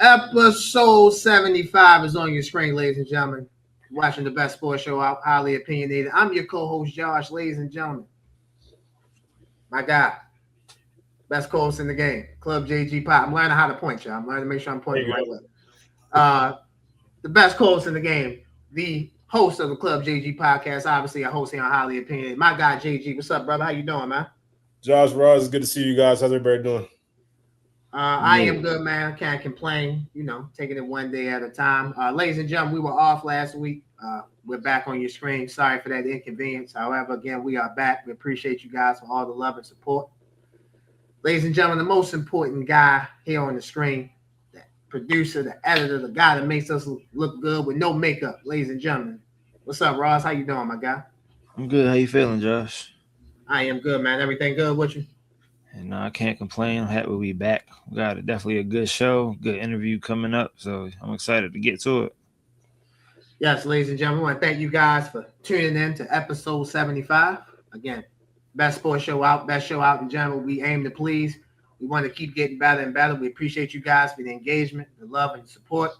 Episode 75 is on your screen, ladies and gentlemen. Watching the best sports show out, Highly Opinionated. I'm your co-host, Josh, ladies and gentlemen. My guy, best co-host in the game, Club JG Pop. I'm learning how to point, y'all. I'm learning to make sure I'm pointing the right way. The best co-host in the game, the host of the Club JG podcast, obviously a host here on Highly Opinionated. My guy, JG. What's up, brother? How you doing, man? Josh, Russ, good to see you guys. How's everybody doing? I am good, man. Can't complain. You know, taking it one day at a time. Ladies and gentlemen, we were off last week. We're back on your screen. Sorry for that inconvenience. However, again, we are back. We appreciate you guys for all the love and support. Ladies and gentlemen, the most important guy here on the screen, the producer, the editor, the guy that makes us look good with no makeup. Ladies and gentlemen, what's up, Ross? How you doing, my guy? I'm good. How you feeling, Josh? I am good, man. Everything good with you? And no, I can't complain. I'm happy to be back. We got definitely a good show, good interview coming up. So I'm excited to get to it. Yes, ladies and gentlemen, I want to thank you guys for tuning in to episode 75. Again, best sports show out, best show out in general. We aim to please. We want to keep getting better and better. We appreciate you guys for the engagement, the love, and support.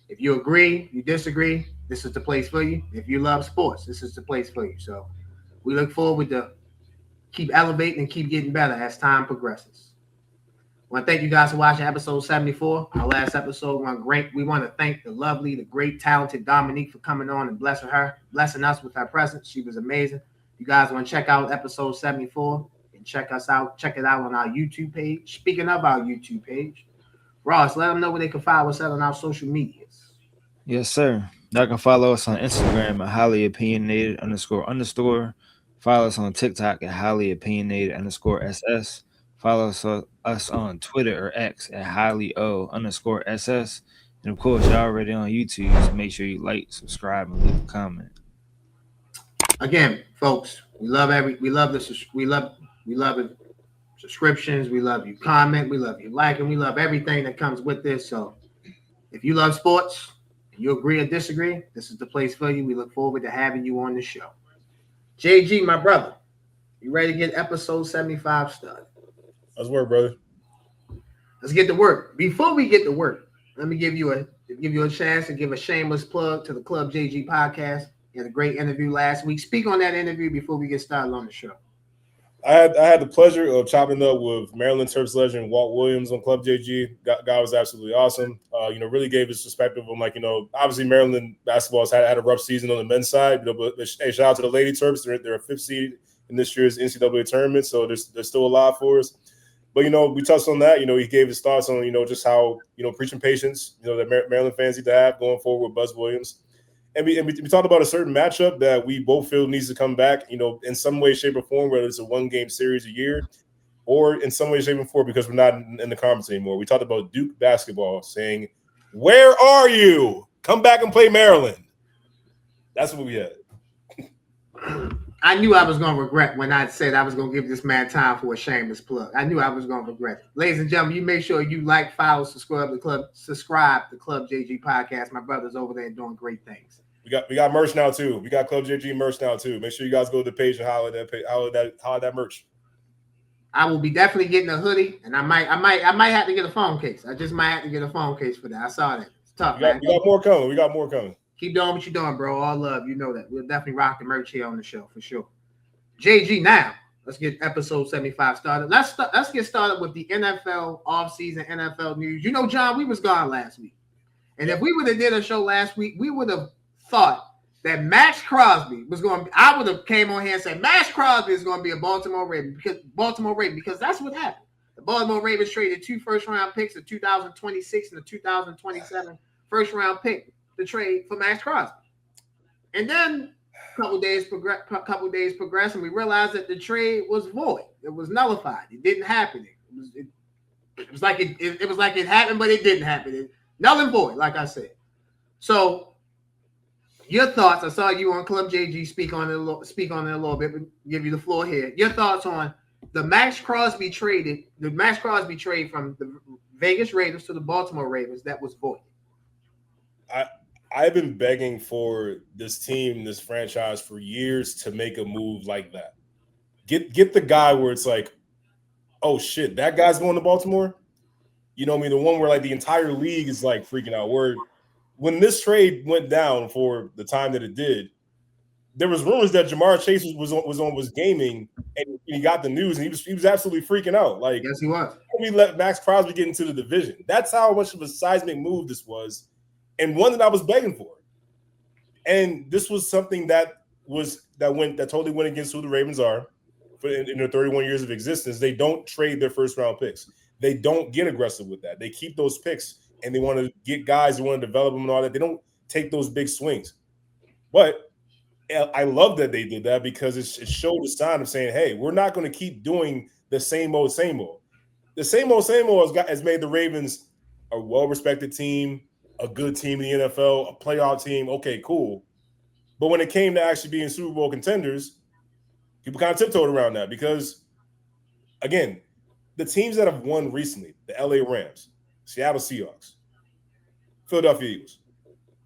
If you agree, you disagree, this is the place for you. If you love sports, this is the place for you. So we look forward to keep elevating and keep getting better as time progresses. I want to thank you guys for watching episode 74. Our last episode went great. We want to thank the lovely, the great, talented Dominique for coming on and blessing us with her presence. She was amazing. You guys want to check out episode 74 and check it out on our YouTube page. Speaking of our YouTube page, Ross, let them know where they can follow us on our social medias. Yes, sir. Y'all can follow us on Instagram at highly opinionated __. Follow us on TikTok at highly opinionated _SS. Follow us on Twitter or X at highly _SS. And of course, y'all already on YouTube, so make sure you like, subscribe, and leave a comment. Again, folks, we love it. Subscriptions, we love you comment, we love you liking, we love everything that comes with this. So if you love sports, and you agree or disagree, this is the place for you. We look forward to having you on the show. JG, my brother, you ready to get episode 75 started? Let's work, brother. Let's get to work. Before we get to work, let me give you a chance to give a shameless plug to the Club JG podcast. You had a great interview last week. Speak on that interview before we get started on the show. I had the pleasure of chopping up with Maryland Terps legend Walt Williams on Club JG. Guy was absolutely awesome. Really gave his perspective on obviously Maryland basketball has had a rough season on the men's side. But hey, shout out to the Lady Terps. They're a fifth seed in this year's NCAA tournament, so there's still a lot for us. But we touched on that. He gave his thoughts on just how preaching patience that Maryland fans need to have going forward with Buzz Williams. And we talked about a certain matchup that we both feel needs to come back, in some way, shape, or form, whether it's a one-game series a year or in some way, shape, or form, because we're not in the conference anymore. We talked about Duke basketball saying, "Where are you? Come back and play Maryland." That's what we had. I knew I was going to regret when I said I was going to give this man time for a shameless plug. I knew I was going to regret it. Ladies and gentlemen, you make sure you like, follow, subscribe to the Club JG podcast. My brother's over there doing great things. We got merch now too. We got Club JG merch now too. Make sure you guys go to the page and holler that merch. I will be definitely getting a hoodie, and I might have to get a phone case. I just might have to get a phone case for that. I saw that. It's tough, man. We got more coming. Keep doing what you're doing, bro. All love. You know that. We'll definitely rock the merch here on the show for sure. JG, now let's get episode 75 started. Let's get started with the NFL offseason NFL news. John, we was gone last week. And if we would have did a show last week, we would have thought that Max Crosby was going to – I would have came on here and said Max Crosby is going to be a Baltimore Raven because that's what happened. The Baltimore Ravens traded 2 first-round picks, a 2026 and a 2027 first-round pick to trade for Max Crosby. And then a couple days progressed, and we realized that the trade was void. It was nullified. It didn't happen. It was like it happened, but it didn't happen. It, null and void, like I said. So your thoughts? I saw you on Club JG speak on it a little bit. But give you the floor here. Your thoughts on the Max Crosby trade from the Vegas Raiders to the Baltimore Ravens that was void. I've been begging for this team, this franchise for years to make a move like that. Get the guy where it's like, oh shit, that guy's going to Baltimore. You know what I mean? The one where like the entire league is like freaking out. Where when this trade went down for the time that it did, there was rumors that Jamar Chase was gaming, and he got the news, and he was absolutely freaking out. Like, yes, he was. We let Max Crosby get into the division. That's how much of a seismic move this was, and one that I was begging for. And this was something that totally went against who the Ravens are in their 31 years of existence. They don't trade their first round picks. They don't get aggressive with that. They keep those picks, and they want to get guys who want to develop them and all that. They don't take those big swings. But I love that they did that because it showed a sign of saying, hey, we're not going to keep doing the same old, same old. The same old has made the Ravens a well-respected team, a good team in the NFL, a playoff team. Okay, cool. But when it came to actually being Super Bowl contenders, people kind of tiptoed around that because, again, the teams that have won recently, the LA Rams, Seattle Seahawks, Philadelphia Eagles,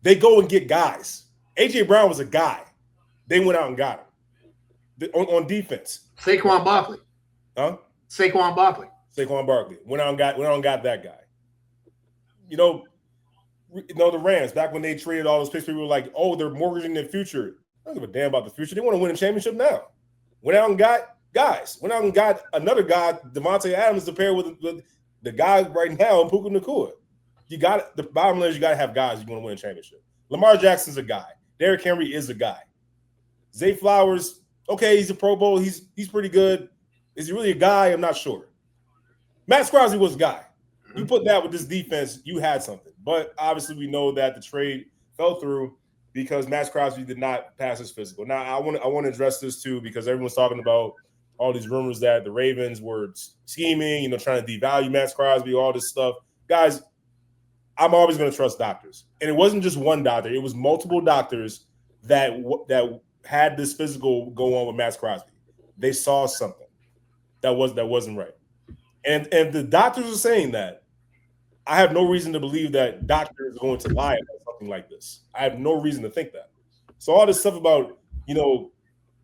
they go and get guys. A.J. Brown was a guy. They went out and got him on defense. Saquon Barkley. Huh? Saquon Barkley. Went out and got that guy. You know, the Rams, back when they traded all those picks, people were like, oh, they're mortgaging their future. I don't give a damn about the future. They want to win a championship now. Went out and got guys. Went out and got another guy, Devontae Adams, to pair with the guy right now, Puka Nacua. The bottom line is you got to have guys you want to win a championship. Lamar Jackson's a guy. Derrick Henry is a guy. Zay Flowers, okay, he's a Pro Bowl. He's pretty good. Is he really a guy? I'm not sure. Max Crosby was a guy. You put that with this defense, you had something. But obviously we know that the trade fell through because Max Crosby did not pass his physical. Now, I want to address this too because everyone's talking about all these rumors that the Ravens were scheming, trying to devalue Max Crosby, all this stuff. Guys, I'm always going to trust doctors. And it wasn't just one doctor. It was multiple doctors that had this physical go on with Max Crosby. They saw something that wasn't right. And the doctors are saying that. I have no reason to believe that doctors are going to lie about something like this. I have no reason to think that. So all this stuff about,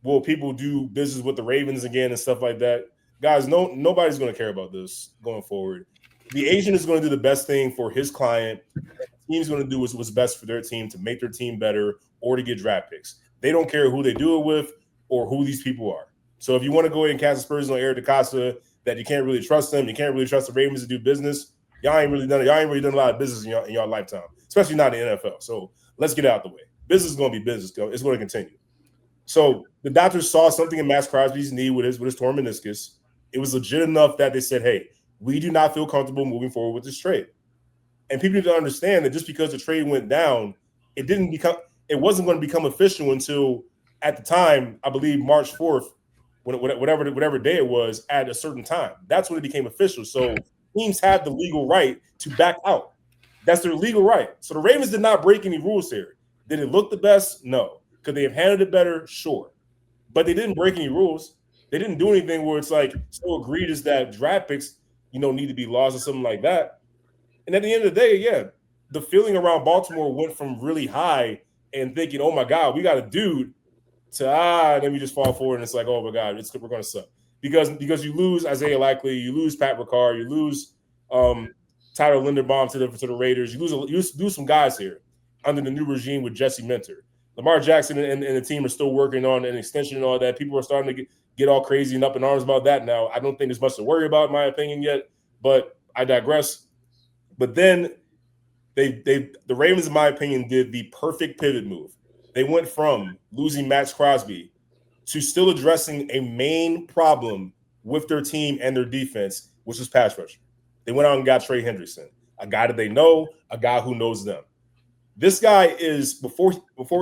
will people do business with the Ravens again and stuff like that? Guys, nobody's going to care about this going forward. The agent is going to do the best thing for his client. The team's going to do what's best for their team to make their team better or to get draft picks. They don't care who they do it with or who these people are. So if you want to go ahead and cast aspersions on Eric DeCosta that you can't really trust them, you can't really trust the Ravens to do business, y'all ain't really done a lot of business in your lifetime, especially not in the NFL. So let's get out the way. Business is going to be business. It's going to continue. So the doctors saw something in Max Crosby's knee with his torn meniscus. It was legit enough that they said, hey, we do not feel comfortable moving forward with this trade. And people need to understand that just because the trade went down, it wasn't going to become official until at the time, I believe March 4th, whatever day it was, at a certain time. That's when it became official. So teams have the legal right to back out. That's their legal right. So the Ravens did not break any rules here. Did it look the best? No. Could they have handled it better? Sure. But they didn't break any rules. They didn't do anything where it's like so egregious that draft picks, need to be lost or something like that. And at the end of the day, yeah, the feeling around Baltimore went from really high and thinking, oh my God, we got a dude, to then we just fall forward and it's like, oh my God, we're going to suck. Because you lose Isaiah Likely, you lose Pat Ricard, you lose Tyler Linderbaum to the Raiders, you lose some guys here under the new regime with Jesse Minter. Lamar Jackson and the team are still working on an extension and all that. People are starting to get all crazy and up in arms about that now. I don't think there's much to worry about, in my opinion, yet, but I digress. But then the Ravens, in my opinion, did the perfect pivot move. They went from losing Max Crosby to still addressing a main problem with their team and their defense, which is pass rush. They went out and got Trey Hendrickson, a guy that they know, a guy who knows them. This guy is, before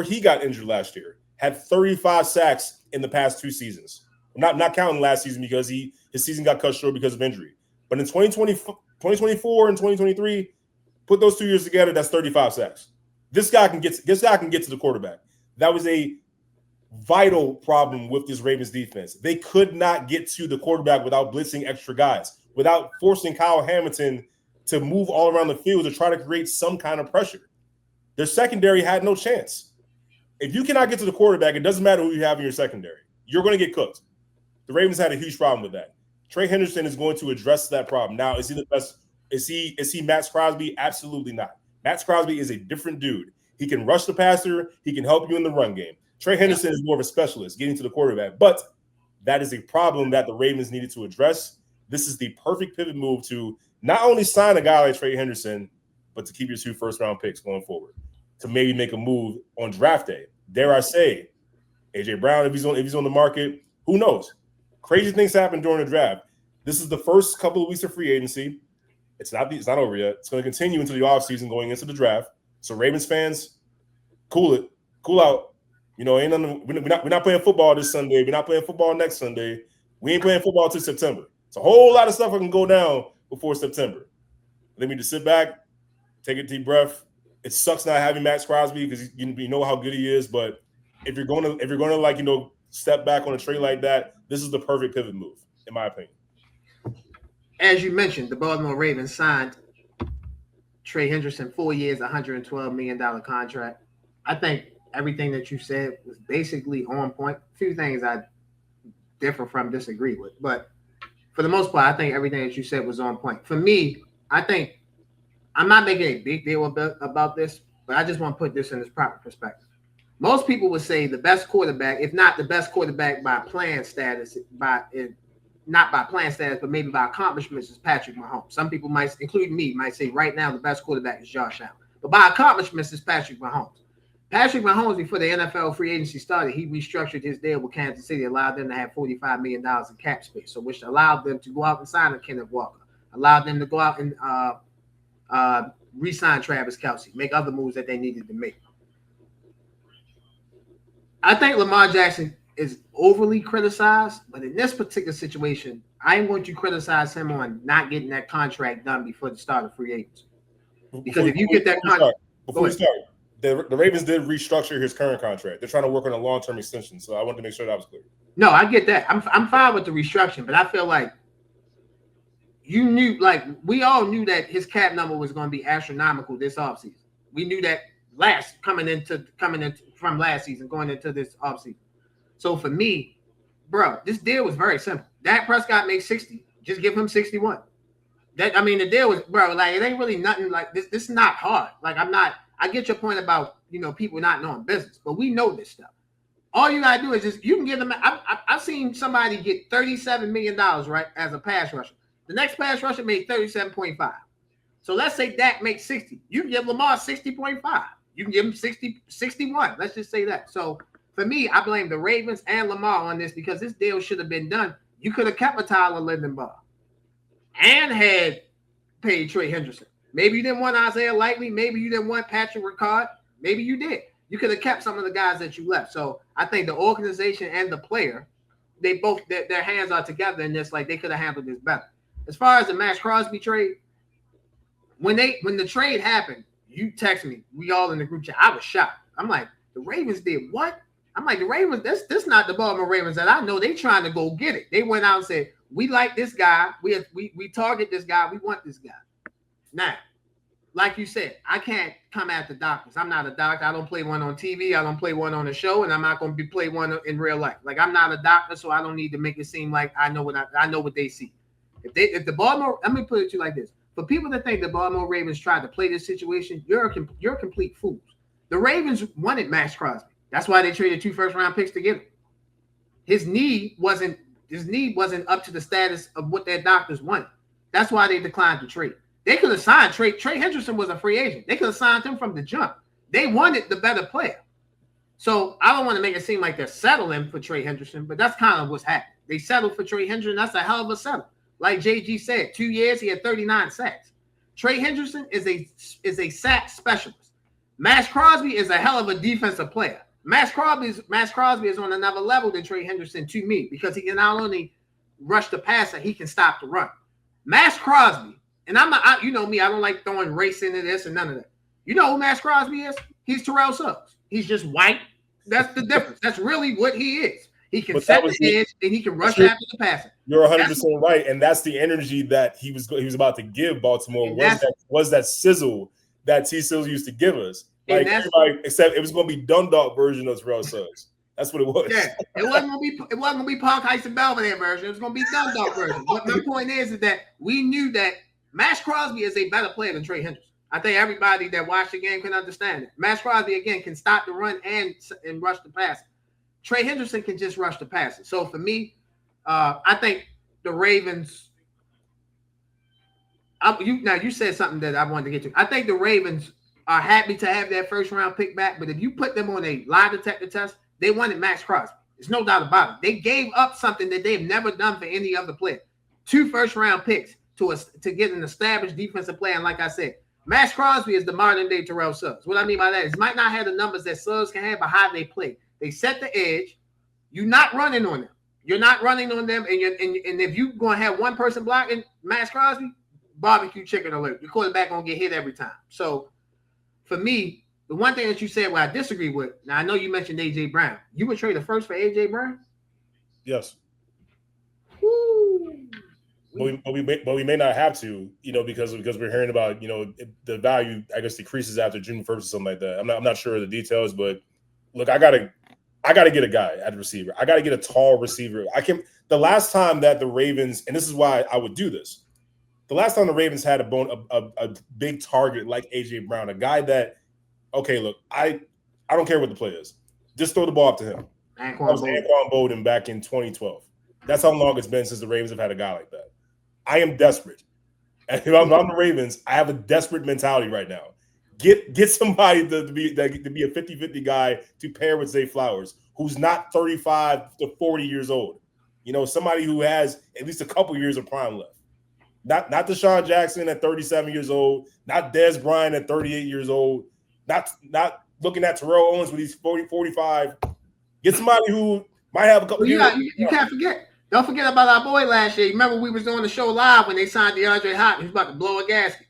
he got injured last year, had 35 sacks in the past 2 seasons. I'm not counting last season because his season got cut short because of injury. But in 2024 and 2023, put those 2 years together, that's 35 sacks. This guy can get to the quarterback. That was a vital problem with this Ravens defense. They could not get to the quarterback without blitzing extra guys, without forcing Kyle Hamilton to move all around the field to try to create some kind of pressure. Their secondary had no chance. If you cannot get to the quarterback, it doesn't matter who you have in your secondary. You're going to get cooked. The Ravens had a huge problem with that. Trey Henderson is going to address that problem. Now, is he the best Is he Max Crosby? Absolutely not. Max Crosby is a different dude. He can rush the passer. He can help you in the run game. Trey Henderson is more of a specialist, getting to the quarterback. But that is a problem that the Ravens needed to address. This is the perfect pivot move to not only sign a guy like Trey Henderson, but to keep your 2 first-round picks going forward, to maybe make a move on draft day. Dare I say, AJ Brown, if he's on the market, who knows? Crazy things happen during the draft. This is the first couple of weeks of free agency. It's not over yet. It's going to continue into the offseason going into the draft. So Ravens fans, cool out. You know, we're not playing football this Sunday. We're not playing football next Sunday. We ain't playing football till September. It's a whole lot of stuff that can go down before September. Let me just sit back, take a deep breath. It sucks not having Max Crosby because you know how good he is. But if you're going to like, you know, step back on a trade like that, this is the perfect pivot move, in my opinion. As you mentioned, the Baltimore Ravens signed Trey Henderson 4 years, $112 million contract. I think everything that you said was basically on point. A few things I disagree with, but for the most part, I think everything that you said was on point. For me, I think I'm not making a big deal about this, but I just want to put this in its proper perspective. Most people would say the best quarterback, if not the best quarterback by playing status, not by playing status, but maybe by accomplishments, is Patrick Mahomes. Some people might, including me, might say right now the best quarterback is Josh Allen. But by accomplishments is Patrick Mahomes. Patrick Mahomes, before the NFL free agency started, he restructured his deal with Kansas City, allowed them to have $45 million in cap space, so which allowed them to go out and sign a Kenneth Walker, allowed them to go out and re-sign Travis Kelce, make other moves that they needed to make. I think Lamar Jackson is overly criticized, but in this particular situation, I am going to criticize him on not getting that contract done before the start of free agency. Because if you get that contract, before we start, the Ravens did restructure his current contract. They're trying to work on a long-term extension, so I wanted to make sure that was clear. No, I get that. I'm fine with the restructuring, but I feel like you knew, like we all knew that his cap number was going to be astronomical this offseason. We knew that coming into from last season, going into this offseason. So for me, bro, this deal was very simple. Dak Prescott makes 60. Just give him 61. The deal was, bro, like it ain't really nothing like this. This is not hard. Like I get your point about, you know, people not knowing business, but we know this stuff. All you gotta do is just, you can give them. I've seen somebody get $37 million, right, as a pass rusher. The next pass rusher made 37.5. So let's say Dak makes 60. You can give Lamar 60.5. You can give him 61. Let's just say that. So for me, I blame the Ravens and Lamar on this because this deal should have been done. You could have kept a Tyler Lindenbaugh and had paid Trey Henderson. Maybe you didn't want Isaiah Likely. Maybe you didn't want Patrick Ricard. Maybe you did. You could have kept some of the guys that you left. So I think the organization and the player, they both, their hands are together in this. Like they could have handled this better. As far as the Max Crosby trade, when the trade happened, you text me. We all in the group chat. I was shocked. I'm like, the Ravens did what? I'm like, the Ravens, this not the Baltimore Ravens that I know. They trying to go get it. They went out and said, we like this guy. We target this guy. We want this guy. Now, like you said, I can't come at the doctors. I'm not a doctor. I don't play one on TV. I don't play one on the show, and I'm not going to play one in real life. Like I'm not a doctor, so I don't need to make it seem like I know what they see. If the Baltimore, let me put it to you like this: for people that think the Baltimore Ravens tried to play this situation, you're complete fools. The Ravens wanted Max Crosby. That's why they traded 2 first-round picks to get him. His knee wasn't up to the status of what their doctors wanted. That's why they declined to trade. They could have signed Trey Henderson was a free agent. They could have signed him from the jump. They wanted the better player. So I don't want to make it seem like they're settling for Trey Henderson, but that's kind of what's happening. They settled for Trey Henderson. That's a hell of a settle. Like JG said, 2 years, he had 39 sacks. Trey Henderson is a sack specialist. Max Crosby is a hell of a defensive player. Max Crosby is on another level than Trey Henderson to me because he can not only rush the passer, he can stop the run. Max Crosby, and you know me, I don't like throwing race into this and none of that. You know who Max Crosby is? He's Terrell Suggs. He's just white. That's the difference. That's really what he is. He can set the edge and he can rush after the passer. You're 100% right, and that's the energy that he was about to give Baltimore. Was that sizzle that T. Sills used to give us? Like everybody, except it was going to be Dundalk version of Terrell Suggs. That's what it was. Yeah, it wasn't going to be Park Heights and Belvedere version. It was going to be Dundalk version. But my point is that we knew that Max Crosby is a better player than Trey Hendrickson. I think everybody that watched the game can understand it. Max Crosby, again, can stop the run and rush the pass. Trey Hendrickson can just rush the passes. So for me, I think the Ravens. You said something that I wanted to get to. I think the Ravens are happy to have that first round pick back, but if you put them on a lie detector test, they wanted Max Crosby. There's no doubt about it. They gave up something that they've never done for any other player. 2 first round picks to get an established defensive player. And like I said, Max Crosby is the modern day Terrell Suggs. What I mean by that is he might not have the numbers that Suggs can have, but how they play. They set the edge. You're not running on them. You're not running on them, and if you're going to have one person blocking Max Crosby, barbecue chicken alert. Your quarterback going to get hit every time. So for me, the one thing that you said where I disagree with, now I know you mentioned A.J. Brown. You would trade the first for A.J. Brown? Yes. Woo. But we may not have to, because we're hearing about, the value, I guess, decreases after June 1st or something like that. I'm not sure of the details, but look, I gotta get a guy at the receiver. I gotta get a tall receiver. The last time that the Ravens, and this is why I would do this, the last time the Ravens had a big target like A.J. Brown, a guy that, okay, look, I don't care what the play is. Just throw the ball up to him. That was Anquan Bolden back in 2012. That's how long it's been since the Ravens have had a guy like that. I am desperate. And if I'm the Ravens, I have a desperate mentality right now. Get somebody to be a 50-50 guy to pair with Zay Flowers, who's not 35 to 40 years old. Somebody who has at least a couple years of prime left. Not Deshaun Jackson at 37 years old, not Dez Bryant at 38 years old, not looking at Terrell Owens when he's 40, 45. Get somebody who might have a couple years. You can't forget. Don't forget about our boy last year. Remember we was doing the show live when they signed DeAndre Hopkins. He was about to blow a gasket.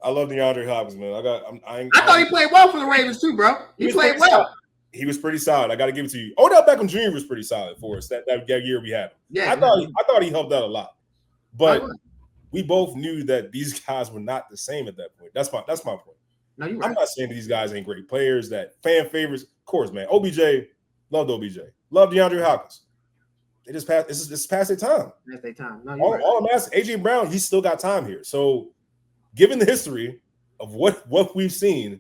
I love DeAndre Hopkins, man. I thought he played well for the Ravens too, bro. He played well. Solid. He was pretty solid. I got to give it to you. Odell Beckham Jr. was pretty solid for us that year we had him. Yeah, I thought he helped out a lot, but we both knew that these guys were not the same at that point. That's my point. No, you're right. I'm not saying that these guys ain't great players, that fan favorites. Of course, man. OBJ, loved OBJ. Loved DeAndre Hopkins. They just passed. It's past their time. That's their time. No, all I'm asking, AJ Brown, he's still got time here. So, given the history of what we've seen,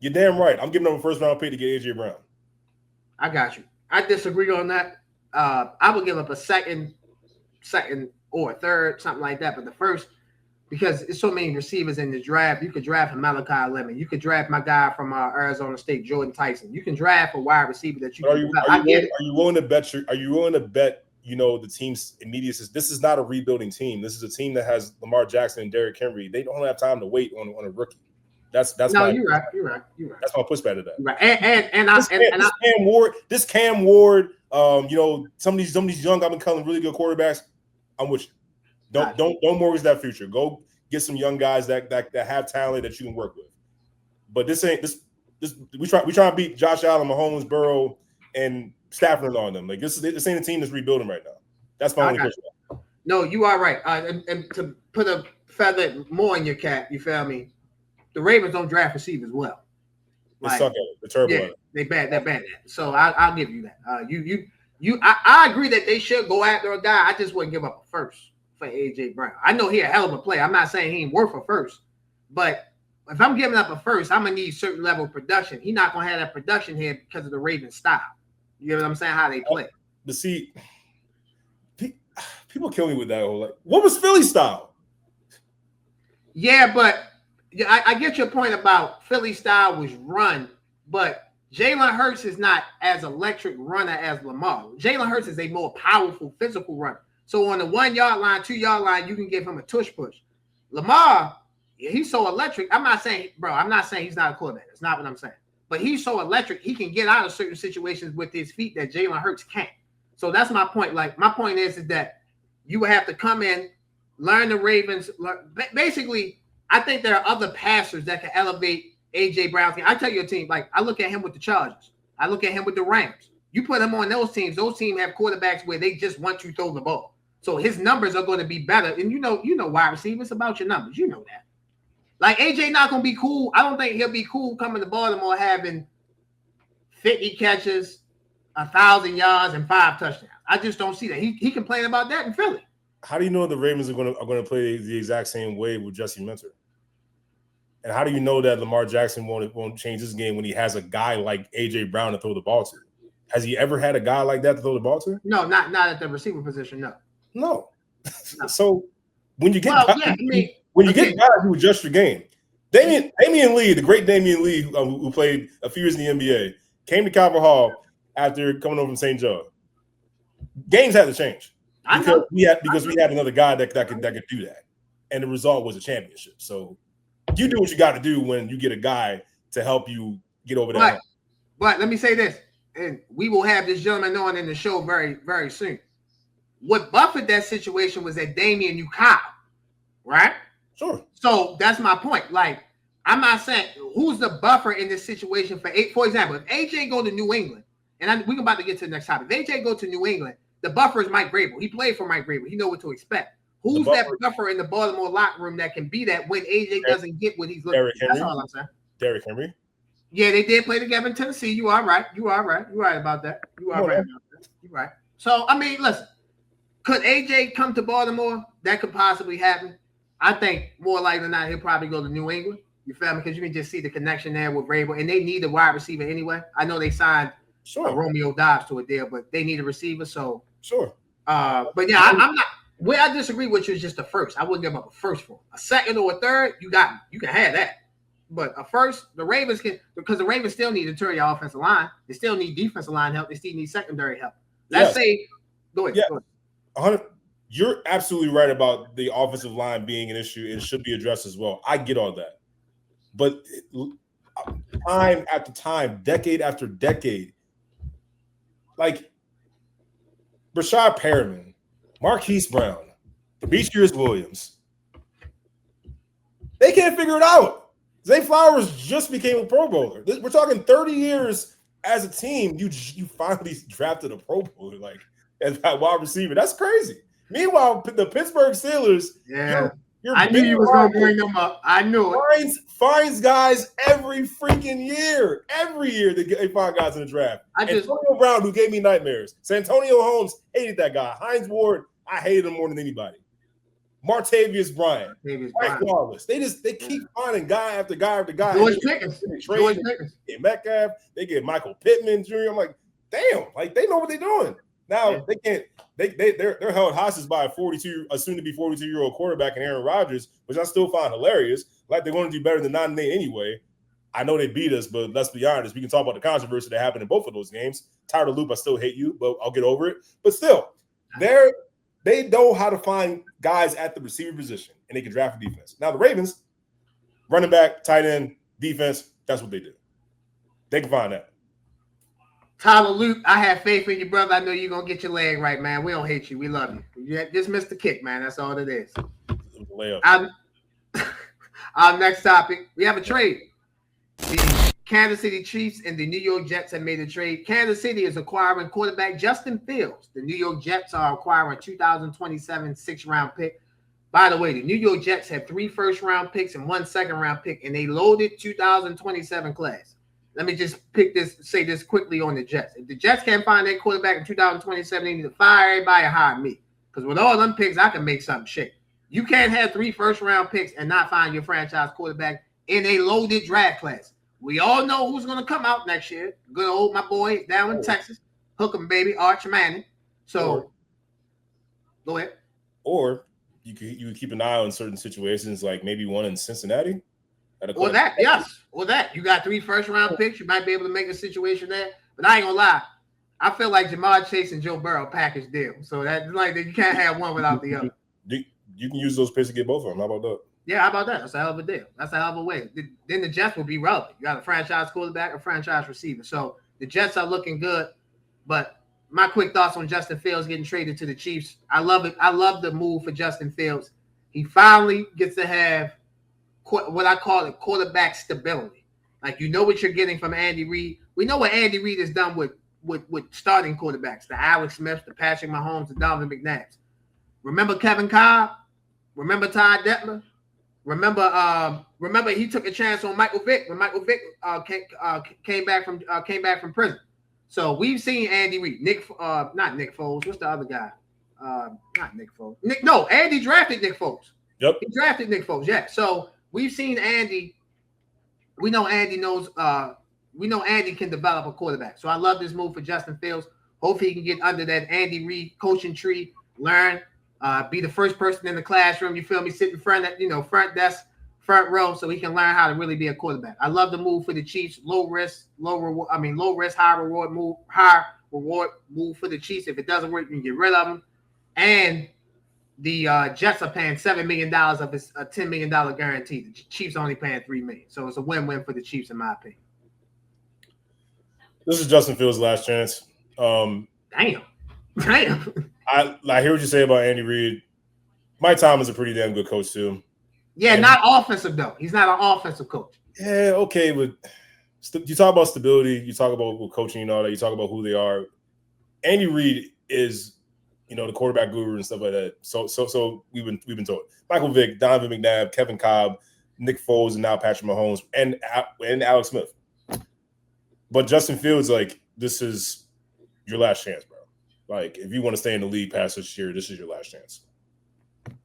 you're damn right. I'm giving them a first round pick to get AJ Brown. I got you. I disagree on that. I would give up a second or a third, something like that. But the first, because it's so many receivers in the draft, you could draft a Malachi Lemon. You could draft my guy from Arizona State, Jordan Tyson. You can draft a wide receiver that you. Are you willing to bet? The team's immediate? This is not a rebuilding team. This is a team that has Lamar Jackson and Derrick Henry. They don't have time to wait on a rookie. That's no. You're right. That's my pushback to that. Right. And this Cam Ward. Some of these young, I've been calling really good quarterbacks. I'm with you. Don't mortgage that future. Go get some young guys that have talent that you can work with. But this ain't this. We try to beat Josh Allen, Mahomes, Burrow, and Stafford on them. Like this ain't a team that's rebuilding right now. That's my only pushback. No, you are right. And to put a feather more in your cap, you feel me? The Ravens don't draft receivers well. They suck at it. They're terrible at it. They're bad at it. So I'll give you that. I agree that they should go after a guy. I just wouldn't give up a first for AJ Brown. I know he a hell of a player. I'm not saying he ain't worth a first, but if I'm giving up a first, I'm gonna need certain level of production. He's not gonna have that production here because of the Ravens style. You know what I'm saying? How they play. But see, people kill me with that whole what was Philly style? Yeah, but I get your point about Philly style was run, but Jalen Hurts is not as electric runner as Lamar. Jalen Hurts is a more powerful physical runner. So on the 1 yard line, 2 yard line, you can give him a tush push. Lamar, he's so electric. I'm not saying he's not a quarterback. That's not what I'm saying. But he's so electric, he can get out of certain situations with his feet that Jalen Hurts can't. So that's my point. Like my point is that you would have to come in, learn the Ravens. Basically, I think there are other passers that can elevate AJ Brown's game. I tell you a team, like I look at him with the Chargers. I look at him with the Rams. You put him on those teams have quarterbacks where they just want to throw the ball. So his numbers are going to be better. And you know wide receivers about your numbers. You know that. Like AJ not going to be cool. I don't think he'll be cool coming to Baltimore having 50 catches, 1,000 yards, and 5 touchdowns. I just don't see that. He complained about that in Philly. how do you know the Ravens are going to play the exact same way with Jesse Minter? And how do you know that Lamar Jackson won't change his game when he has a guy like A.J. Brown to throw the ball to? Has he ever had a guy like that to throw the ball to? No, not at the receiver position. No. So when you get guys who adjust your game, Damian Lee, the great Damian Lee, who played a few years in the NBA, came to Calvert Hall after coming over from St. Joe. Games had to change because we had another guy that could do that, and the result was a championship. So you do what you got to do when you get a guy to help you get over that. But let me say this, and we will have this gentleman on in the show very, very soon. What buffered that situation was that Damian knew Kyle, right? Sure. So that's my point. Like, I'm not saying who's the buffer in this situation for example, if AJ go to New England, and we're about to get to the next topic. If AJ go to New England, the buffer is Mike Vrabel. He played for Mike Vrabel. He know what to expect. Who's that buffer in the Baltimore locker room that can be that when AJ doesn't get what he's looking for? That's all I'm saying. Derrick Henry. Yeah, they did play together in Tennessee. You are right. You're right about that. You're right. So, I mean, listen, could AJ come to Baltimore? That could possibly happen. I think more likely than not, he'll probably go to New England. You feel me? Because you can just see the connection there with Vrabel, and they need a wide receiver anyway. I know they signed Romeo Dobbs to a deal, but they need a receiver. So but yeah, I'm not. Where I disagree with you is just the first. I wouldn't give up a first for him. A second or a third, you can have that. But a first, the Ravens because the Ravens still need to turn your offensive line. They still need defensive line help. They still need secondary help. Let's say, go ahead. Yeah. 100. You're absolutely right about the offensive line being an issue. It should be addressed as well. I get all that. But time after time, decade after decade, like Rashad Perriman, Marquise Brown, Demetrius Williams, they can't figure it out. Zay Flowers just became a Pro Bowler. We're talking 30 years as a team. You finally drafted a Pro Bowler like as that wide receiver. That's crazy. Meanwhile, the Pittsburgh Steelers, I knew you was going to bring them up. I knew it. Finds guys every freaking year. Every year they find guys in the draft. Antonio Brown, who gave me nightmares. Santonio Holmes, hated that guy. Hines Ward, I hated him more than anybody. Martavius Bryant, Mike Wallace. They keep finding guy after guy after guy. George Pickens. They get Metcalf. They get Michael Pittman Jr. I'm like, damn, like they know what they're doing. Now they can't. They're held hostage by a soon to be 42-year-old quarterback in Aaron Rodgers, which I still find hilarious. Like they're going to do better than 9-8 anyway. I know they beat us, but let's be honest. We can talk about the controversy that happened in both of those games. Tired of Loop, I still hate you, but I'll get over it. But still, they know how to find guys at the receiver position, and they can draft a defense. Now the Ravens, running back, tight end, defense, that's what they do. They can find that. Tyler Luke, I have faith in you, brother. I know you're going to get your leg right, man. We don't hate you. We love you. You just missed the kick, man. That's all it is. Our next topic, we have a trade. The Kansas City Chiefs and the New York Jets have made a trade. Kansas City is acquiring quarterback Justin Fields. The New York Jets are acquiring a 2027 sixth-round pick. By the way, the New York Jets have 3 first-round picks and 1 second-round pick, and they loaded 2027 class. Let me just say this quickly on the Jets. If the Jets can't find their quarterback in 2027, they need to fire everybody and hire me. Because with all them picks, I can make something shake. You can't have 3 first-round picks and not find your franchise quarterback in a loaded draft class. We all know who's going to come out next year. Good old my boy down in Texas. Hook 'em, baby, Arch Manning. So, go ahead. Or you could keep an eye on certain situations, like maybe one in Cincinnati. Or that, yes. Or that. You got 3 first-round picks. You might be able to make a situation there. But I ain't going to lie. I feel like Jamar Chase and Joe Burrow package deal. So that's like you can't have one without the other. You can use those picks to get both of them. How about that? Yeah, how about that? That's a hell of a deal. That's a hell of a way. Then the Jets will be relevant. You got a franchise quarterback, a franchise receiver. So the Jets are looking good. But my quick thoughts on Justin Fields getting traded to the Chiefs. I love it. I love the move for Justin Fields. He finally gets to have what I call it quarterback stability. Like, you know what you're getting from Andy Reid. We know what Andy Reid has done with starting quarterbacks, the Alex Smiths, the Patrick Mahomes, the Donovan McNabbs. Remember Kevin Cobb? Remember Todd Detler? Remember he took a chance on Michael Vick when Michael Vick came back from prison. So we've seen Andy Reid, not Nick Foles. What's the other guy? not Nick Foles. Andy drafted Nick Foles. Yep. He drafted Nick Foles. Yeah. So we've seen Andy. We know Andy knows. We know Andy can develop a quarterback. So I love this move for Justin Fields. Hopefully he can get under that Andy Reid coaching tree, learn, be the first person in the classroom. You feel me? Sit in front of front desk, front row, so he can learn how to really be a quarterback. I love the move for the Chiefs. Low risk, high reward move. High reward move for the Chiefs. If it doesn't work, you can get rid of them. And the Jets are paying $7 million of his $10 million guarantee. The Chiefs only paying $3 million. So it's a win-win for the Chiefs, in my opinion. This is Justin Fields' last chance. Damn. I hear what you say about Andy Reid. Mike Tomlin's a pretty damn good coach too. Yeah, not offensive though. He's not an offensive coach. Yeah, okay, but you talk about stability, you talk about coaching and all that, you talk about who they are. Andy Reid is, the quarterback guru and stuff like that. So we've been told. Michael Vick, Donovan McNabb, Kevin Kolb, Nick Foles, and now Patrick Mahomes and Alex Smith. But Justin Fields, this is your last chance, bro. If you want to stay in the league past this year, this is your last chance.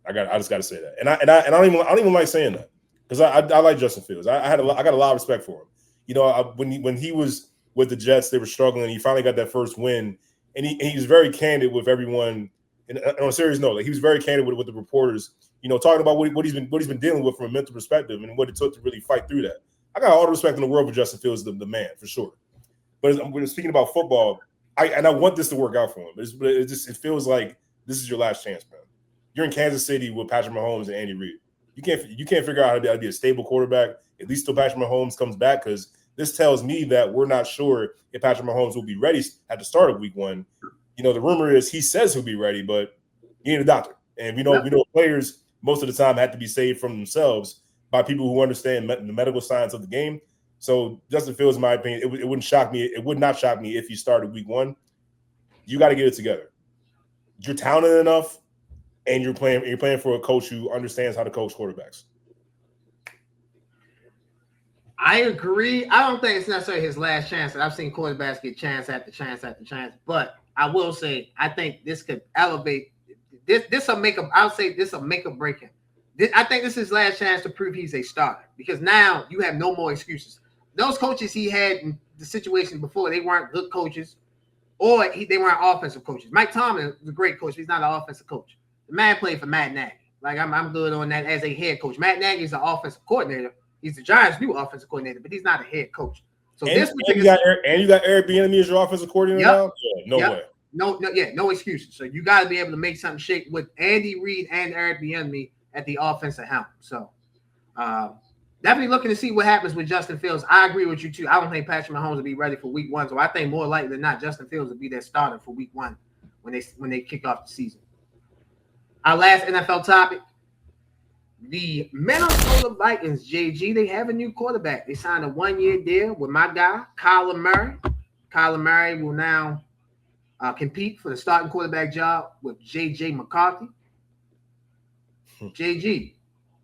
I just got to say that, and I don't even like saying that because I like Justin Fields. I got a lot of respect for him. When he was with the Jets, they were struggling. He finally got that first win, and he was very candid with everyone. And on a serious note, he was very candid with the reporters. Talking about what he's been dealing with from a mental perspective and what it took to really fight through that. I got all the respect in the world for Justin Fields, the man, for sure. But when speaking about football, I want this to work out for him. It feels like this is your last chance, man. You're in Kansas City with Patrick Mahomes and Andy Reid. You can't figure out how to be a stable quarterback, at least till Patrick Mahomes comes back, because this tells me that we're not sure if Patrick Mahomes will be ready at the start of week one. The rumor is he says he'll be ready, but you need a doctor. And we know players most of the time have to be saved from themselves by people who understand the medical science of the game. So Justin Fields, in my opinion, it wouldn't shock me. It would not shock me if he started week one. You got to get it together. You're talented enough, and you're playing for a coach who understands how to coach quarterbacks. I agree. I don't think it's necessarily his last chance. I've seen quarterbacks get chance after chance after chance. But I will say, I think this could elevate. This will make a. I'll say this will make or break him. I think this is his last chance to prove he's a starter, because now you have no more excuses. Those coaches he had in the situation before, they weren't good coaches, or they weren't offensive coaches. Mike Tomlin was a great coach. He's not an offensive coach. The man played for Matt Nagy. I'm good on that as a head coach. Matt Nagy is an offensive coordinator. He's the Giants' new offensive coordinator, but he's not a head coach. So you got Eric Bieniemy as your offensive coordinator now? Yeah, no way. No excuses. So you got to be able to make something shake with Andy Reid and Eric Bieniemy at the offensive helm. So definitely looking to see what happens with Justin Fields. I agree with you too. I don't think Patrick Mahomes will be ready for week one. So I think more likely than not, Justin Fields will be their starter for week one when they kick off the season. Our last NFL topic. The Minnesota Vikings, JG, they have a new quarterback. They signed a 1-year deal with my guy, Kyler Murray. Kyler Murray will now compete for the starting quarterback job with J.J. McCarthy. JG,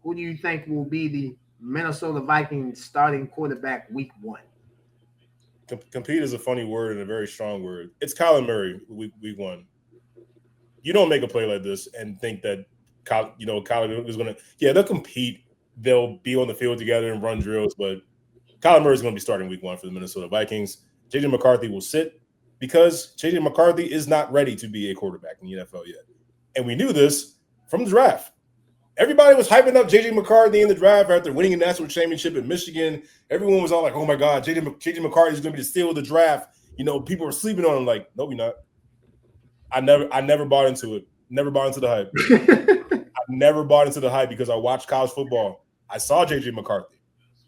who do you think will be the Minnesota Vikings starting quarterback week one? Compete is a funny word and a very strong word. It's Kyler Murray week one. You don't make a play like this and think that Kyler is going to – they'll compete. They'll be on the field together and run drills, but Kyler Murray is going to be starting week one for the Minnesota Vikings. J.J. McCarthy will sit because J.J. McCarthy is not ready to be a quarterback in the NFL yet. And we knew this from the draft. Everybody was hyping up J.J. McCarthy in the draft after winning a national championship in Michigan. Everyone was all like, oh, my God, J.J. McCarthy is going to be the steal of the draft. People were sleeping on him like, no, we're not. I never bought into it. Never bought into the hype. I never bought into the hype because I watched college football. I saw J.J. McCarthy.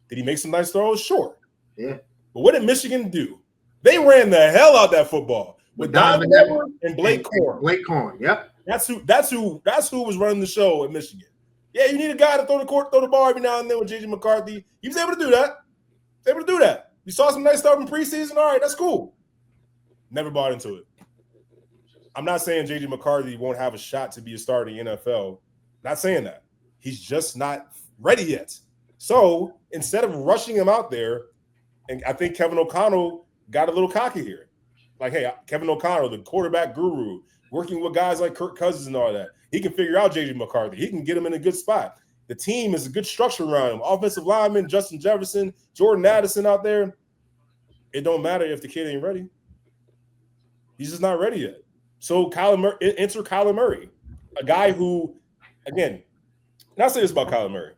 Did he make some nice throws? Sure. Yeah. But what did Michigan do? They ran the hell out that football with Donovan Edwards and Blake Corn. Blake Corn, yep. That's who was running the show at Michigan. Yeah, you need a guy to throw the ball every now and then with J.J. McCarthy. He was able to do that. You saw some nice stuff in preseason. All right, that's cool. Never bought into it. I'm not saying J.J. McCarthy won't have a shot to be a starter in the NFL. Not saying that. He's just not ready yet. So instead of rushing him out there, and I think Kevin O'Connell got a little cocky here. Like, hey, Kevin O'Connell, the quarterback guru, working with guys like Kirk Cousins and all that. He can figure out J.J. McCarthy. He can get him in a good spot. The team is a good structure around him. Offensive lineman, Justin Jefferson, Jordan Addison out there. It don't matter if the kid ain't ready. He's just not ready yet. So enter Kyler Murray, a guy who, again, and I'll say this about Kyler Murray.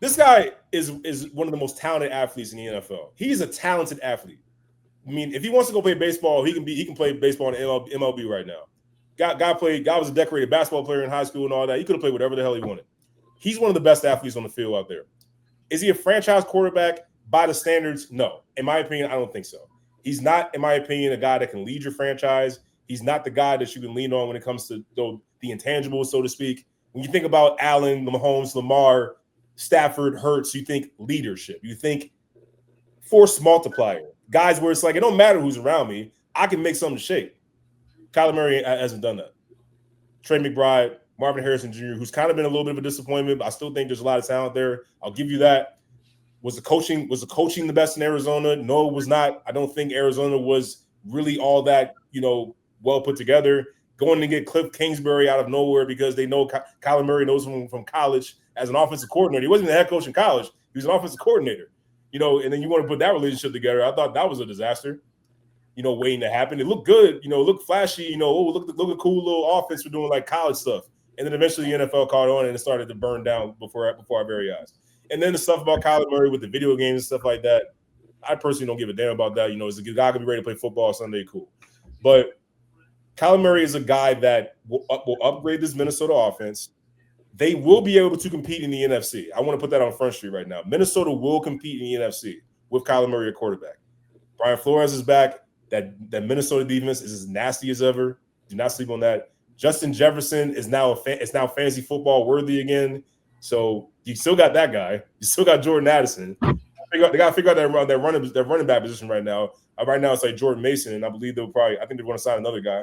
This guy is one of the most talented athletes in the NFL. He's a talented athlete. I mean, if he wants to go play baseball, he can play baseball in MLB right now. Guy was a decorated basketball player in high school and all that. He could have played whatever the hell he wanted. He's one of the best athletes on the field out there. Is he a franchise quarterback by the standards? No. In my opinion, I don't think so. He's not, in my opinion, a guy that can lead your franchise. He's not the guy that you can lean on when it comes to the intangibles, so to speak. When you think about Allen, Mahomes, Lamar, Stafford, Hurts, you think leadership. You think force multiplier. Guys where it's like, it don't matter who's around me. I can make something shake. Kyler Murray hasn't done that. Trey McBride, Marvin Harrison Jr., who's kind of been a little bit of a disappointment, but I still think there's a lot of talent there. I'll give you that. Was the coaching the best in Arizona? No, it was not. I don't think Arizona was really all that, well put together. Going to get Cliff Kingsbury out of nowhere because they know Kyler Murray knows him from college as an offensive coordinator. He wasn't the head coach in college. He was an offensive coordinator. And then you want to put that relationship together. I thought that was a disaster, waiting to happen. It looked good, it looked flashy, look a cool little offense for doing like college stuff. And then eventually the NFL caught on and it started to burn down before our very eyes. And then the stuff about Kyler Murray with the video games and stuff like that, I personally don't give a damn about that. Is a guy going to be ready to play football Sunday? Cool. But Kyler Murray is a guy that will upgrade this Minnesota offense. They will be able to compete in the NFC. I want to put that on Front Street right now. Minnesota will compete in the NFC with Kyler Murray at quarterback. Brian Flores is back. That Minnesota defense is as nasty as ever. Do not sleep on that. Justin Jefferson is now fantasy football worthy again. So you still got that guy. You still got Jordan Addison. They got to figure out their running back position right now. Right now it's like Jordan Mason, and I believe I think they're going to sign another guy.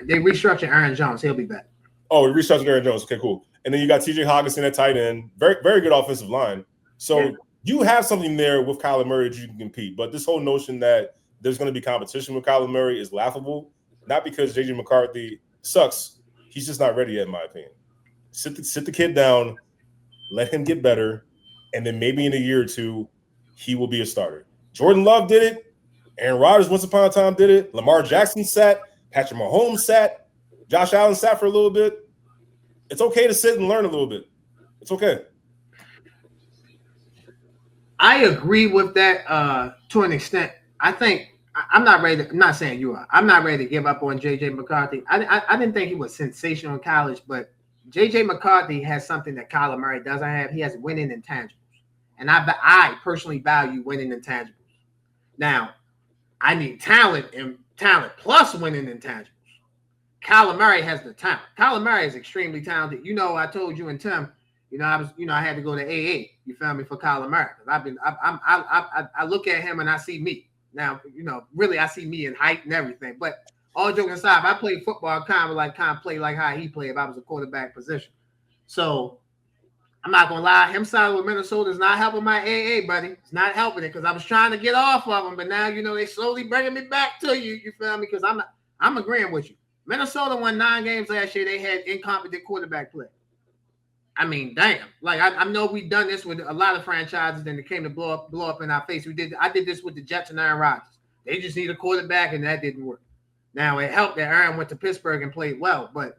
They restructured Aaron Jones. He'll be back. Oh, they restructured Aaron Jones. Okay, cool. And then you got T.J. Hockenson at tight end. Very, very good offensive line. So you have something there with Kyler Murray that you can compete. But this whole notion that there's going to be competition with Kyler Murray is laughable. Not because J.J. McCarthy sucks. He's just not ready yet, in my opinion. Sit the kid down, let him get better, and then maybe in a year or two, he will be a starter. Jordan Love did it. Aaron Rodgers once upon a time did it. Lamar Jackson sat. Patrick Mahomes sat. Josh Allen sat for a little bit. It's okay to sit and learn a little bit. It's okay. I agree with that to an extent. I think I'm not ready. I'm not saying you are. I'm not ready to give up on J.J. McCarthy. I didn't think he was sensational in college, but J.J. McCarthy has something that Kyler Murray doesn't have. He has winning intangibles. And I personally value winning intangibles. Now, I need talent and talent plus winning intangibles. Kyler Murray has the talent. Kyler Murray is extremely talented. I told you and Tim, I had to go to AA. You feel me, for Kyler Murray. I look at him and I see me. Now, really I see me in height and everything. But all joking aside, if I played football, I kind of play like how he played if I was a quarterback position. So I'm not gonna lie, him signing with Minnesota is not helping my AA, buddy. It's not helping it because I was trying to get off of him, but now they slowly bringing me back to you. You feel me? Because I'm agreeing with you. Minnesota won 9 games last year. They had incompetent quarterback play. I mean, damn. Like I know we've done this with a lot of franchises, and it came to blow up in our face. I did this with the Jets and Aaron Rodgers. They just need a quarterback, and that didn't work. Now it helped that Aaron went to Pittsburgh and played well, but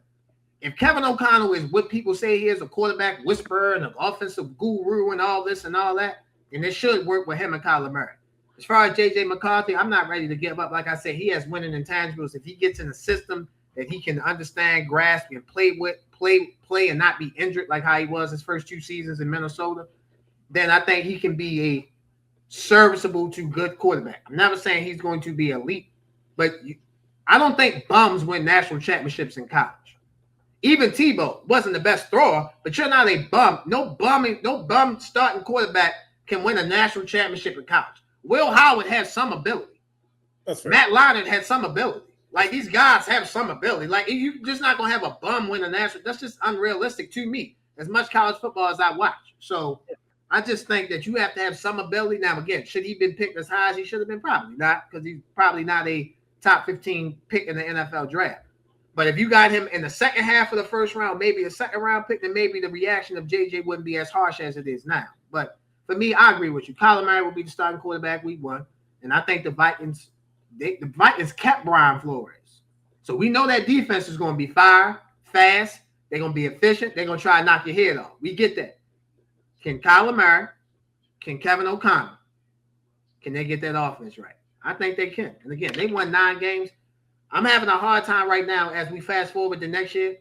if Kevin O'Connell is what people say he is, a quarterback whisperer and an offensive guru and all this and all that, then it should work with him and Kyler Murray. As far as J.J. McCarthy, I'm not ready to give up. Like I said, he has winning intangibles. If he gets in a system that he can understand, grasp, and play and not be injured like how he was his first 2 seasons in Minnesota, then I think he can be a serviceable to good quarterback. I'm never saying he's going to be elite, but I don't think bums win national championships in college. Even Tebow wasn't the best thrower, but you're not a bum. No bum starting quarterback can win a national championship in college. Will Howard has some ability. That's fair. Matt Leinart had some ability. Like, these guys have some ability. Like, you're just not going to have a bum win a national. That's just unrealistic to me, as much college football as I watch. So I just think that you have to have some ability. Now, again, should he been picked as high as he should have been? Probably not, because he's probably not a top 15 pick in the NFL draft. But if you got him in the second half of the first round, maybe a second round pick, then maybe the reaction of JJ wouldn't be as harsh as it is now. But for me, I agree with you. Kyler Murray will be the starting quarterback week 1. And I think the Vikings kept Brian Flores. So we know that defense is going to be fire, fast. They're going to be efficient. They're going to try to knock your head off. We get that. Can Kyler Murray, can Kevin O'Connell, can they get that offense right? I think they can. And again, they won 9 games. I'm having a hard time right now as we fast forward to next year.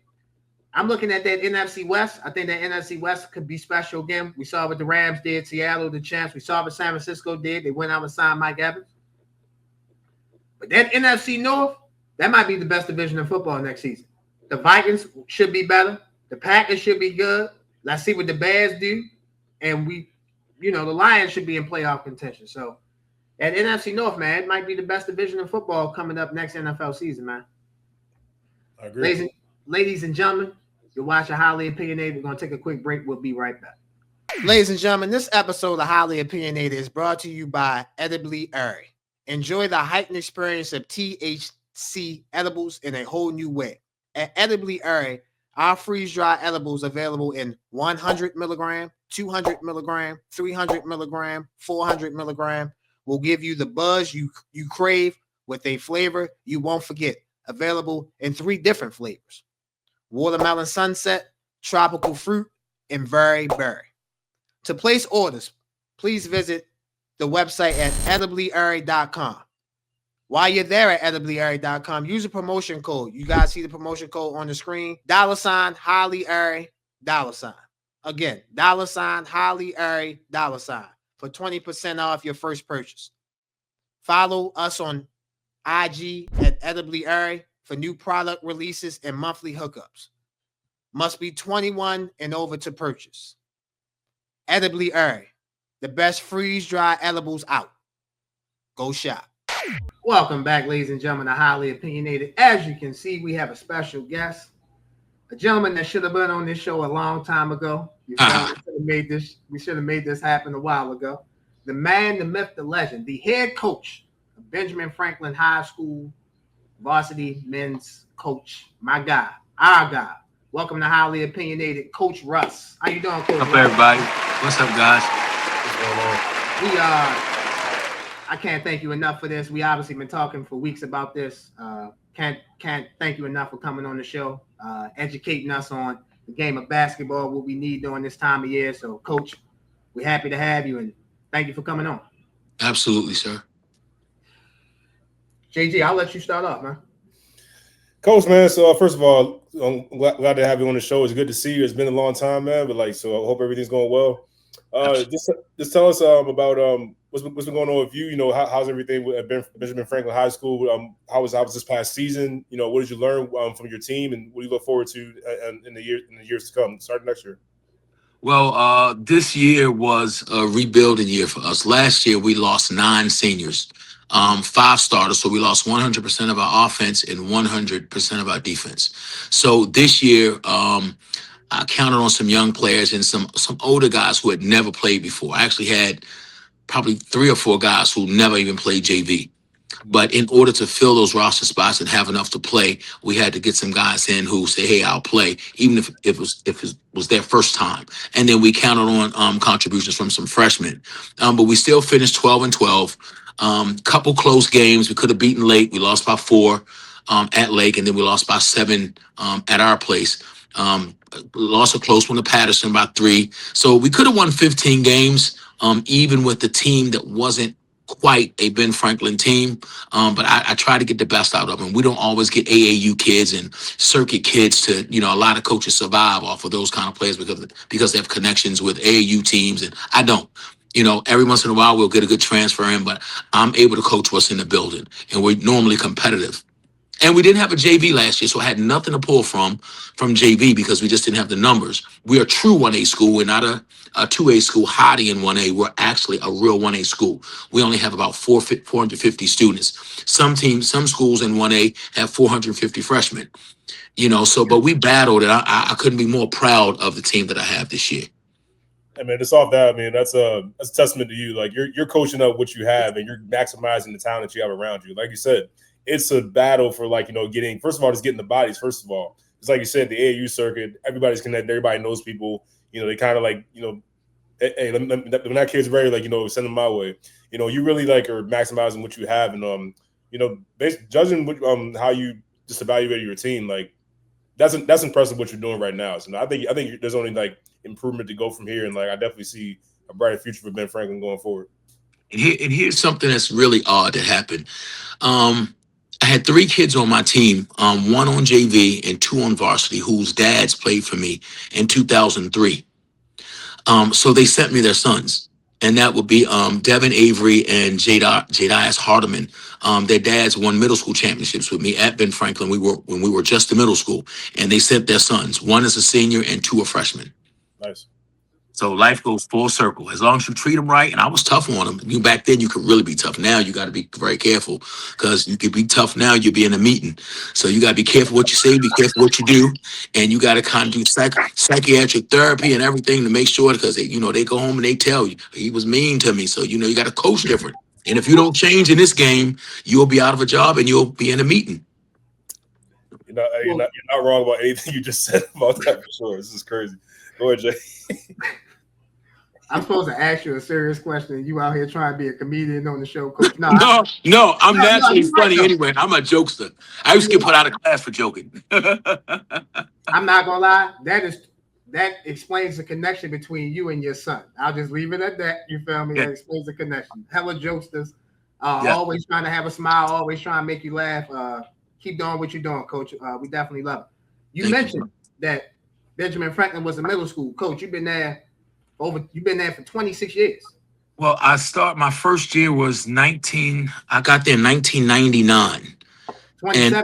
I'm looking at that NFC West. I think that NFC West could be special again. We saw what the Rams did, Seattle, the champs. We saw what San Francisco did. They went out and signed Mike Evans. But that NFC North, that might be the best division in football next season. The Vikings should be better. The Packers should be good. Let's see what the Bears do. And the Lions should be in playoff contention. So at NFC North, man, it might be the best division in football coming up next NFL season, man. I agree. Ladies and gentlemen, you're watching Highly Opinionated. We're going to take a quick break. We'll be right back. Ladies and gentlemen, this episode of Highly Opinionated is brought to you by Edibly Airy. Enjoy the heightened experience of THC edibles in a whole new way. At Edibly Airy, our freeze-dry edibles available in 100 milligram, 200 milligram, 300 milligram, 400 milligram will give you the buzz you crave with a flavor you won't forget. Available in 3 different flavors: watermelon sunset, tropical fruit, and berry. To place orders, please visit the website at ediblyairy.com. While you're there at ediblyairy.com, use a promotion code. You guys see the promotion code on the screen. $ Highly Airy, $. Again, $ Highly Airy, $ for 20% off your first purchase. Follow us on IG at Edibly Airy for new product releases and monthly hookups. Must be 21 and over to purchase. Edibly Airy, the best freeze-dry edibles out. Go shop. Welcome back, ladies and gentlemen, to Highly Opinionated. As you can see, we have a special guest, a gentleman that should have been on this show a long time ago. We should have made this happen a while ago. The man, the myth, the legend, the head coach of Benjamin Franklin High School varsity men's coach, my guy, our guy. Welcome to Highly Opinionated, Coach Russ. How you doing, Coach? What's up, everybody? What's up, guys? What's going on? I can't thank you enough for this. We obviously been talking for weeks about this. Can't thank you enough for coming on the show, educating us on the game of basketball, what we need during this time of year. So, Coach, we're happy to have you, and thank you for coming on. Absolutely, sir. JG, I'll let you start off, man. Coach, man. So first of all, I'm glad to have you on the show. It's good to see you. It's been a long time, man. But so I hope everything's going well. Just tell us about what's been going on with you. You know, how's everything at Benjamin Franklin High School? How was this past season? You know, what did you learn from your team, and what do you look forward to in the years to come, starting next year? Well, this year was a rebuilding year for us. Last year, we lost 9 seniors, 5 starters. So we lost 100% of our offense and 100% of our defense. So this year, I counted on some young players and some older guys who had never played before. I actually had probably 3 or 4 guys who never even played JV. But in order to fill those roster spots and have enough to play, we had to get some guys in who say, "Hey, I'll play," even if it was their first time. And then we counted on contributions from some freshmen. But we still finished 12-12. Couple close games. We could have beaten Lake. We lost by 4 at Lake, and then we lost by 7 at our place. Lost a close one to Patterson by 3. So we could have won 15 games, even with the team that wasn't quite a Ben Franklin team. But I try to get the best out of them. We don't always get AAU kids and circuit kids to, a lot of coaches survive off of those kind of players because they have connections with AAU teams, and I don't. Every once in a while we'll get a good transfer in, but I'm able to coach what's in the building, and we're normally competitive. And we didn't have a JV last year, so I had nothing to pull from JV because we just didn't have the numbers. We are a true 1A school. We're not a 2A school hiding in 1A. We're actually a real 1A school. We only have about 450 students. Some schools in 1A have 450 freshmen. But we battled, and I couldn't be more proud of the team that I have this year. I mean, just off that, that's a testament to you. Like you're coaching up what you have, and you're maximizing the talent you have around you. Like you said, it's a battle for like, getting, first of all, just getting the bodies. First of all, it's like you said, the AAU circuit, everybody's connected, everybody knows people. They kind of like, hey, when that kid's ready, like, send them my way. You really like are maximizing what you have, and judging what, how you just evaluate your team, like that's impressive what you're doing right now. So I think there's only like improvement to go from here, and like I definitely see a brighter future for Ben Franklin going forward. And here's something that's really odd that happened. I had 3 kids on my team, 1 on JV and 2 on varsity, whose dads played for me in 2003. So they sent me their sons, and that would be Devin Avery and Jadias Hardeman. Their dads won middle school championships with me at Ben Franklin. When we were just in middle school, and they sent their sons. 1 is a senior and 2 are freshmen. Nice. So life goes full circle. As long as you treat them right, and I was tough on them. Back then, you could really be tough. Now you got to be very careful, because you could be tough now, you'll be in a meeting. So you got to be careful what you say, be careful what you do, and you got to kind of do psychiatric therapy and everything to make sure, because they go home and they tell you he was mean to me. So you got to coach different. And if you don't change in this game, you'll be out of a job and you'll be in a meeting. You're not wrong about anything you just said about that for sure. This is crazy. Go ahead, Jay. I'm supposed to ask you a serious question. You out here trying to be a comedian on the show, Coach? No, I'm naturally funny anyway. I'm a jokester. I used to get put out of class for joking. I'm not gonna lie. That explains the connection between you and your son. I'll just leave it at that. You feel me? Yeah. That explains the connection. Hella jokesters. Always trying to have a smile. Always trying to make you laugh. Keep doing what you're doing, Coach. We definitely love it. You mentioned that Benjamin Franklin was a middle school coach. You've been there for 26 years. Well, my first year was I got there in 1999. 27.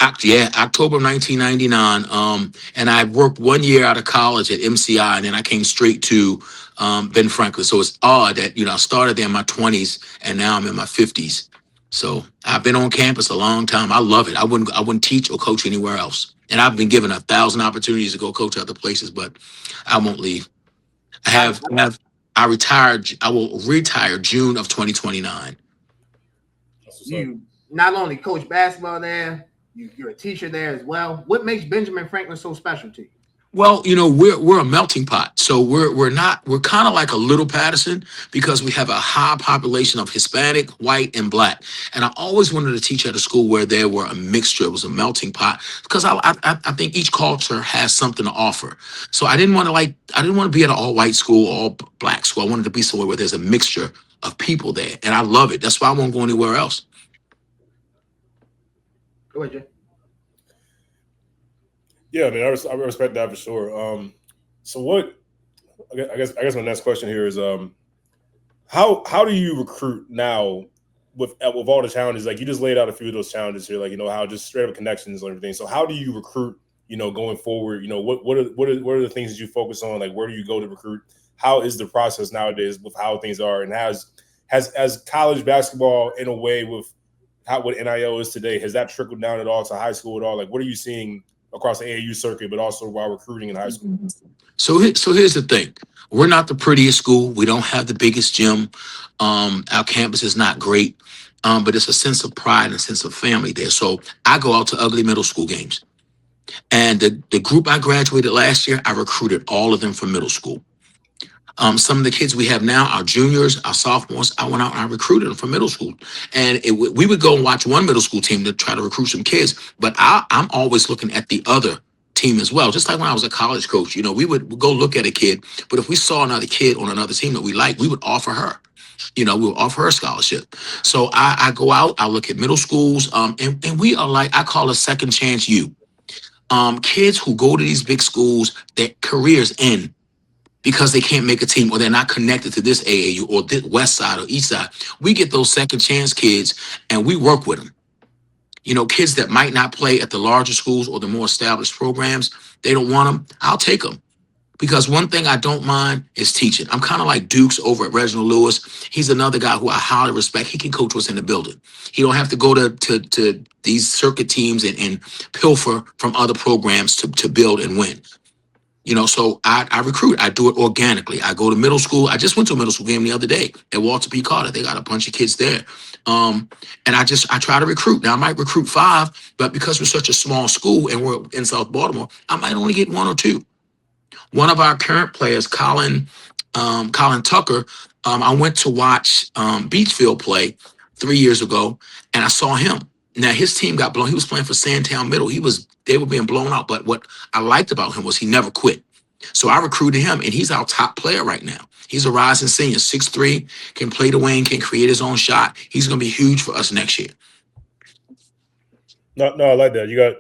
October of 1999. And I worked 1 year out of college at MCI, and then I came straight to Ben Franklin. So it's odd that, I started there in my 20s and now I'm in my 50s. So I've been on campus a long time. I love it. I wouldn't teach or coach anywhere else. And I've been given 1,000 opportunities to go coach other places, but I won't leave. I retired. I will retire June of 2029. You not only coach basketball there, you're a teacher there as well. What makes Benjamin Franklin so special to you? Well, we're a melting pot. So we're kind of like a little Patterson, because we have a high population of Hispanic, white, and black. And I always wanted to teach at a school where there were a mixture. It was a melting pot, because I think each culture has something to offer. So I didn't want to be at an all white school, all black school. I wanted to be somewhere where there's a mixture of people there, and I love it. That's why I won't go anywhere else. Go ahead, Jay. Yeah, I mean, I respect that for sure. So what? I guess my next question here is, how do you recruit now with all the challenges? Like, you just laid out a few of those challenges here, like, how just straight up connections and everything. So how do you recruit? Going forward, what are the things that you focus on? Like, where do you go to recruit? How is the process nowadays with how things are, and has college basketball, in a way, with what NIL is today, has that trickled down at all to high school at all? Like, what are you seeing across the AAU circuit, but also while recruiting in high school? So here's the thing. We're not the prettiest school. We don't have the biggest gym. Our campus is not great, but it's a sense of pride and a sense of family there. So I go out to ugly middle school games. And the group I graduated last year, I recruited all of them from middle school. Some of the kids we have now, our juniors, our sophomores, I went out and I recruited them from middle school. And we would go and watch one middle school team to try to recruit some kids. But I'm always looking at the other team as well. Just like when I was a college coach, we would go look at a kid. But if we saw another kid on another team that we liked, we would offer her. We would offer her a scholarship. So I go out, I look at middle schools, and we are like, I call it second chance you. Kids who go to these big schools, their careers end because they can't make a team, or they're not connected to this AAU or this West Side or East Side. We get those second chance kids and we work with them. Kids that might not play at the larger schools or the more established programs, they don't want them. I'll take them. Because one thing I don't mind is teaching. I'm kind of like Dukes over at Reginald Lewis. He's another guy who I highly respect. He can coach what's in the building. He don't have to go to these circuit teams and pilfer from other programs to build and win. So I recruit. I do it organically. I go to middle school. I just went to a middle school game the other day at Walter P. Carter. They got a bunch of kids there. And I try to recruit. Now I might recruit 5, but because we're such a small school and we're in South Baltimore, I might only get 1 or 2. One of our current players, Colin Tucker, I went to watch Beachfield play 3 years ago, and I saw him. Now his team got blown. He was playing for Sandtown Middle. They were being blown out. But what I liked about him was he never quit. So I recruited him, and he's our top player right now. He's a rising senior, 6'3", can play the wing, can create his own shot. He's going to be huge for us next year. No, I like that. You got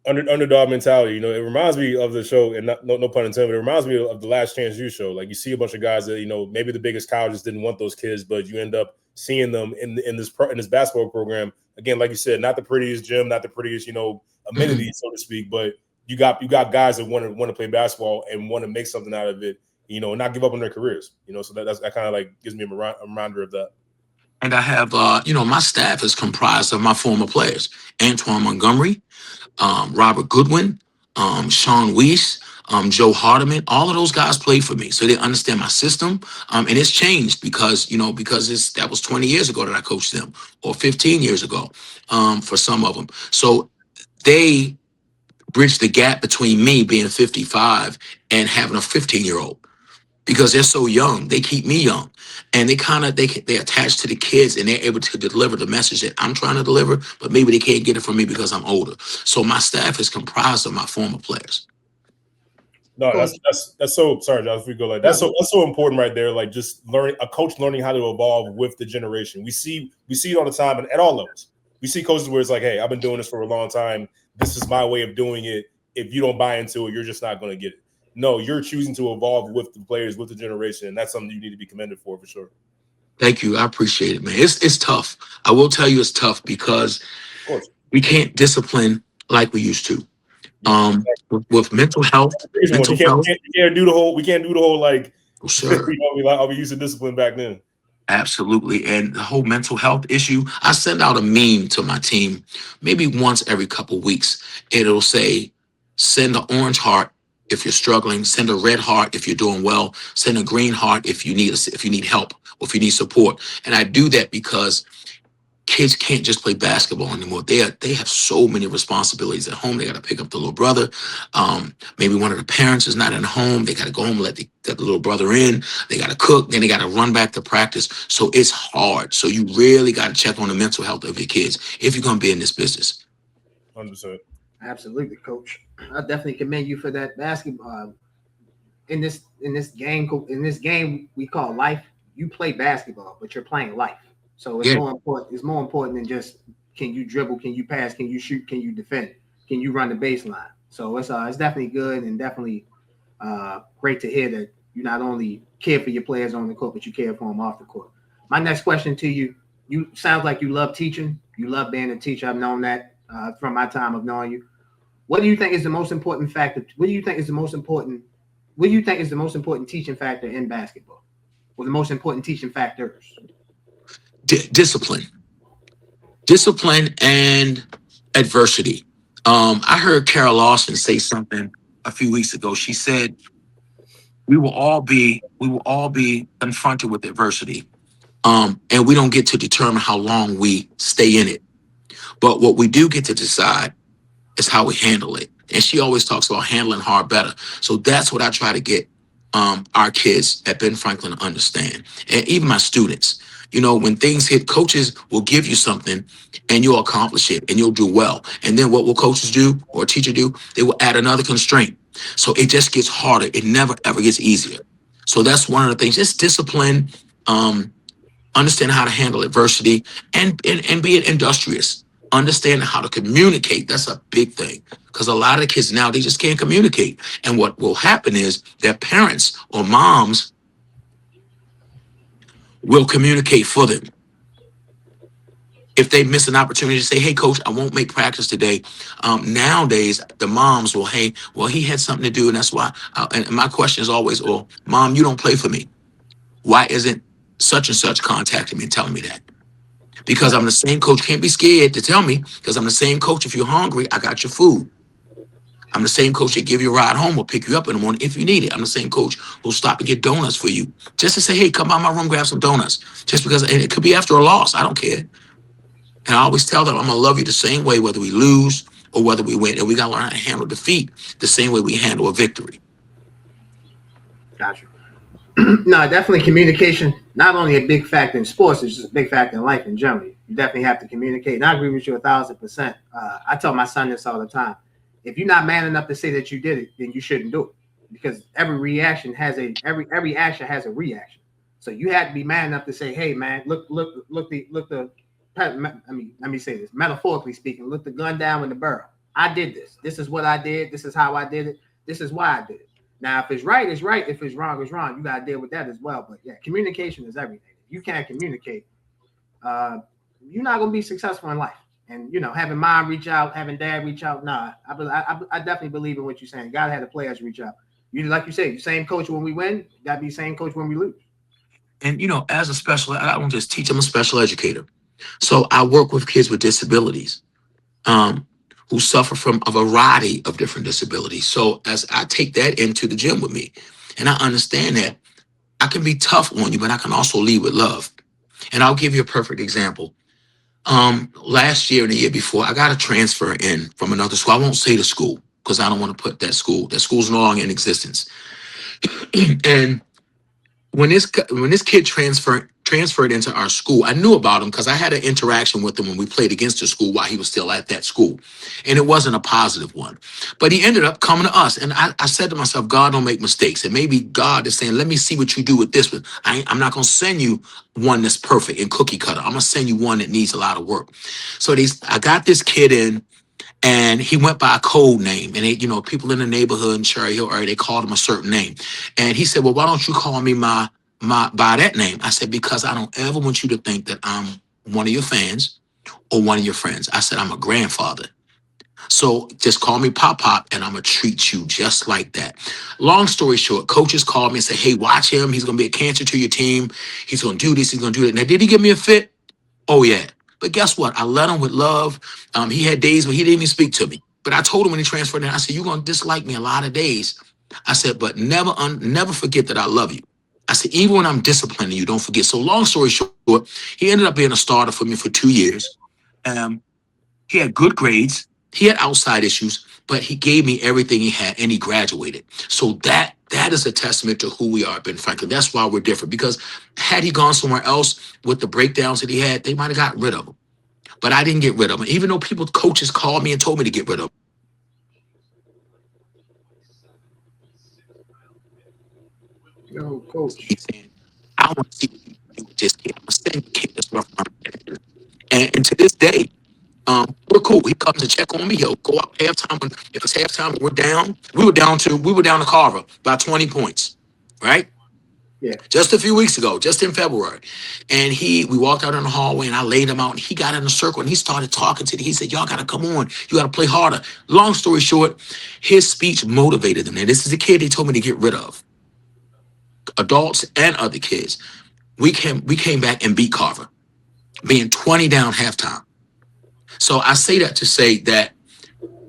underdog mentality. It reminds me of the show, and no pun intended, but it reminds me of the Last Chance U show. Like, you see a bunch of guys that maybe the biggest colleges didn't want those kids, but you end up seeing them in this basketball program. Again, like you said, not the prettiest gym, not the prettiest amenities, so to speak, but you got guys that want to play basketball and want to make something out of it, and not give up on their careers. So that kind of like gives me a reminder of that. And I have, my staff is comprised of my former players: Antoine Montgomery, Robert Goodwin, Sean Weiss, Joe Hardiman. All of those guys played for me, so they understand my system. And it's changed because that was 20 years ago that I coached them, or 15 years ago for some of them. So they bridge the gap between me being 55 and having a 15-year-old. Because they're so young, they keep me young, and they attach to the kids, and they're able to deliver the message that I'm trying to deliver, but maybe they can't get it from me because I'm older. So my staff is comprised of my former players. No, that's so sorry, Josh. If we go like that's so important right there. Like, just a coach learning how to evolve with the generation. We see it all the time, and at all levels. We see coaches where it's like, hey, I've been doing this for a long time. This is my way of doing it. If you don't buy into it, you're just not going to get it. No, you're choosing to evolve with the players, with the generation, and that's something you need to be commended for sure. Thank you. I appreciate it, man. It's tough. I will tell you it's tough because we can't discipline like we used to. With mental health. We can't do the whole like, oh, sure. we used to discipline back then. Absolutely. And the whole mental health issue, I send out a meme to my team maybe once every couple of weeks. It'll say, send an orange heart if you're struggling, send a red heart if you're doing well, send a green heart if you need help or if you need support. And I do that because kids can't just play basketball anymore. They have so many responsibilities at home. They got to pick up the little brother. Maybe one of the parents is not in home. They got to go home and let the little brother in. They got to cook. Then they got to run back to practice. So it's hard. So you really got to check on the mental health of your kids if you're going to be in this business. 100%. Absolutely, Coach. I definitely commend you for that. Basketball in this game we call life. You play basketball, but you're playing life. So it's more important. It's more important than just can you dribble, can you pass, can you shoot, can you defend, can you run the baseline. So it's definitely good and definitely great to hear that you not only care for your players on the court, but you care for them off the court. My next question to you: you sounds like you love teaching. You love being a teacher. I've known that from my time of knowing you. What do you think is the most important factor? What do you think is the most important teaching factor in basketball? Or the most important teaching factors? Discipline and adversity. I heard Carol Lawson say something a few weeks ago. She said, we will all be confronted with adversity. And we don't get to determine how long we stay in it. But what we do get to decide is how we handle it. And she always talks about handling hard better. So that's what I try to get our kids at Ben Franklin to understand. And even my students, when things hit, coaches will give you something and you'll accomplish it and you'll do well. And then what will coaches do or a teacher do? They will add another constraint. So it just gets harder. It never, ever gets easier. So that's one of the things, just discipline, understand how to handle adversity and be industrious. Understand how to communicate. That's a big thing because a lot of the kids now, they just can't communicate. And what will happen is their parents or moms will communicate for them. If they miss an opportunity to say, hey, coach, I won't make practice today. Nowadays, the moms will, hey, well, he had something to do. And that's why. And my question is always, well, mom, you don't play for me. Why isn't such and such contacting me and telling me that? Because I'm the same coach. Can't be scared to tell me because I'm the same coach. If you're hungry, I got your food. I'm the same coach that give you a ride home or pick you up in the morning if you need it. I'm the same coach who'll stop and get donuts for you just to say, hey, come by my room, grab some donuts. Just because, and it could be after a loss. I don't care. And I always tell them, I'm going to love you the same way, whether we lose or whether we win. And we got to learn how to handle defeat the same way we handle a victory. Gotcha. No, definitely communication, not only a big factor in sports, it's just a big factor in life in general. You definitely have to communicate. And I agree with you 1,000%. I tell my son this all the time. If you're not man enough to say that you did it, then you shouldn't do it. Because every action has a reaction. So you had to be man enough to say, hey man, look let me say this, metaphorically speaking, look the gun down in the barrel. I did this. This is what I did. This is how I did it. This is why I did it. Now, if it's right, it's right. If it's wrong, it's wrong. You got to deal with that as well. But yeah, communication is everything. If you can't communicate, you're not going to be successful in life. And, having mom reach out, having dad reach out. Nah, I definitely believe in what you're saying. God had the players reach out. Like you say, the same coach when we win, you got to be the same coach when we lose. And, as a special, I don't just teach, I'm a special educator. So I work with kids with disabilities who suffer from a variety of different disabilities. So as I take that into the gym with me, and I understand that I can be tough on you, but I can also lead with love. And I'll give you a perfect example. Last year and the year before, I got a transfer in from another school. I won't say the school because I don't want to put that school's no longer in existence. And when this kid transferred into our school, I knew about him because I had an interaction with him when we played against the school while he was still at that school. And it wasn't a positive one. But he ended up coming to us. And I said to myself, God don't make mistakes. And maybe God is saying, let me see what you do with this one. I'm not going to send you one that's perfect and cookie cutter. I'm going to send you one that needs a lot of work. So I got this kid in. And he went by a code name, and people in the neighborhood in Cherry Hill area, they called him a certain name. And he said, well, why don't you call me by that name? I said, because I don't ever want you to think that I'm one of your fans or one of your friends. I said, I'm a grandfather. So just call me Pop Pop, and I'm going to treat you just like that. Long story short, coaches called me and said, hey, watch him. He's going to be a cancer to your team. He's going to do this. He's going to do that. Now, did he give me a fit? Oh, yeah. But guess what? I led him with love. He had days where he didn't even speak to me. But I told him when he transferred in, I said, you're going to dislike me a lot of days. I said, but never forget that I love you. I said, even when I'm disciplining you, don't forget. So long story short, he ended up being a starter for me for 2 years. He had good grades. He had outside issues, but he gave me everything he had, and he graduated. So that is a testament to who we are, Ben Franklin. That's why we're different, because had he gone somewhere else with the breakdowns that he had, they might have got rid of him. But I didn't get rid of him, even though coaches called me and told me to get rid of him. Yo, coach. He's saying, I want to see what you do with this kid. I'm going to send the kid this rough. And to this day, we're cool. He comes to check on me. He'll go out halftime. If it's halftime and we're down, we were down to Carver by 20 points, right? Yeah. Just a few weeks ago, just in February. And we walked out in the hallway, and I laid him out, and he got in a circle, and he started talking to me. He said, y'all got to come on. You got to play harder. Long story short, his speech motivated them. And this is a kid they told me to get rid of. Adults and other kids. We came back and beat Carver, being 20 down halftime. So I say that to say that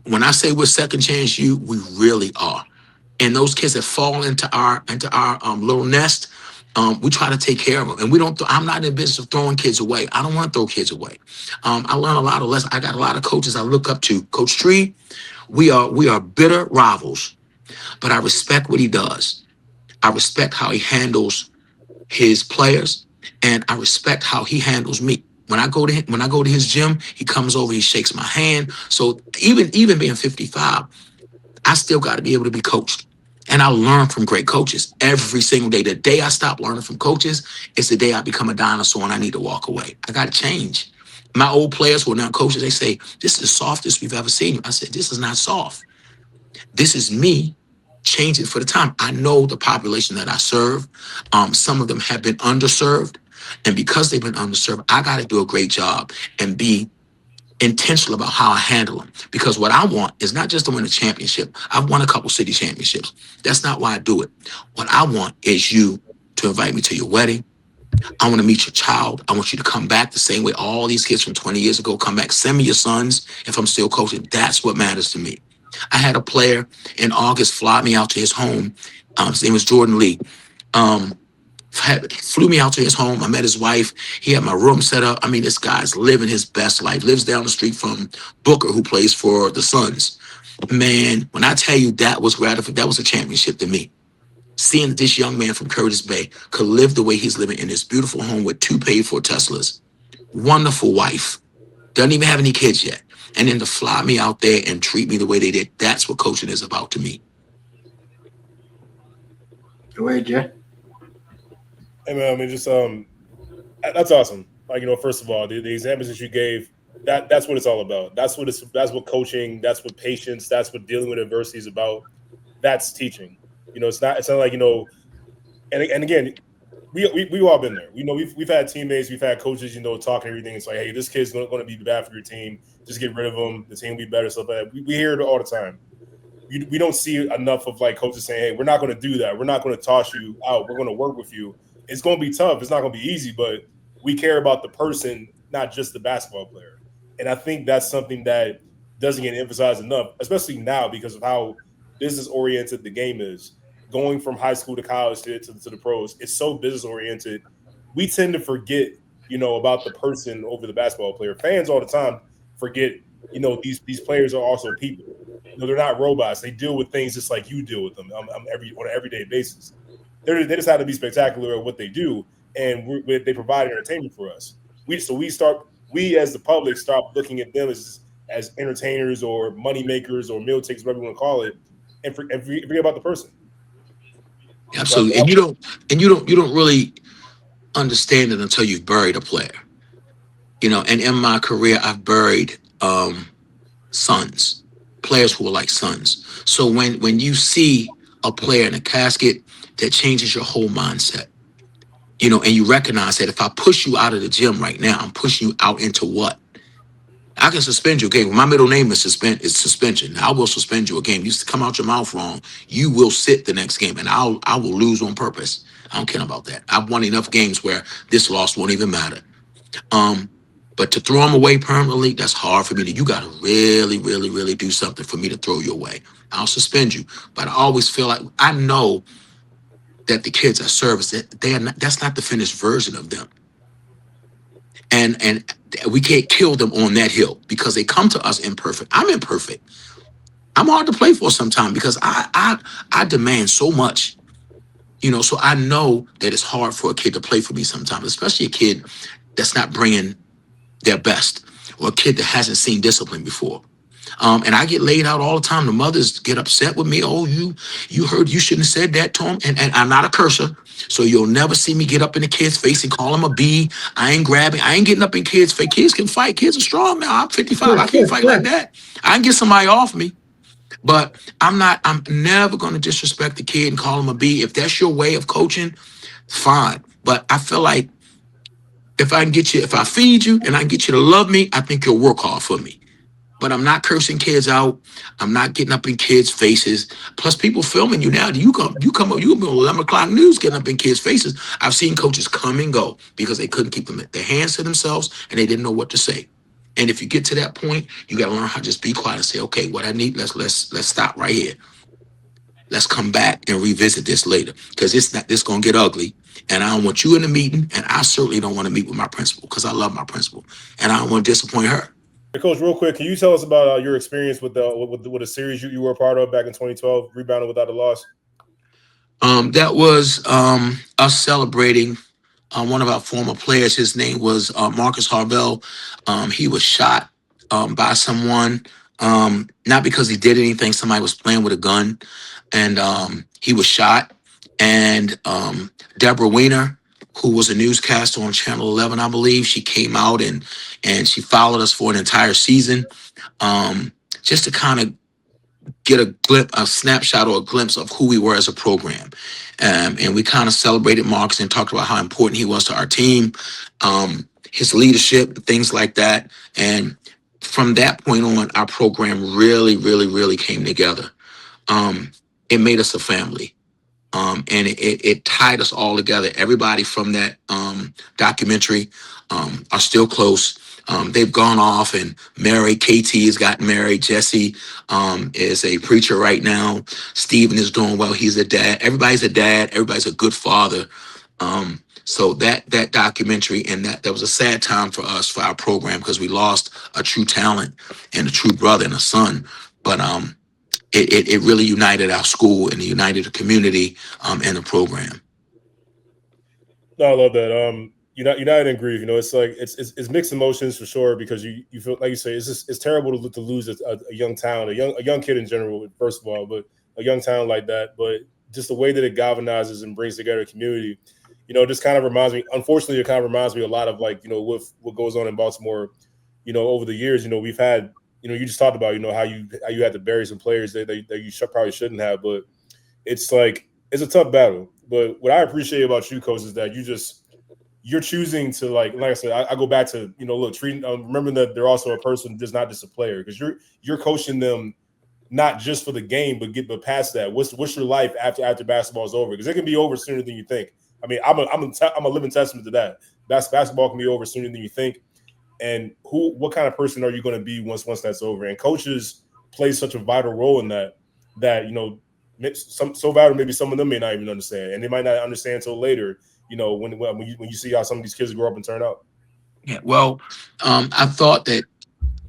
when I say we're second chance you, we really are. And those kids that fall into our little nest, we try to take care of them. And we don't. I'm not in the business of throwing kids away. I don't want to throw kids away. I learned a lot of lessons. I got a lot of coaches I look up to. Coach Tree, we are bitter rivals, but I respect what he does. I respect how he handles his players, and I respect how he handles me. When I go to his gym, he comes over, he shakes my hand. So even being 55, I still got to be able to be coached. And I learn from great coaches every single day. The day I stop learning from coaches is the day I become a dinosaur and I need to walk away. I got to change. My old players who are now coaches, they say, this is the softest we've ever seen you. I said, this is not soft. This is me changing for the time. I know the population that I serve. Some of them have been underserved. And because they've been underserved, I got to do a great job and be intentional about how I handle them. Because what I want is not just to win a championship. I've won a couple city championships. That's not why I do it. What I want is you to invite me to your wedding. I want to meet your child. I want you to come back the same way all these kids from 20 years ago come back. Send me your sons if I'm still coaching. That's what matters to me. I had a player in August fly me out to his home. His name was Jordan Lee. Flew me out to his home. I met his wife. He had my room set up. I mean, this guy's living his best life. Lives down the street from Booker, who plays for the Suns. Man, when I tell you that was gratifying, that was a championship to me. Seeing that this young man from Curtis Bay could live the way he's living in this beautiful home with 2 paid-for Teslas, wonderful wife, doesn't even have any kids yet, and then to fly me out there and treat me the way they did, that's what coaching is about to me. Go ahead, Jay. Hey man, I mean, just that's awesome. Like, first of all, the examples that you gave, that's what it's all about. That's what coaching, that's what patience, that's what dealing with adversity is about. That's teaching. It's not like, and again, we've all been there. We've had teammates, we've had coaches, talking everything. It's like, hey, this kid's going to be bad for your team. Just get rid of him. The team will be better. Stuff like that. We hear it all the time. We don't see enough of like coaches saying, hey, we're not going to do that. We're not going to toss you out. We're going to work with you. It's going to be tough. It's not going to be easy, but we care about the person, not just the basketball player. And I think that's something that doesn't get emphasized enough, especially now because of how business-oriented the game is. Going from high school to college to the pros, it's so business-oriented. We tend to forget, about the person over the basketball player. Fans all the time forget, these players are also people. They're not robots. They deal with things just like you deal with them on an everyday basis. They just have to be spectacular at what they do, and they provide entertainment for us. We as the public stop looking at them as entertainers or money makers or meal takers, whatever you want to call it, and forget about the person. Absolutely, and you don't really understand it until you've buried a player. And in my career, I've buried sons, players who are like sons. So when you see a player in a casket, that changes your whole mindset. And you recognize that if I push you out of the gym right now, I'm pushing you out into what? I can suspend you a game. My middle name is suspension. I will suspend you a game. You come out your mouth wrong, you will sit the next game, and I will lose on purpose. I don't care about that. I've won enough games where this loss won't even matter. But to throw them away permanently, that's hard for me. You got to really, really, really do something for me to throw you away. I'll suspend you, but I always feel like I know that the kids I service, that's not the finished version of them. And we can't kill them on that hill because they come to us imperfect. I'm imperfect. I'm hard to play for sometimes because I demand so much, so I know that it's hard for a kid to play for me sometimes, especially a kid that's not bringing their best or a kid that hasn't seen discipline before. And I get laid out all the time. The mothers get upset with me. Oh, you heard you shouldn't have said that to him. And I'm not a cursor. So you'll never see me get up in the kid's face and call him a B. I ain't grabbing. I ain't getting up in kids' face. Kids can fight. Kids are strong now. I'm 55. I can't fight like that. I can get somebody off me. But I'm never going to disrespect the kid and call him a B. If that's your way of coaching, fine. But I feel like if I feed you and I can get you to love me, I think you'll work hard for me. But I'm not cursing kids out. I'm not getting up in kids' faces. Plus, people filming you now. You come up, you be on 11 o'clock news getting up in kids' faces. I've seen coaches come and go because they couldn't keep their hands to themselves and they didn't know what to say. And if you get to that point, you got to learn how to just be quiet and say, okay, what I need, let's stop right here. Let's come back and revisit this later because this going to get ugly. And I don't want you in the meeting. And I certainly don't want to meet with my principal because I love my principal and I don't want to disappoint her. Hey, Coach, real quick, can you tell us about your experience with a series you were a part of back in 2012, rebounding without a loss? That was us celebrating one of our former players. His name was Marcus Harvell. He was shot by someone, not because he did anything. Somebody was playing with a gun, and he was shot. And Deborah Weiner, who was a newscaster on Channel 11, I believe, she came out and she followed us for an entire season, just to kind of get a snapshot or a glimpse of who we were as a program. And we kind of celebrated Marcus and talked about how important he was to our team, his leadership, things like that. And from that point on, our program really, really, really came together. It made us a family. And it tied us all together. Everybody from that documentary are still close. They've gone off and married. KT has gotten married. Jesse is a preacher right now. Steven is doing well. He's a dad. Everybody's a dad. Everybody's a good father. So that documentary, and that was a sad time for us, for our program, because we lost a true talent and a true brother and a son. But it really united our school and it united the community and the program. No, I love that. United in grief. It's like it's mixed emotions for sure, because you feel like you say it's terrible to lose a young talent, a young kid in general, first of all, but a young talent like that. But just the way that it galvanizes and brings together a community, just kind of reminds me. Unfortunately, it kind of reminds me a lot of with what goes on in Baltimore. Over the years, we've had. You just talked about how you had to bury some players that you probably shouldn't have, but it's like it's a tough battle. But what I appreciate about you, Coach, is that you're choosing to like I said, I go back to treating remembering that they're also a person, just not just a player, because you're coaching them not just for the game, but past that. What's your life after basketball is over? Because it can be over sooner than you think. I mean, I'm a living testament to that. Basketball can be over sooner than you think. And what kind of person are you going to be once that's over? And coaches play such a vital role in that so vital, maybe some of them may not even understand, and they might not understand until later. When you see how some of these kids grow up and turn out. Yeah, well, I thought that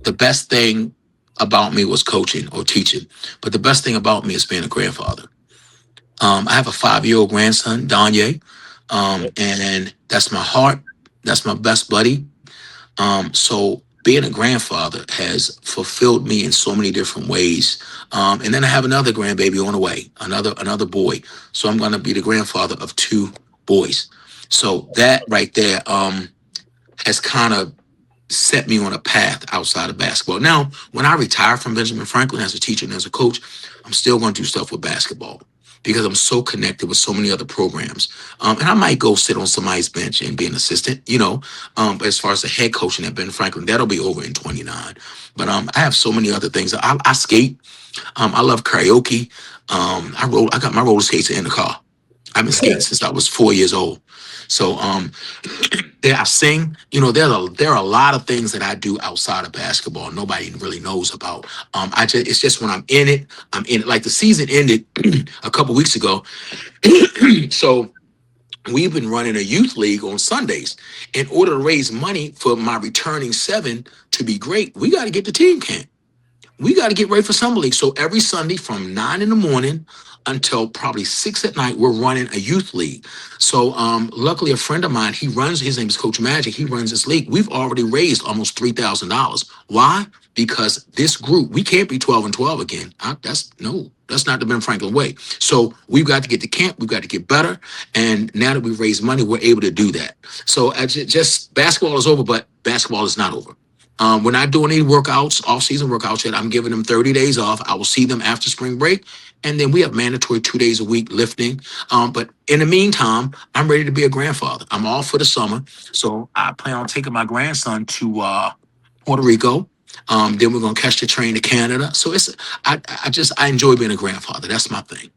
the best thing about me was coaching or teaching, but the best thing about me is being a grandfather. I have a 5-year-old grandson, Danye, and that's my heart. That's my best buddy. So being a grandfather has fulfilled me in so many different ways. And then I have another grandbaby on the way, another boy. So I'm going to be the grandfather of 2 boys. So that right there has kind of set me on a path outside of basketball. Now, when I retire from Benjamin Franklin as a teacher and as a coach, I'm still going to do stuff with basketball, because I'm so connected with so many other programs. And I might go sit on somebody's bench and be an assistant, but as far as the head coaching at Ben Franklin, that'll be over in 29. But I have so many other things. I skate. I love karaoke. I got my roller skates in the car. I've been skating since I was 4 years old. So I sing. There are a lot of things that I do outside of basketball nobody really knows about. It's just when I'm in it, I'm in it. Like the season ended a couple weeks ago. So we've been running a youth league on Sundays. In order to raise money for my returning 7 to be great, we got to get the team camp. We got to get ready for summer league. So every Sunday from 9 in the morning until probably 6 at night, we're running a youth league. So luckily, a friend of mine, his name is Coach Magic. He runs this league. We've already raised almost $3,000. Why? Because this group, we can't be 12-12 again. That's not the Ben Franklin way. So we've got to get to camp. We've got to get better. And now that we've raised money, we're able to do that. So just basketball is over, but basketball is not over. We're not doing any workouts, off-season workouts yet. I'm giving them 30 days off. I will see them after spring break. And then we have mandatory 2 days a week lifting. But in the meantime, I'm ready to be a grandfather. I'm off for the summer. So I plan on taking my grandson to Puerto Rico. Then we're going to catch the train to Canada. So I enjoy being a grandfather. That's my thing.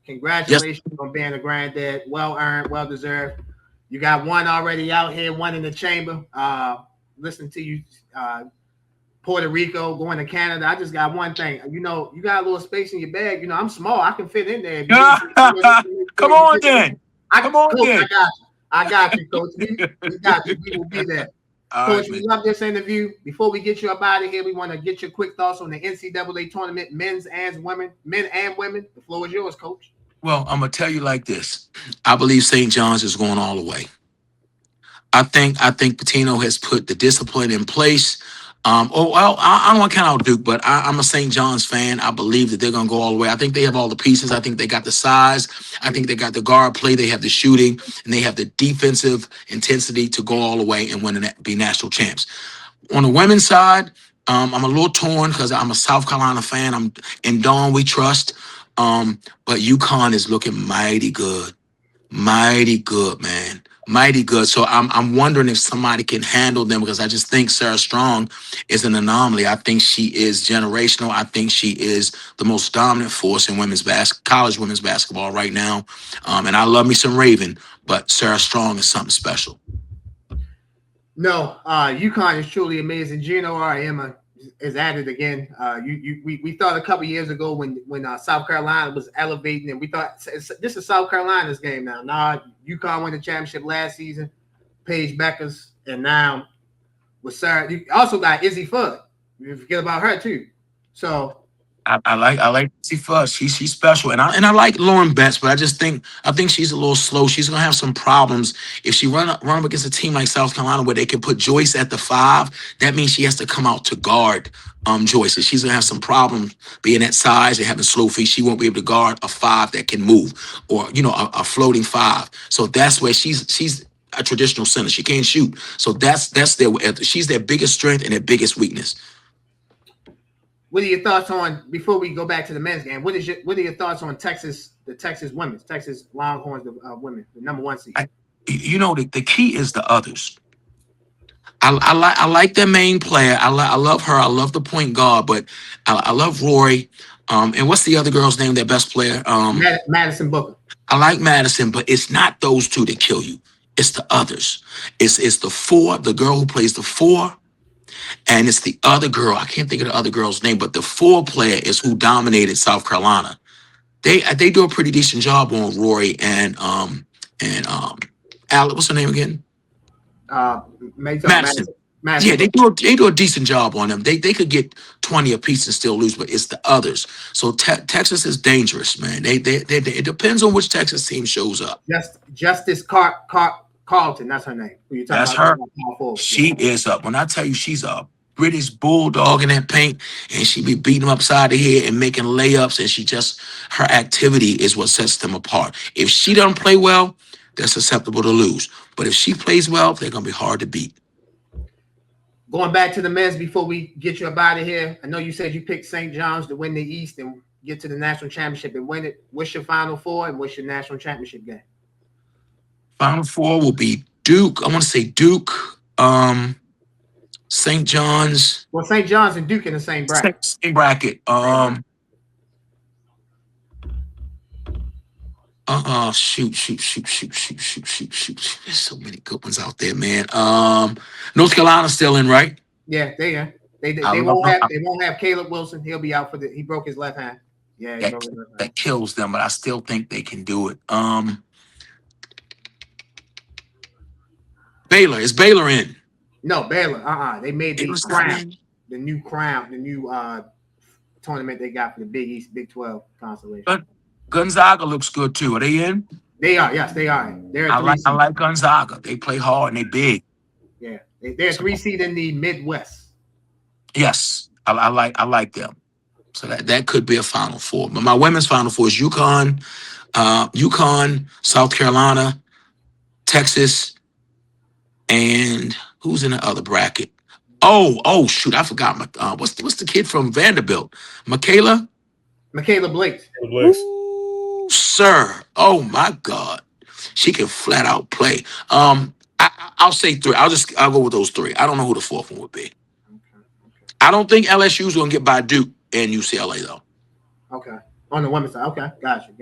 Congratulations on being a granddad. Well earned, well deserved. You got one already out here, one in the chamber. Listening to you, Puerto Rico, going to Canada. I just got one thing. You got a little space in your bag. I'm small. I can fit in there. Come on, then. I got you, Coach. We got you. We will be there. Coach, we love this interview. Before we get you up out of here, we want to get your quick thoughts on the NCAA tournament, men and women. The floor is yours, Coach. Well, I'm going to tell you like this. I believe St. John's is going all the way. I think Pitino has put the discipline in place. I don't want to count out Duke, but I'm a St. John's fan. I believe that they're going to go all the way. I think they have all the pieces. I think they got the size. I think they got the guard play. They have the shooting, and they have the defensive intensity to go all the way and win and be national champs. On the women's side, I'm a little torn because I'm a South Carolina fan. I'm in Dawn, we trust. But UConn is looking mighty good, man. Mighty good. So I'm wondering if somebody can handle them, because I just think Sarah Strong is an anomaly. I think she is generational. I think she is the most dominant force in college women's basketball right now. And I love me some Raven, but Sarah Strong is something special. No, UConn is truly amazing. Gino Auriemma is at it again. We thought a couple years ago when South Carolina was elevating, and we thought this is South Carolina's game now. Nah, UConn won the championship last season. Paige Beckers, and now with Sarah. You also got Izzy Fudd. You forget about her too. So I like see first. She's special, and I like Lauren Betts, but I think she's a little slow. She's gonna have some problems if she run up against a team like South Carolina where they can put Joyce at the 5. That means she has to come out to guard Joyce. So she's gonna have some problems being that size and having slow feet. She won't be able to guard a 5 that can move, or a floating 5. So that's where she's a traditional center. She can't shoot. So that's she's their biggest strength and their biggest weakness. what are your thoughts on, before we go back to the men's game? What are your thoughts on Texas Longhorns, the women, the number 1 seed? The key is the others. I like their main player. I love her. I love the point guard, but I love Rory. And what's the other girl's name? Their best player? Madison Booker. I like Madison, but it's not those two that kill you. It's the others. It's the 4, the girl who plays the 4. And it's the other girl. I can't think of the other girl's name, but the 4 player is who dominated South Carolina. They do a pretty decent job on Rory and Alec. What's her name again? Madison. Yeah, they do a decent job on them. They could get 20 apiece and still lose, but it's the others. So Texas is dangerous, man. It depends on which Texas team shows up. Justice Carlton, that's her name. That's her. She is up. When I tell you she's a British bulldog in that paint, and she be beating them upside the head and making layups, and her activity is what sets them apart. If she doesn't play well, they're susceptible to lose. But if she plays well, they're going to be hard to beat. Going back to the men's before we get you up out of here, I know you said you picked St. John's to win the East and get to the national championship and win it. What's your Final Four and what's your national championship game? Final Four will be Duke. I want to say Duke, St. John's. Well, St. John's and Duke in the same bracket. Same bracket. Shoot. There's so many good ones out there, man. North Carolina's still in, right? Yeah, they are. They won't have Caleb Wilson. He'll be out he broke his left hand. Yeah, that kills them, but I still think they can do it. Baylor. Is Baylor in? No, Baylor. They made the new tournament they got for the Big East, Big 12 constellation. But Gonzaga looks good too. Are they in? They are. Yes, they are. I like Gonzaga. They play hard and they big. Yeah, they're 3 seed in the Midwest. Yes, I like them. So that could be a Final Four. But my women's Final Four is UConn, South Carolina, Texas, and who's in the other bracket? Oh shoot, I forgot. What's the kid from Vanderbilt? Michaela Blake. Ooh, sir. Oh my God, she can flat out play. I'll say 3. I'll go with those 3. I don't know who the 4th one would be. Okay. I don't think LSU's gonna get by Duke and UCLA though. Okay, on the women's side. Okay, gotcha.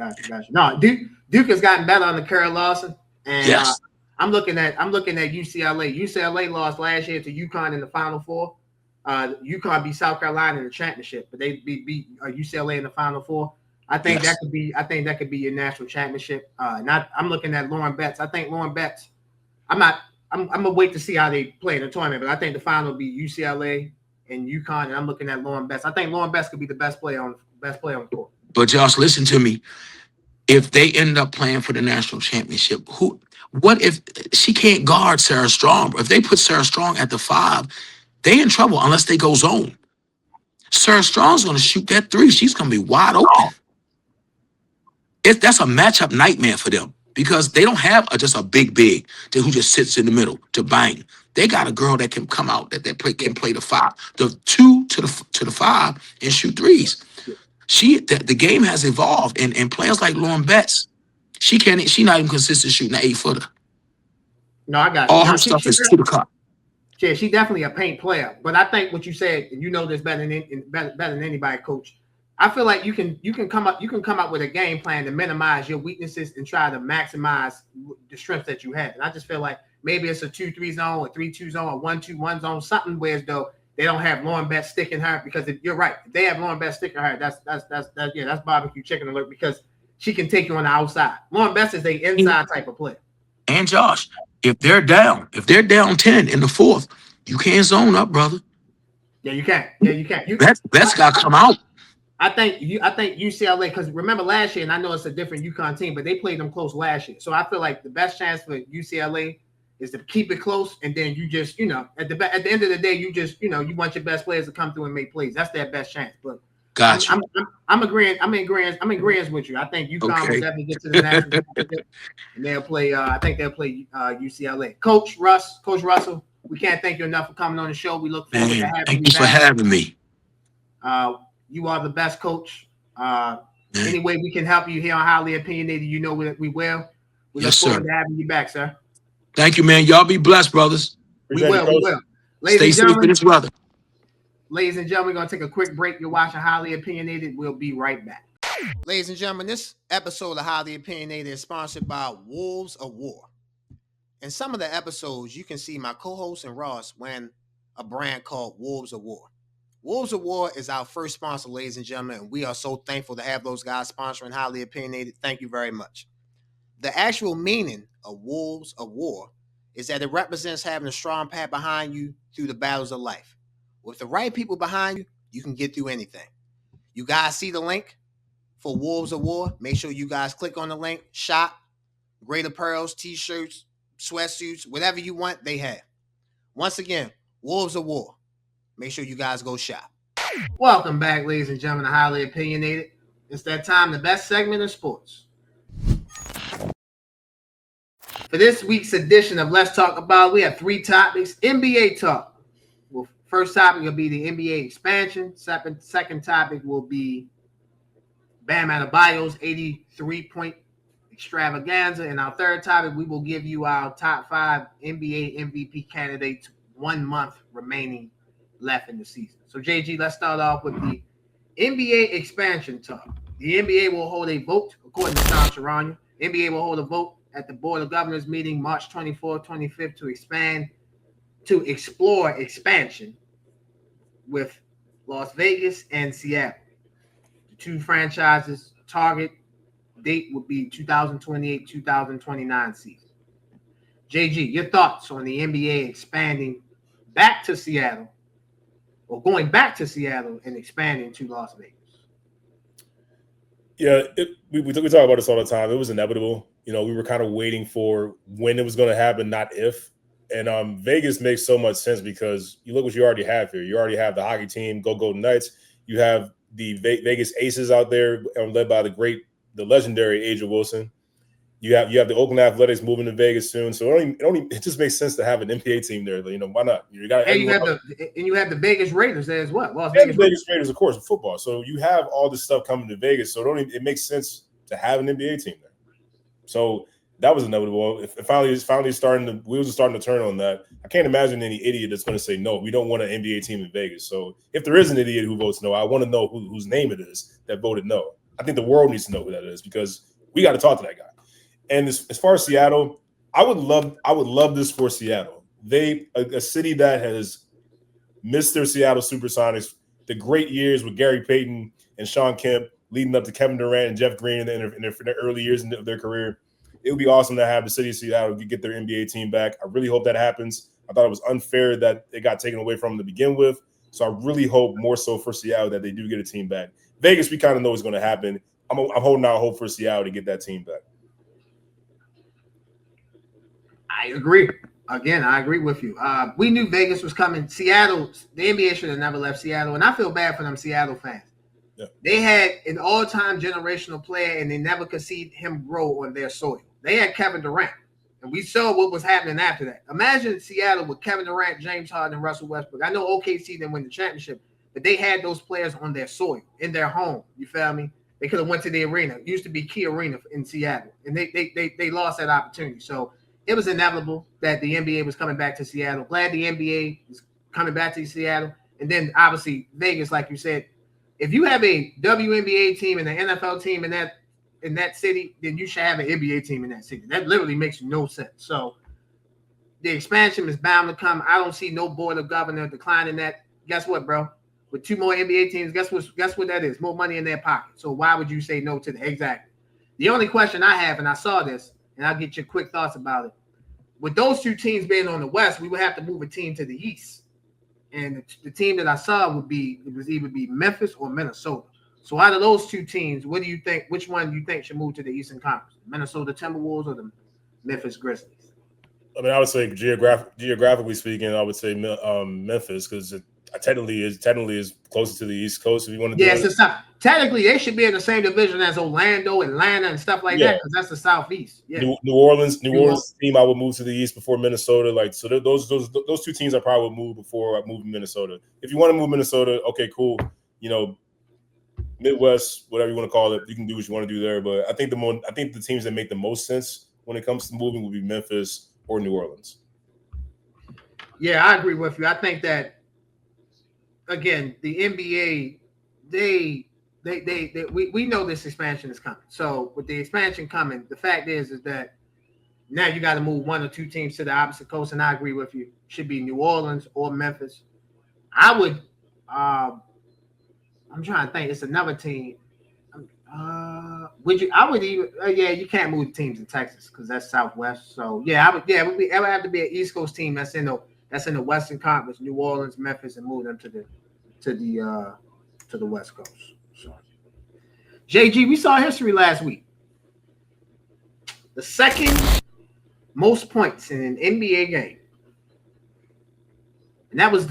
No, Duke has gotten better under Carol Lawson, and yes. I'm looking at UCLA. UCLA lost last year to UConn in the Final Four. UConn beat South Carolina in the championship, but they beat UCLA in the Final Four. I think that could be your national championship. I'm looking at Lauren Betts. I think Lauren Betts. I'm gonna wait to see how they play in the tournament, but I think the final will be UCLA and UConn, and I'm looking at Lauren Betts. I think Lauren Betts could be the best player on the court. But Josh, listen to me. If they end up playing for the national championship, what if she can't guard Sarah Strong? If they put Sarah Strong at the 5, they in trouble unless they go zone. Sarah Strong's going to shoot that 3. She's going to be wide open. That's a matchup nightmare for them because they don't have just a big who just sits in the middle to bang. They got a girl that can come out that can play the 5, the 2 to the 5 and shoot 3s. The game has evolved, and players like Lauren Betts, she not even consistent shooting an 8-footer. No, I got you. All her stuff is to the cup. Yeah, she's definitely a paint player. But I think what you said, and you know this better than anybody, Coach. I feel like you can come up with a game plan to minimize your weaknesses and try to maximize the strengths that you have. And I just feel like maybe it's a 2-3 zone or 3-2 zone or 1-2-1 zone, something where as though they don't have Lauren Best sticking her, because if you're right, if they have Lauren Best sticking her, that's barbecue chicken alert, because she can take you on the outside. Lauren Best is a inside type of player. And Josh, if they're down 10 in the fourth, you can't zone up, brother. Yeah, you can. Yeah, you can. That's got to come out. I think UCLA, because remember last year, and I know it's a different UConn team, but they played them close last year. So I feel like the best chance for UCLA is to keep it close, and then you just, at the end of the day, you just, you want your best players to come through and make plays. That's their best chance. But gotcha. I'm agreeing. I'm in agreement with you. I think UConn will definitely get to the national championship, and they'll play. I think they'll play UCLA. Coach Russell, we can't thank you enough for coming on the show. We look forward to having you. Thank you for having me. You are the best coach. Any way we can help you here on Highly Opinionated, we will. We look forward to having you back, sir. Thank you, man. Y'all be blessed, brothers. We will. Stay safe in this weather. Ladies and gentlemen, we're going to take a quick break. You're watching Highly Opinionated. We'll be right back. Ladies and gentlemen, this episode of Highly Opinionated is sponsored by Wolves of War. In some of the episodes, you can see my co-host and Ross wearing a brand called Wolves of War. Wolves of War is our first sponsor, ladies and gentlemen, and we are so thankful to have those guys sponsoring Highly Opinionated. Thank you very much. The actual meaning of Wolves of War is that it represents having a strong path behind you through the battles of life. With the right people behind you, you can get through anything. You guys see the link for Wolves of War? Make sure you guys click on the link, shop, great apparels, t-shirts, sweatsuits, whatever you want, they have. Once again, Wolves of War. Make sure you guys go shop. Welcome back, ladies and gentlemen, to Highly Opinionated. It's that time, the best segment of sports. For this week's edition of Let's Talk About, we have 3 topics. NBA talk. Well, first topic will be the NBA expansion. Second topic will be Bam Adebayo's 83-point extravaganza. And our third topic, we will give you our top 5 NBA MVP candidates, 1 month remaining left in the season. So, JG, let's start off with the NBA expansion talk. The NBA will hold a vote, according to Sean Sharania. NBA will hold a vote at the Board of Governors meeting March 24th, 25th to explore expansion with Las Vegas and Seattle. The 2 franchises' target date would be 2028-2029 season. JG, your thoughts on the NBA expanding back to Seattle, or going back to Seattle and expanding to Las Vegas? Yeah, we talk about this all the time. It was inevitable. We were kind of waiting for when it was going to happen, not if. And Vegas makes so much sense because you look what you already have here. You already have the hockey team, Go Golden Knights. You have the Vegas Aces out there, led by the legendary Asia Wilson. You have the Oakland Athletics moving to Vegas soon, so it just makes sense to have an NBA team there. Why not? You have the Vegas Raiders there as well. Vegas Raiders, of course, in football. So you have all this stuff coming to Vegas. So it makes sense to have an NBA team there. So that was inevitable. If wheels are starting to turn on that. I can't imagine any idiot that's going to say no. We don't want an NBA team in Vegas. So if there is an idiot who votes no, I want to know whose name it is that voted no. I think the world needs to know who that is because we got to talk to that guy. And as far as Seattle, I would love this for Seattle. A city that has missed their Seattle Supersonics, the great years with Gary Payton and Sean Kemp leading up to Kevin Durant and Jeff Green in their early years of their career. It would be awesome to have the city of Seattle get their NBA team back. I really hope that happens. I thought it was unfair that it got taken away from them to begin with. So I really hope more so for Seattle that they do get a team back. Vegas, we kind of know what's going to happen. I'm holding out hope for Seattle to get that team back. I agree. Again, I agree with you. We knew Vegas was coming. Seattle, the NBA should have never left Seattle, and I feel bad for them Seattle fans. Yeah. They had an all-time generational player, and they never could see him grow on their soil. They had Kevin Durant, and we saw what was happening after that. Imagine Seattle with Kevin Durant, James Harden, and Russell Westbrook. I know OKC didn't win the championship, but they had those players on their soil, in their home. You feel me? They could have went to the arena. It used to be Key Arena in Seattle, and they lost that opportunity. So it was inevitable that the NBA was coming back to Seattle. Glad the NBA is coming back to Seattle. And then, obviously, Vegas, like you said, if you have a WNBA team and an NFL team in that city, then you should have an NBA team in that city. That literally makes no sense. So, the expansion is bound to come. I don't see no board of governor declining that. Guess what, bro? With 2 more NBA teams, guess what that is? More money in their pocket. So why would you say no to that? Exactly. The only question I have, and I saw this, and I'll get your quick thoughts about it. With those 2 teams being on the West, we would have to move a team to the East. And the team that I saw would either be Memphis or Minnesota. So out of those 2 teams, what do you think? Which one do you think should move to the Eastern Conference? Minnesota Timberwolves or the Memphis Grizzlies? I mean, I would say geographically speaking, I would say Memphis because it technically is closer to the East Coast. If you want to, yeah, it's technically they should be in the same division as Orlando, Atlanta, and stuff like that because that's the Southeast. Yeah, New Orleans team I would move to the East before Minnesota. Like so, those 2 teams I probably would move before I move Minnesota. If you want to move Minnesota, okay, cool. You know, Midwest, whatever you want to call it, you can do what you want to do there. But I think the teams that make the most sense when it comes to moving would be Memphis or New Orleans. Yeah, I agree with you. I think that again, the NBA, we know this expansion is coming. So with the expansion coming, the fact is that now you got to move 1 or 2 teams to the opposite coast, and I agree with you. Should be New Orleans or Memphis. I would. I'm trying to think. It's another team. Would you? I would even. Yeah, you can't move the teams in Texas because that's Southwest. So yeah, I would. Yeah, it would have to be an East Coast team that's in the Western Conference, New Orleans, Memphis, and move them to the West Coast. So, JG, we saw history last week. The second most points in an NBA game, and that was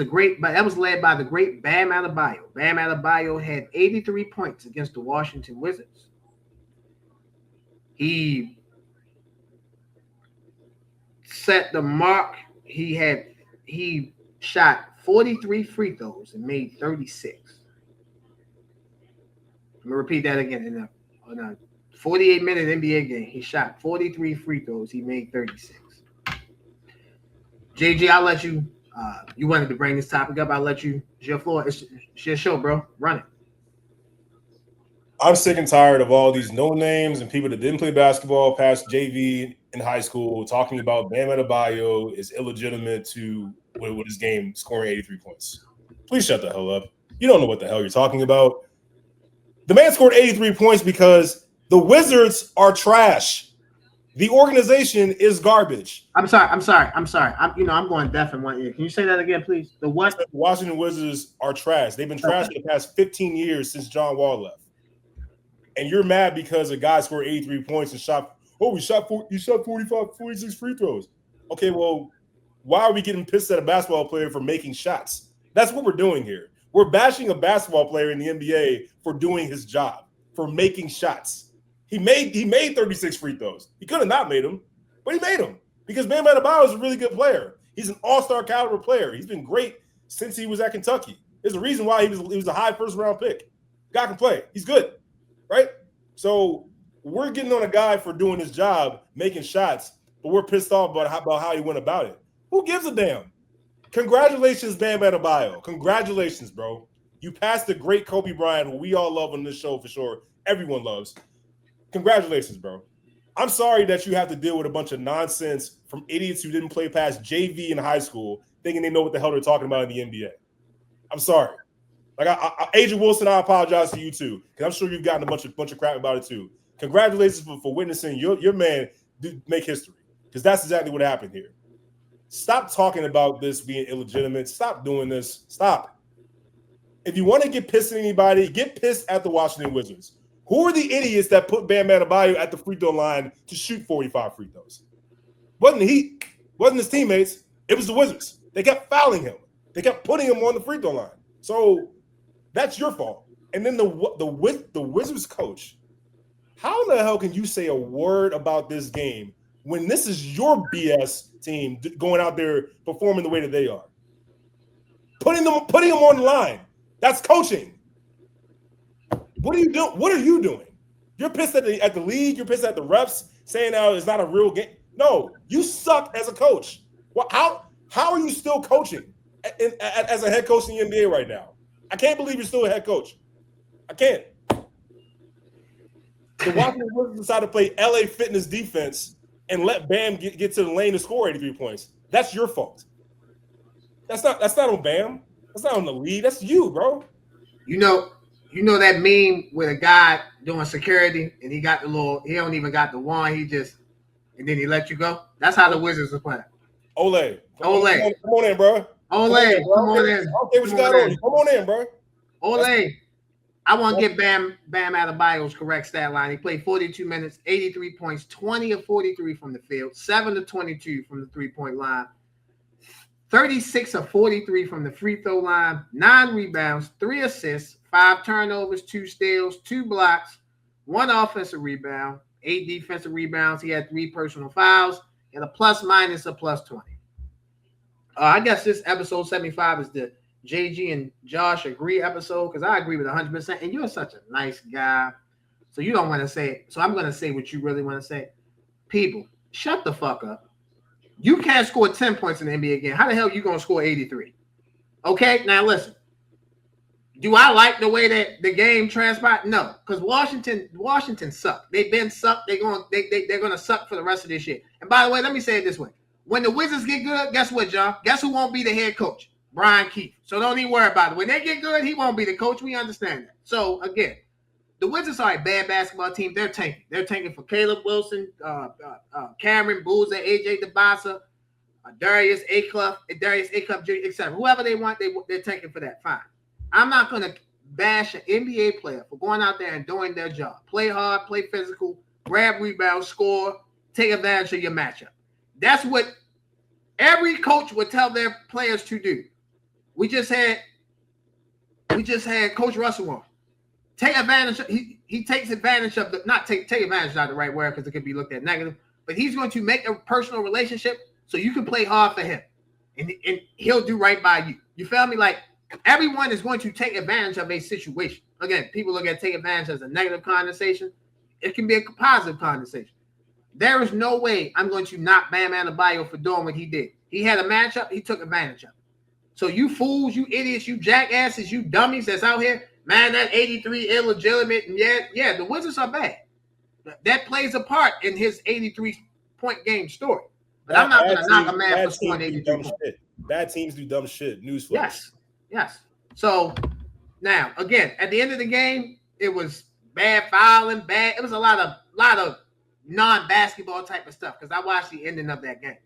led by the great Bam Adebayo. Bam Adebayo had 83 points against the Washington Wizards. He set the mark. He shot 43 free throws and made 36. I'm gonna repeat that again. In a 48-minute NBA game, he shot 43 free throws. He made 36. JG, I'll let you. You wanted to bring this topic up. I'll let you. It's your floor. It's your show, bro. Run it. I'm sick and tired of all these no names and people that didn't play basketball past JV in high school talking about Bam Adebayo is illegitimate with his game scoring 83 points. Please shut the hell up. You don't know what the hell you're talking about. The man scored 83 points because the Wizards are trash. The organization is garbage. I'm sorry. I'm going deaf in one ear. Can you say that again, please? The what? The Washington Wizards are trash. They've been trash for the past 15 years since John Wall left. And you're mad because a guy scored 83 points and shot 46 free throws. Okay, well, why are we getting pissed at a basketball player for making shots? That's what we're doing here. We're bashing a basketball player in the NBA for doing his job, for making shots. He made 36 free throws. He could have not made them, but he made them because Bam Adebayo is a really good player. He's an all-star caliber player. He's been great since he was at Kentucky. There's a reason why he was a high first-round pick. Guy can play. He's good, right? So we're getting on a guy for doing his job, making shots, but we're pissed off about how he went about it. Who gives a damn? Congratulations, Bam Adebayo. Congratulations, bro. You passed the great Kobe Bryant, who we all love on this show for sure. Everyone loves. Congratulations, bro. I'm sorry that you have to deal with a bunch of nonsense from idiots who didn't play past JV in high school thinking they know what the hell they're talking about in the NBA. I'm sorry. Like, Agent Wilson, I apologize to you too, because I'm sure you've gotten a bunch of crap about it too. Congratulations for witnessing your man make history, because that's exactly what happened here. Stop talking about this being illegitimate. Stop doing this. Stop. If you want to get pissed at anybody, get pissed at the Washington Wizards. Who are the idiots that put Bam Adebayo at the free throw line to shoot 45 free throws? Wasn't the Heat, wasn't his teammates. It was the Wizards. They kept fouling him. They kept putting him on the free throw line. So that's your fault. And then the Wizards coach, how in the hell can you say a word about this game when this is your BS team going out there performing the way that they are? Putting them on the line. That's coaching. What are you doing? What are you doing? You're pissed at the league. You're pissed at the refs saying it's not a real game. No, you suck as a coach. Well, how are you still coaching as a head coach in the NBA right now? I can't believe you're still a head coach. I can't. The Washington Wizards decided to play LA Fitness defense and let Bam get to the lane to score 83 points. That's your fault. That's not on Bam. That's not on the league. That's you, bro. You know that meme with a guy doing security and he got the little, he don't even got the wand, and then he let you go. That's how the Wizards are playing. Ole. Come on in, bro. Come on in. Okay, what you got on? Come on in, bro. Ole. I want to get Bam Adebayo's correct stat line. He played 42 minutes, 83 points, 20 of 43 from the field, 7 of 22 from the three-point line, 36 of 43 from the free throw line, 9 rebounds, 3 assists, 5 turnovers, 2 steals, 2 blocks, 1 offensive rebound, 8 defensive rebounds. He had 3 personal fouls and a plus-minus of plus 20. I guess this episode 75 is the JG and Josh agree episode because I agree with 100%. And you're such a nice guy. So you don't want to say it. So I'm going to say what you really want to say. People, shut the fuck up. You can't score 10 points in the NBA game. How the hell are you going to score 83? Okay, now listen. Do I like the way that the game transpired? No, because Washington sucked. They've been sucked. They're gonna suck for the rest of this year. And by the way, let me say it this way: when the Wizards get good, guess what, John? Guess who won't be the head coach? Brian Keefe. So don't even worry about it. When they get good, he won't be the coach. We understand that. So again, the Wizards are a bad basketball team. They're tanking. They're tanking for Caleb Wilson, Cameron Boozer, AJ DeBasa, Darius Acuff, Jr., etc. Whoever they want, they're tanking for that. Fine. I'm not going to bash an NBA player for going out there and doing their job. Play hard, play physical, grab rebounds, score, take advantage of your matchup. That's what every coach would tell their players to do. We just had Coach Russell on. Take advantage of, he takes advantage of take advantage is not the right word because it could be looked at negative, but he's going to make a personal relationship so you can play hard for him. And he'll do right by you. You feel me? Like, everyone is going to take advantage of a situation. Again, people look at take advantage as a negative connotation. It can be a positive connotation. There is no way I'm going to knock Bam Adebayo for doing what he did. He had a matchup. He took advantage of it. So you fools, you idiots, you jackasses, you dummies that's out here, man, that 83 illegitimate. And yeah, the Wizards are bad. That plays a part in his 83-point game story. But I'm not going to knock a man for scoring 83 points. Bad teams do dumb shit. Newsflash. Yes. So now, again, at the end of the game, it was bad fouling, bad. It was a lot of non-basketball type of stuff because I watched the ending of that game.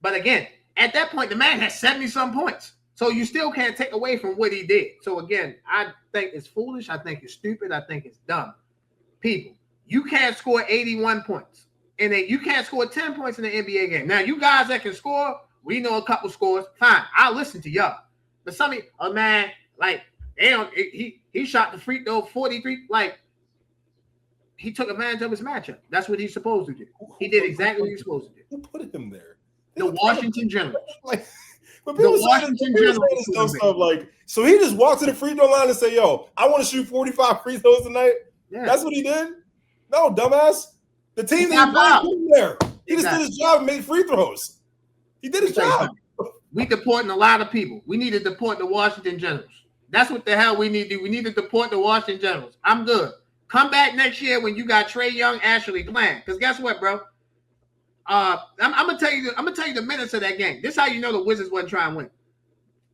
But again, at that point, the man had 70-some points. So you still can't take away from what he did. So again, I think it's foolish. I think it's stupid. I think it's dumb. People, you can't score 81 points. And you can't score 10 points in the NBA game. Now, you guys that can score, we know a couple scores. Fine. I'll listen to y'all. But some of a man, like, he shot the free throw 43, like, he took advantage of his matchup. That's what he's supposed to do. He did exactly what he's supposed to do. Who put him there? The Washington Generals. Like, but people stuff like, so he just walked to the free throw line and say, yo, I want to shoot 45 free throws tonight. Yeah. That's what he did? No, dumbass. The team that put him there. He just did his job and made free throws. He did his job. We deporting a lot of people. We need to deport the Washington Generals. That's what the hell we need to do. We need to deport the Washington Generals. I'm good. Come back next year when you got Trae Young, Ashley playing. Because guess what, bro? I'm gonna tell you the minutes of that game. This is how you know the Wizards wasn't trying to win.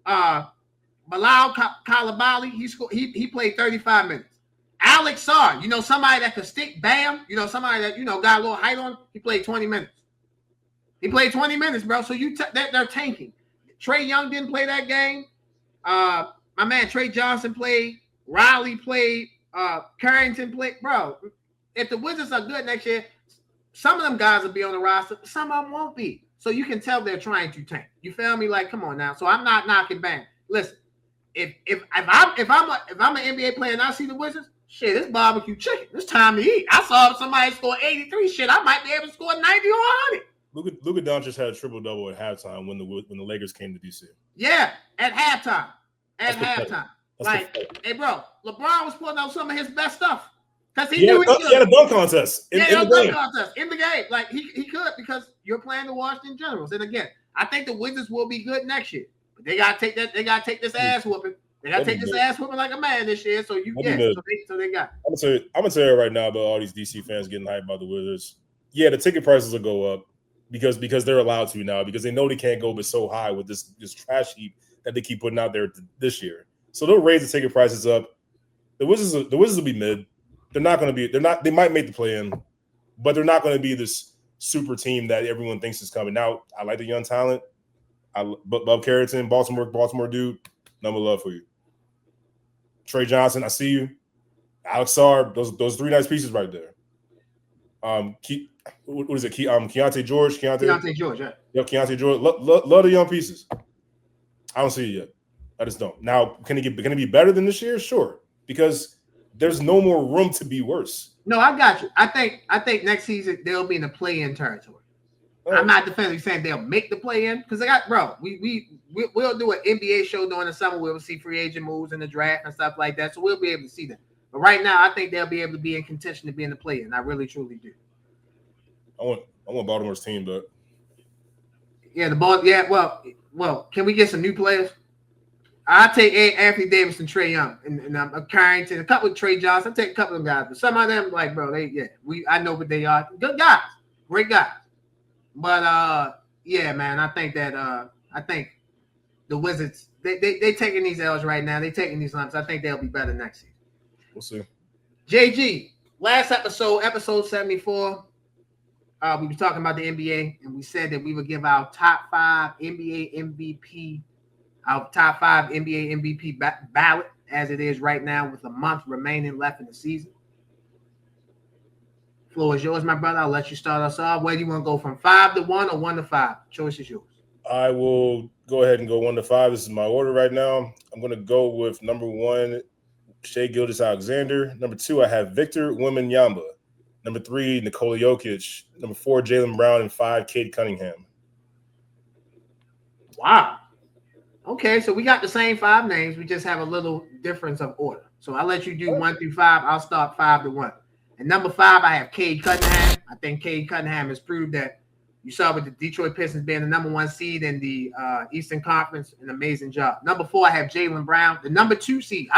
Bilal Coulibaly, he played 35 minutes. Alex Sarr, somebody that could stick Bam, somebody that got a little height on him, he played 20 minutes. He played 20 minutes, bro. So they're tanking. Trae Young didn't play that game. My man Trey Johnson played. Riley played. Carrington played. Bro, if the Wizards are good next year, some of them guys will be on the roster. Some of them won't be. So you can tell they're trying to tank. You feel me? Like, come on now. So I'm not knocking Bam. Listen, if I'm an NBA player and I see the Wizards, shit, it's barbecue chicken. It's time to eat. I saw somebody score 83. Shit, I might be able to score 90 or 100. Luka Doncic had a triple-double at halftime when the Lakers came to DC. Yeah, at halftime. Hey, bro, LeBron was putting out some of his best stuff. Because he knew he had a dunk contest in the game. Like, he could because you're playing the Washington Generals. And again, I think the Wizards will be good next year. But they got to take this ass whooping. They got to take this ass whooping like a man this year. So they got it. I'm going to tell you right now about all these DC fans getting hyped about the Wizards. Yeah, the ticket prices will go up because they're allowed to now, because they know they can't go but so high with this trash heap that they keep putting out there this year. So they'll raise the ticket prices up. The Wizards will be mid. They might make the play-in, but they're not going to be this super team that everyone thinks is coming. Now, I like the young talent. Bob Carrington, Baltimore dude, number love for you. Trey Johnson, I see you. Alex Sarr, those three nice pieces right there. What is it? Keontae George. Yeah. Yeah, Keontae George. Love the young pieces. I don't see it yet. I just don't. Now, can it be better than this year? Sure, because there's no more room to be worse. No, I got you. I think next season they'll be in the play-in territory. I'm not definitively saying they'll make the play-in because we'll do an NBA show during the summer where we'll see free agent moves in the draft and stuff like that. So we'll be able to see that. But right now, I think they'll be able to be in contention to be in the play-in. I really, truly do. I want Baltimore's team, but yeah, the ball. Yeah, well, can we get some new players? I take Anthony Davis and Trae Young, and I'm Carrington, a couple of Trey Johnson. I take a couple of guys, but some of them, like, bro, I know what they are. Good guys, great guys. But yeah, man, I think the Wizards they taking these L's right now. They taking these lumps. I think they'll be better next season. We'll see. JG, last episode 74. We were talking about the NBA, and we said that we would give our top 5 NBA MVP. Our top 5 NBA MVP ballot as it is right now with a month remaining left in the season. Floor is yours, my brother. I'll let you start us off. Where do you want to go from 5 to 1 or 1 to 5? Choice is yours. I will go ahead and go 1 to 5. This is my order right now. I'm going to go with number 1, Shai Gilgeous-Alexander. Number 2, I have Victor Wembanyama. Number 3, Nikola Jokic. Number 4, Jaylen Brown. And 5, Cade Cunningham. Wow. Okay, so we got the same 5 names. We just have a little difference of order. So I'll let you do 1 through 5. I'll start 5 to 1. And number 5, I have Cade Cunningham. I think Cade Cunningham has proved that you saw with the Detroit Pistons being the number 1 seed in the Eastern Conference, an amazing job. Number 4, I have Jaylen Brown, the number 2 seed.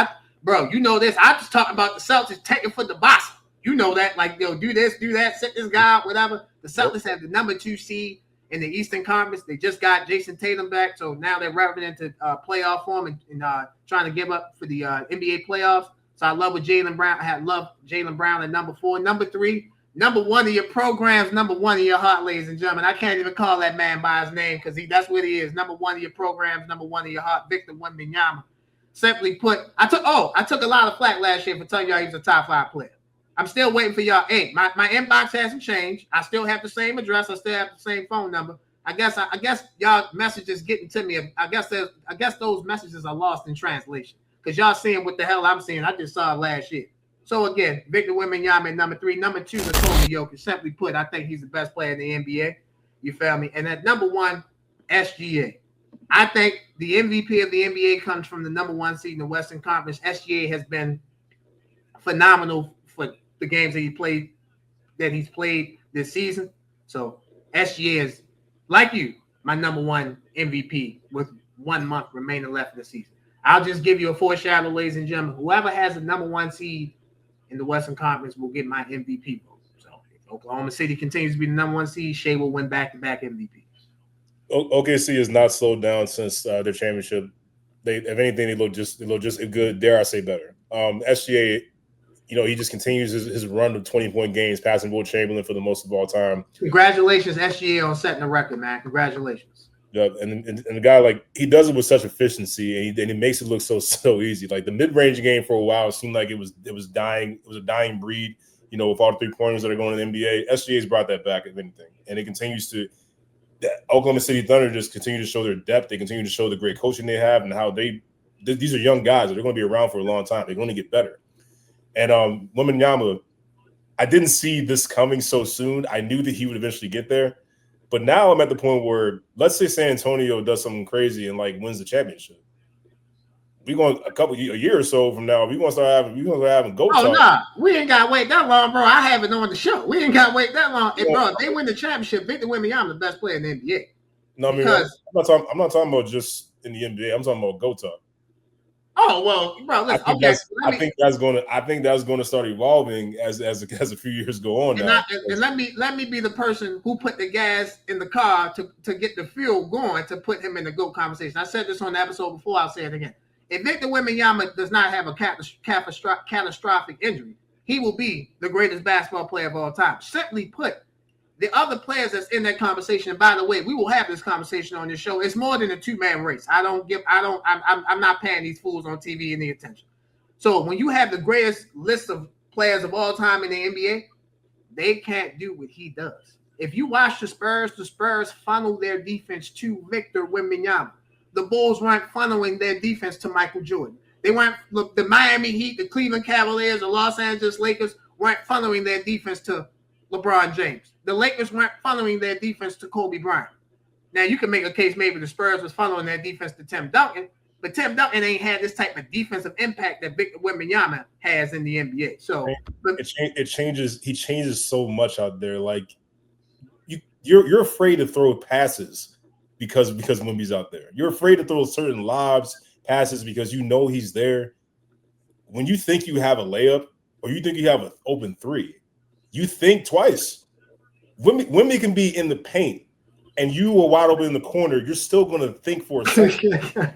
Bro, you know this. I just talking about the Celtics taking for the boss. You know that. Like, they'll do this, do that, sit this guy out, whatever. The Celtics have the number 2 seed in the Eastern Conference. They just got Jason Tatum back, so now they're revving into playoff form and trying to give up for the NBA playoffs. So I love with Jaylen Brown. I love Jaylen Brown at number 4. Number 3, number 1 of your programs, number 1 of your heart, ladies and gentlemen. I can't even call that man by his name because that's what he is. Number 1 of your programs, number 1 of your heart, Victor Wembanyama. Simply put, I took a lot of flack last year for telling y'all he was a top 5 player. I'm still waiting for y'all. Hey, my inbox hasn't changed. I still have the same address. I still have the same phone number. I guess y'all messages getting to me. I guess those messages are lost in translation because y'all seeing what the hell I'm seeing. I just saw it last year. So again, Victor Wembanyama at number 3. Number 2, Nikola Jokic. Simply put, I think he's the best player in the NBA. You feel me? And at number 1, SGA. I think the MVP of the NBA comes from the number 1 seed in the Western Conference. SGA has been phenomenal for the games that he's played this season. So SGA is, like you, my number 1 MVP with 1 month remaining left in the season. I'll just give you a foreshadow, ladies and gentlemen. Whoever has the number 1 seed in the Western Conference will get my MVP vote. So if Oklahoma City continues to be the number 1 seed, Shai will win back-to-back MVPs. OKC has not slowed down since their championship. If anything, they look just good. Dare I say better? SGA, he just continues his run of 20-point games, passing Will Chamberlain for the most of all time. Congratulations, SGA, on setting the record, man. Congratulations. Yeah, and the guy, like, he does it with such efficiency, and he makes it look so easy. Like, the mid-range game for a while, it seemed like it was dying. It was a dying breed, with all the 3-pointers that are going to the NBA. SGA's brought that back, if anything, and it continues to. The Oklahoma City Thunder just continue to show their depth. They continue to show the great coaching they have and how these are young guys. They're going to be around for a long time. They're going to get better. And Wembanyama, I didn't see this coming so soon. I knew that he would eventually get there. But now I'm at the point where, let's say San Antonio does something crazy and, like, wins the championship. We're going a year or so from now, we're going to start having go talk. Oh, nah. We ain't got to wait that long, bro. I have it on the show. We ain't got to wait that long. And, bro, if they win the championship, Victor Wembanyama the best player in the NBA. No, I mean, I'm not talking about just in the NBA. I'm talking about go talk. Oh well, bro. Listen, I think that's gonna start evolving as a few years go on now. And let me be the person who put the gas in the car to get the fuel going to put him in the GOAT conversation. I said this on the episode before. I'll say it again. If Victor Wembanyama does not have a catastrophic injury, he will be the greatest basketball player of all time. Simply put, the other players that's in that conversation, and by the way, we will have this conversation on this show. It's more than a two-man race. I'm not paying these fools on TV any attention. So when you have the greatest list of players of all time in the NBA, they can't do what he does. If you watch the Spurs funnel their defense to Victor Wembanyama. The Bulls weren't funneling their defense to Michael Jordan. They weren't. Look, the Miami Heat, the Cleveland Cavaliers, the Los Angeles Lakers weren't funneling their defense to LeBron James. The Lakers weren't funneling their defense to Kobe Bryant. Now, you can make a case maybe the Spurs was funneling their defense to Tim Duncan, but Tim Duncan ain't had this type of defensive impact that Victor Wembanyama has in the NBA. So it changes. He changes so much out there. Like you're afraid to throw passes because Wemby's out there. You're afraid to throw certain lobs, passes because you know he's there. When you think you have a layup or you think you have an open three, you think twice. Wemby can be in the paint and you are wide open in the corner. You're still going to think for a second.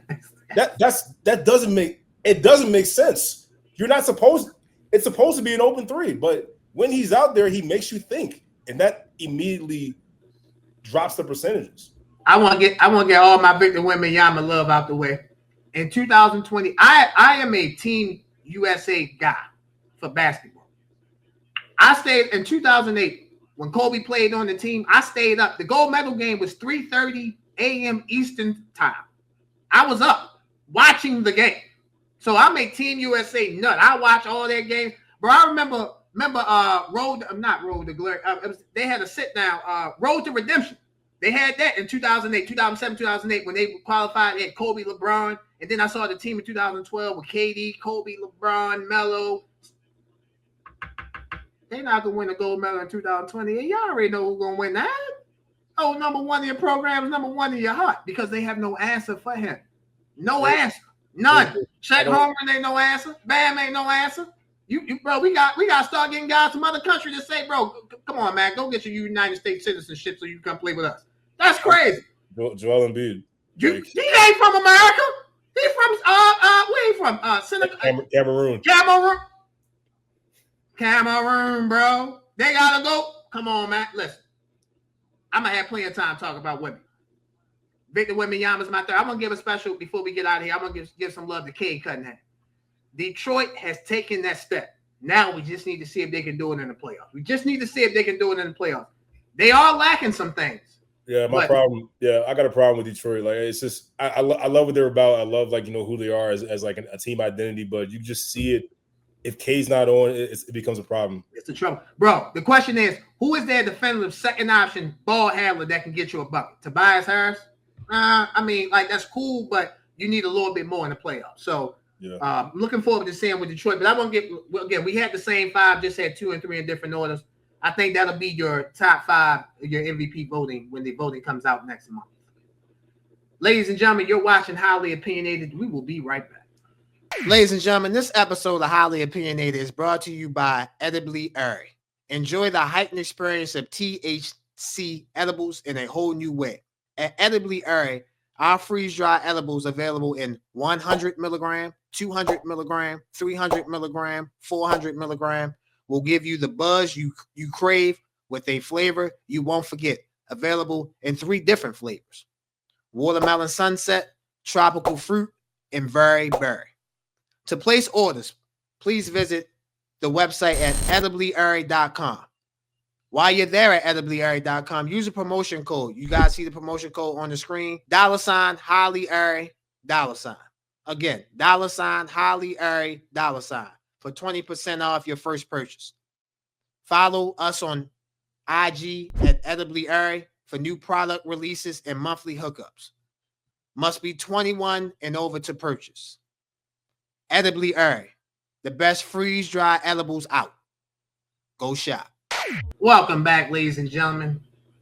That doesn't make sense. You're not supposed. It's supposed to be an open three, but when he's out there, he makes you think, and that immediately drops the percentages. I want to get all my Victor Wembanyama love out the way. In 2020, I am a Team USA guy for basketball. I stayed in 2008 when Kobe played on the team. I stayed up. The gold medal game was 3:30 a.m. Eastern time. I was up watching the game. So I'm a Team USA nut. I watch all their games. Bro, I remember Road to Glory. They had a sit down, Road to Redemption. They had that in 2008, 2007, 2008 when they qualified. They had Kobe, LeBron, and then I saw the team in 2012 with KD, Kobe, LeBron, Melo. They're not gonna win a gold medal in 2020. And y'all already know who's gonna win that. Oh, number one in your program is number one in your heart because they have no answer for him. No answer, none. Chet Holmgren ain't no answer. Bam ain't no answer. Bro, we got to start getting guys from other countries to say, bro, come on, man, go get your United States citizenship so you can come play with us. That's crazy. Joel Embiid. He ain't from America. He from where he from? Senegal. Cameroon, bro. They gotta go. Come on, man. Listen, I'm gonna have plenty of time to talk about women. Victor Wembanyama's my third. I'm gonna give a special before we get out of here. I'm gonna give some love to Cade Cunningham. Detroit has taken that step. Now we just need to see if they can do it in the playoffs. They are lacking some things. Yeah, problem. Yeah, I got a problem with Detroit. Like it's just, I love what they're about. I love who they are as like a team identity. But you just see it. If K's not on, it becomes a problem. It's the trouble, bro. The question is, who is their defensive second option ball handler that can get you a bucket? Tobias Harris. I mean, that's cool, but you need a little bit more in the playoffs. So. Yeah. I'm looking forward to seeing with Detroit, but I won't again. We had the same five, just had 2 and 3 in different orders. I think that'll be your top 5, your MVP voting when the voting comes out next month. Ladies and gentlemen, you're watching Highly Opinionated. We will be right back. Ladies and gentlemen, this episode of Highly Opinionated is brought to you by Edibly Airy. Enjoy the heightened experience of THC edibles in a whole new way. At Edibly Airy, our freeze-dry edibles available in 100 milligram, 200 milligram, 300 milligram, 400 milligram will give you the buzz you crave with a flavor you won't forget. Available in 3 different flavors: watermelon sunset, tropical fruit, and berry. To place orders, please visit the website at ediblyairy.com. While you're there at ediblyairy.com, use a promotion code. You guys see the promotion code on the screen. $ Highly Airy, $. Again, $ Highly Airy, $ for 20% off your first purchase. Follow us on IG at Edibly Airy for new product releases and monthly hookups. Must be 21 and over to purchase. Edibly Airy, the best freeze-dry edibles out. Go shop. Welcome back, ladies and gentlemen,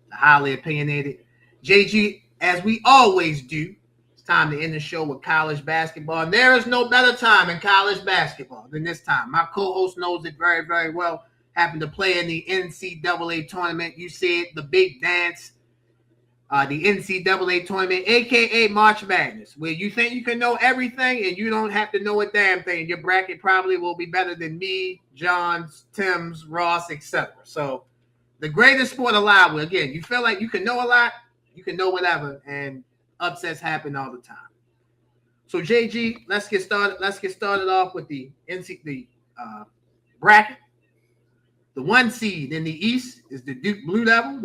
to Highly Opinionated. JG, as we always do, it's Time to end the show with college basketball. And there is no better time in college basketball than this time. My co-host knows it very, very well. Happened to play in the NCAA tournament. You see it, the big dance, the NCAA tournament, a.k.a. March Madness, where you think you can know everything and you don't have to know a damn thing. Your bracket probably will be better than me, John's, Tim's, Ross, etc. So the greatest sport alive. Again, you feel like you can know a lot, you can know whatever, and upsets happen all the time. So JG, let's get started. Let's get started off with the bracket. The 1 seed in the East is the Duke Blue Devils.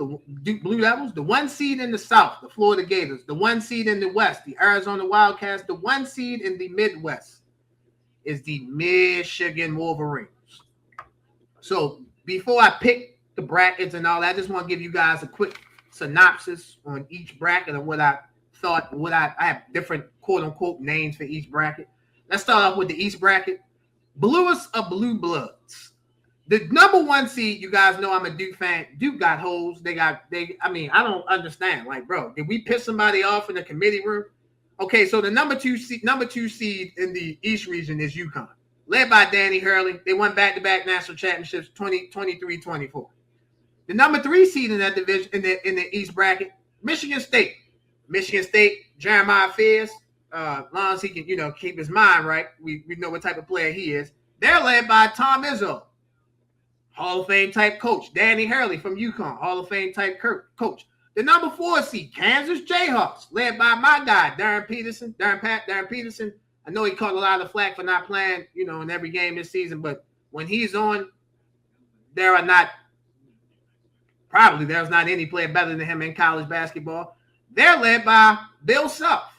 The 1 seed in the South, the Florida Gators. The 1 seed in the West, the Arizona Wildcats. The 1 seed in the Midwest is the Michigan Wolverines. So before I pick the brackets and all that, I just want to give you guys a quick synopsis on each bracket and what I thought. I have different quote unquote names for each bracket. Let's start off with the East bracket. Bluest of Blue Bloods. The number 1 seed, you guys know I'm a Duke fan. Duke got hoes. I don't understand. Like, bro, did we piss somebody off in the committee room? Okay, so the number two seed in the East region is UConn, led by Danny Hurley. They won back-to-back national championships 2023-24. The number 3 seed in that division in the East bracket, Michigan State. Jeremiah Fears, as long as he can, keep his mind right. We know what type of player he is. They're led by Tom Izzo, Hall of Fame type coach. Danny Hurley from UConn, Hall of Fame type coach. The number 4 seed, Kansas Jayhawks, led by my guy, Darren Peterson. I know he caught a lot of flack for not playing, in every game this season, but when he's on, there's not any player better than him in college basketball. They're led by Bill Self.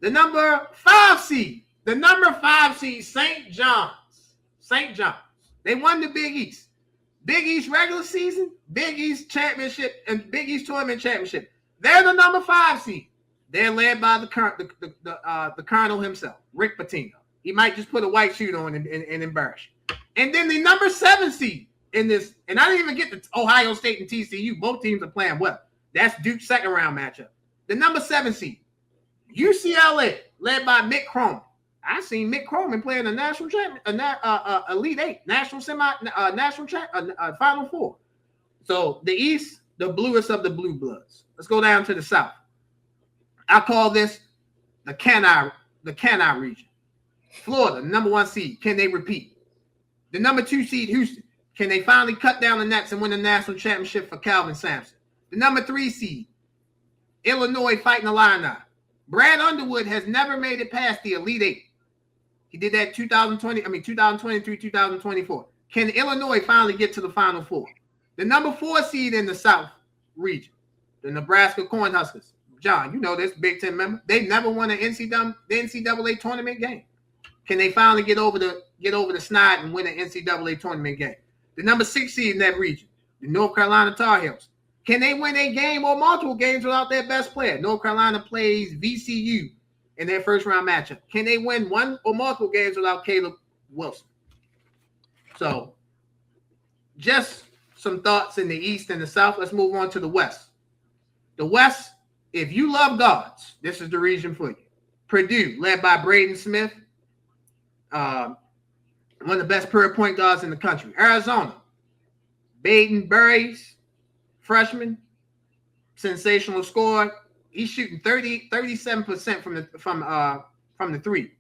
The number 5 seed, St. John's. They won the Big East. Big East regular season, Big East championship, and Big East tournament championship. They're the number 5 seed. They're led by the Colonel himself, Rick Pitino. He might just put a white suit on and embarrass you. And then the number 7 seed in this, and I didn't even get to Ohio State and TCU. Both teams are playing well. That's Duke's second round matchup. The number 7 seed, UCLA, led by Mick Croman. I seen Mick Croman play in the national Elite 8, Final Four. So the East, the bluest of the blue bloods. Let's go down to the South. I call this the Can I region. Florida, number 1 seed. Can they repeat? The number 2 seed, Houston. Can they finally cut down the nets and win the national championship for Calvin Sampson? The number 3 seed, Illinois fighting the Illini. Brad Underwood has never made it past the Elite 8. He did that 2023, 2024. Can Illinois finally get to the Final Four? The number 4 seed in the South region, the Nebraska Cornhuskers. John, you know this, Big Ten member. They never won an NCAA tournament game. Can they finally get over the snide and win an NCAA tournament game? The number 6 seed in that region, the North Carolina Tar Heels. Can they win a game or multiple games without their best player? North Carolina plays VCU in their first round matchup. Can they win one or multiple games without Caleb Wilson? So just some thoughts in the East and the South. Let's move on to the West. The West, if you love guards, this is the region for you. Purdue, led by Braden Smith, one of the best per point guards in the country. Arizona, Baden Burries, freshman, sensational scorer. He's shooting 37% from the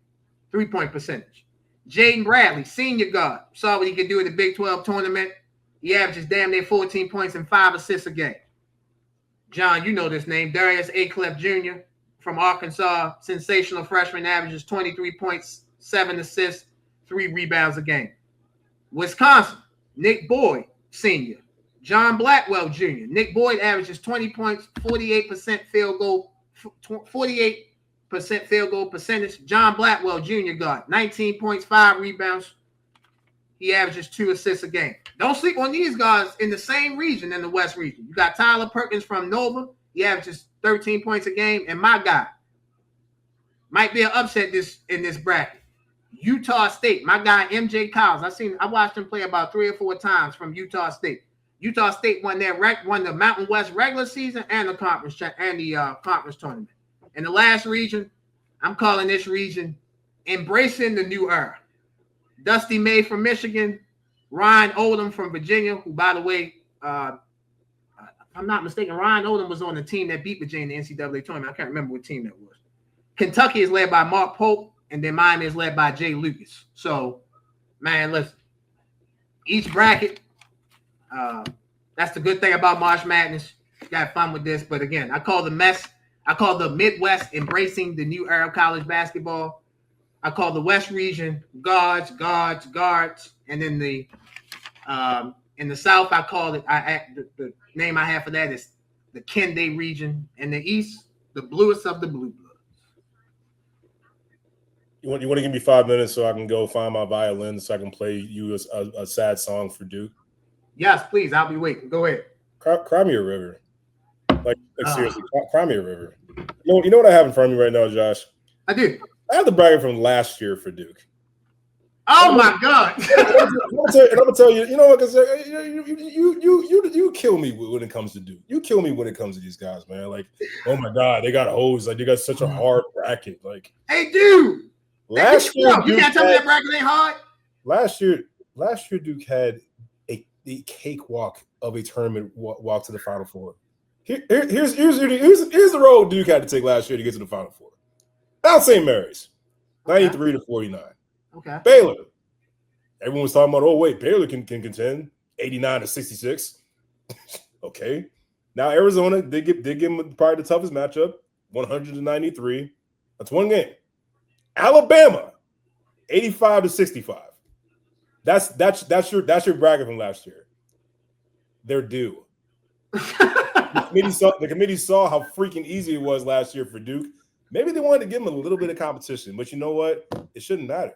three-point percentage. Jaden Bradley, senior guard, saw what he could do in the Big 12 tournament. He averages damn near 14 points and 5 assists a game. John, you know this name, Darius A. Clef Jr. from Arkansas, sensational freshman, averages 23 points, 7 assists, 3 rebounds a game. Wisconsin, Nick Boyd, senior. John Blackwell Jr. Nick Boyd averages 20 points, 48% field goal percentage. John Blackwell Jr. guard, 19 points, 5 rebounds. He averages 2 assists a game. Don't sleep on these guys in the same region in the West region. You got Tyler Perkins from Nova. He averages 13 points a game. And my guy might be an upset in this bracket. Utah State, my guy MJ Kyles. I watched him play about 3 or 4 times from Utah State. Utah State won the Mountain West regular season and the conference tournament. And the last region, I'm calling this region Embracing the New Era. Dusty May from Michigan, Ryan Odom from Virginia, who, by the way, if I'm not mistaken, Ryan Odom was on the team that beat Virginia in the NCAA tournament. I can't remember what team that was. Kentucky is led by Mark Pope, and then Miami is led by Jay Lucas. So, man, listen, each bracket, that's the good thing about March Madness. You got fun with this. But again, I call the Midwest Embracing the New Era of college basketball. I call the West region guards. And then in the South, I call it, the name I have for that is the Kende region. And the East, the bluest of the blue bloods. You want to give me 5 minutes so I can go find my violin so I can play you a sad song for Duke? Yes, please. I'll be waiting. Go ahead. Cry me a river. Like seriously, cry me a river. You know what I have in front of me right now, Josh? I do. I have the bracket from last year for Duke. Oh my God! And I'm gonna tell you, you know what? Because you kill me when it comes to Duke. You kill me when it comes to these guys, man. Like, oh my God, they got hoes. Like, they got such a hard bracket. Like, hey, dude. Last year, you can't tell me that bracket ain't hard. Last year, Duke had a cakewalk of a tournament walk to the Final Four. Here's the road Duke had to take last year to get to the Final Four. Mount St. Mary's, 93 to 49. Okay. Baylor. Everyone was talking about, oh wait, Baylor can contend, 89 to 66. Okay. Now Arizona, they give them probably the toughest matchup, 100 to 93. That's one game. Alabama, 85 to 65. That's your bracket from last year. They're due. The committee saw how freaking easy it was last year for Duke. Maybe they wanted to give them a little bit of competition, but you know what? It shouldn't matter.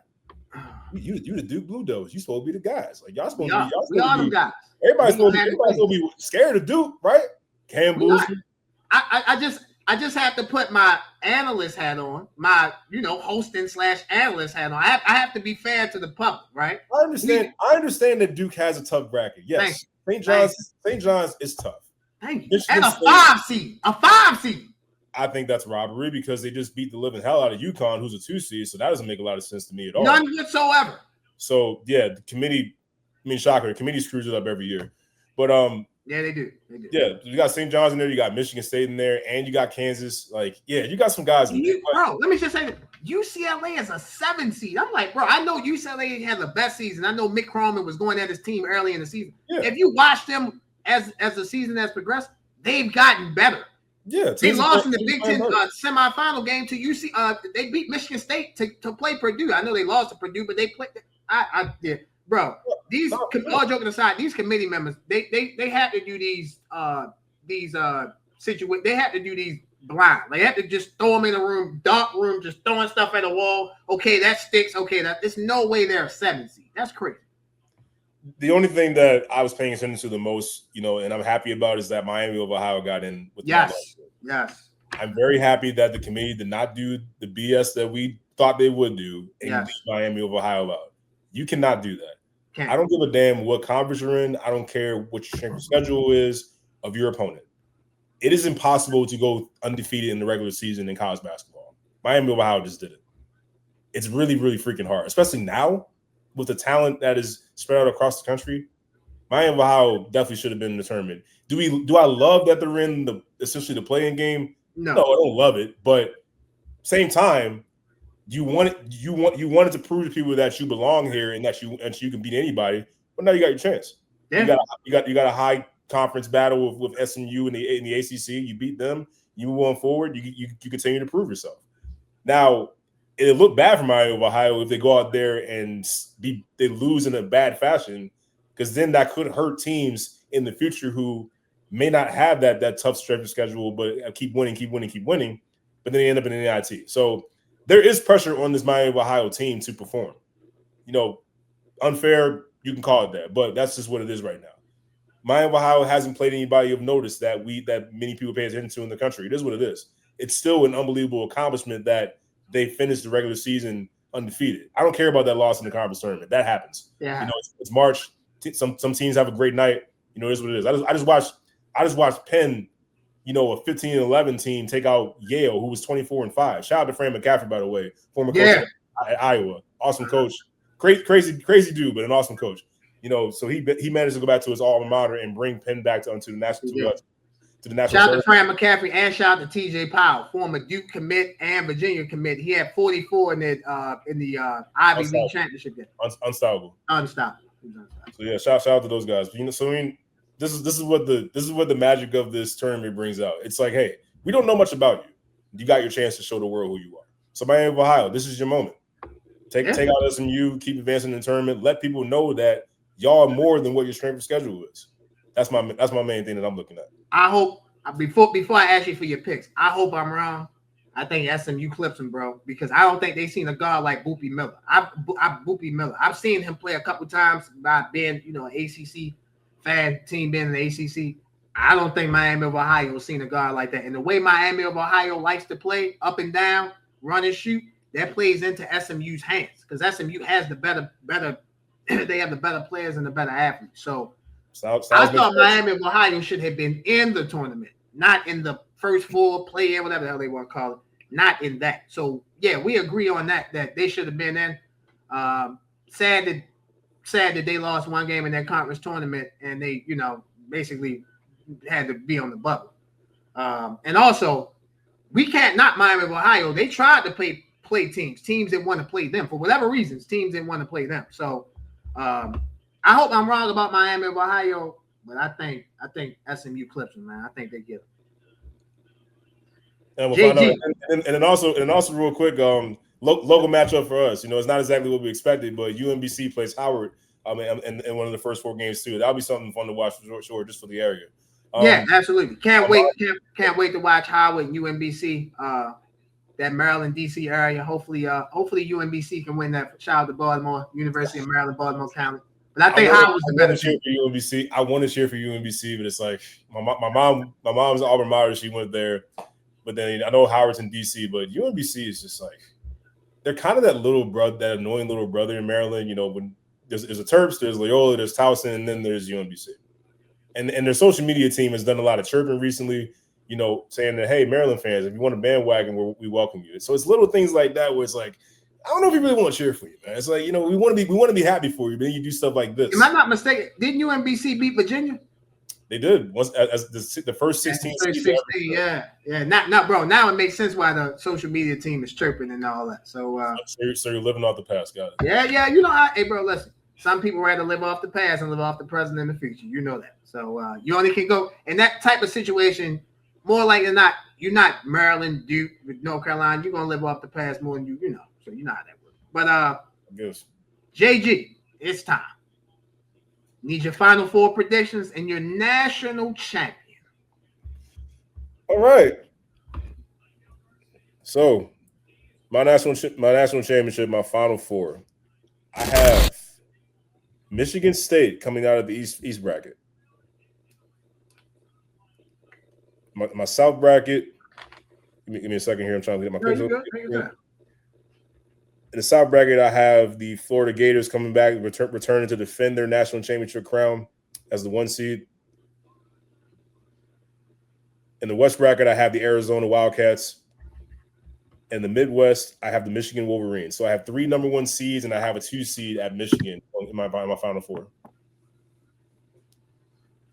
You the Duke Blue Devils. You supposed to be the guys. Like y'all supposed to be. Y'all guys. Everybody's supposed to be scared of Duke, right? Cam Boozer. I just have to put my analyst hat on, my hosting / analyst hat on. I have to be fair to the public, right? I understand that Duke has a tough bracket. Yes, St. John's is tough. Thank you. And a 5 seed. A 5 seed. I think that's robbery because they just beat the living hell out of UConn, who's a 2 seed. So that doesn't make a lot of sense to me at all. None whatsoever. So yeah, the committee. I mean, shocker. The committee screws it up every year. But yeah, they do. Yeah, you got St. John's in there. You got Michigan State in there, and you got Kansas. Like, yeah, you got some guys in there. Bro, let me just say, UCLA is a 7 seed. I'm like, bro, I know UCLA had the best season. I know Mick Cronin was going at his team early in the season. Yeah. If you watch them as the season has progressed, they've gotten better. Yeah, they lost in the Big Ten semifinal game to UC. They beat Michigan State to play Purdue. I know they lost to Purdue, but they played. I did, bro. These all joking aside, these committee members they had to do these situations. They had to do these blind. They had to just throw them in a room, dark room, just throwing stuff at a wall. Okay, that sticks. Okay, there's no way they're a 7 seed. That's crazy. The only thing that I was paying attention to the most, and I'm happy about is that Miami of Ohio got in with Yes. I'm very happy that the committee did not do the BS that we thought they would do and leave Miami of Ohio out. You cannot do that. I don't give a damn what conference you're in. I don't care what your strength of schedule is of your opponent. It is impossible to go undefeated in the regular season in college basketball. Miami of Ohio just did it. It's really, really freaking hard, especially now with the talent that is spread out across the country. Miami of Ohio definitely should have been in the tournament. Do I love that they're in essentially the play-in game? No, I don't love it. But same time, you wanted to prove to people that you belong here and that you can beat anybody. But now you got your chance. Yeah. You got a high conference battle with SMU in the ACC. You beat them. You move on forward. You continue to prove yourself. Now, it'll look bad for Miami of Ohio if they go out there and they lose in a bad fashion, because then that could hurt teams in the future who may not have that tough stretch of schedule, but keep winning, but then they end up in the NIT. So there is pressure on this Miami of Ohio team to perform. Unfair, you can call it that, but that's just what it is right now. Miami of Ohio hasn't played anybody of notice that many people pay attention to in the country. It is what it is. It's still an unbelievable accomplishment that they finished the regular season undefeated. I don't care about that loss in the conference tournament. That happens. Yeah. It's March. Some teams have a great night. It is what it is. I just watched Penn a 15-11 team take out Yale, who was 24-5. Shout out to Fran McCaffrey, by the way, former coach at Iowa. Awesome coach. Crazy dude, but an awesome coach. So he managed to go back to his alma mater and bring Penn back to the national Shout out to Fran McCaffrey and shout out to TJ Powell, former Duke commit and Virginia commit. He had 44 in the Ivy League championship game. Unstoppable. So yeah, shout out to those guys. But, so I mean, this is what the magic of this tournament brings out. It's like, hey, we don't know much about you. You got your chance to show the world who you are. So Miami of Ohio, this is your moment. Take out SMU, keep advancing in the tournament. Let people know that y'all are more than what your strength of schedule is. That's my main thing that I'm looking at. I hope before I ask you for your picks, I hope I'm wrong. I think SMU clips him, bro, because I don't think they've seen a guard like Boopy Miller. I've seen him play a couple times by being, an ACC fan, team being in the ACC. I don't think Miami of Ohio has seen a guard like that. And the way Miami of Ohio likes to play, up and down, run and shoot, that plays into SMU's hands because SMU has the better. They have the better players and the better athletes. So I thought Miami of Ohio should have been in the tournament, not in the first four play in, whatever the hell they want to call it, not in that. So yeah, we agree on that they should have been in. Sad that they lost one game in that conference tournament and they, basically had to be on the bubble. And also, we can't knock Miami of Ohio. They tried to play teams that want to play them for whatever reasons. Teams didn't want to play them. So I hope I'm wrong about Miami of Ohio, but I think SMU clips them, man. I think they get them. And we'll find out. And then also real quick, local matchup for us. It's not exactly what we expected, but UMBC plays Howard in one of the first 4 games too. That'll be something fun to watch for sure, just for the area. Yeah, absolutely. Can't wait to watch Howard and UMBC. That Maryland DC area. Hopefully UMBC can win that. Shout out to Baltimore, University of Maryland, Baltimore County. But I think Howard's the better team. UMBC. I want to cheer for UMBC, but it's like my mom's an alma mater. She went there, but then I know Howard's in DC, but UMBC is just like they're kind of that annoying little brother in Maryland. When there's a Terps, there's Loyola, there's Towson, and then there's UMBC. And their social media team has done a lot of chirping recently. Saying that, hey, Maryland fans, if you want a bandwagon, we welcome you. So it's little things like that where it's like, I don't know if you really want to cheer for you, man. It's like, we want to be happy for you, but then you do stuff like this. Am I not mistaken? Didn't UMBC beat Virginia? They did once as the first 16. Yeah. Not bro. Now it makes sense why the social media team is chirping and all that. So you're living off the past, got it. Yeah. Hey, bro, listen. Some people rather live off the past and live off the present and the future. You know that. So you only can go in that type of situation. More likely than not, you're not Maryland, Duke, North Carolina. You're gonna live off the past more than you know. So you know how that works. But JG, it's time. Need your Final Four predictions and your national champion. All right. So my national championship, my Final Four. I have Michigan State coming out of the East bracket. My South bracket. Give me a second here. I'm trying to get my picks up. In the South bracket, I have the Florida Gators coming back, returning to defend their national championship crown as the 1 seed. In the West bracket, I have the Arizona Wildcats. In the Midwest, I have the Michigan Wolverines. So I have 3 number 1 seeds, and I have a 2 seed at Michigan in my Final Four.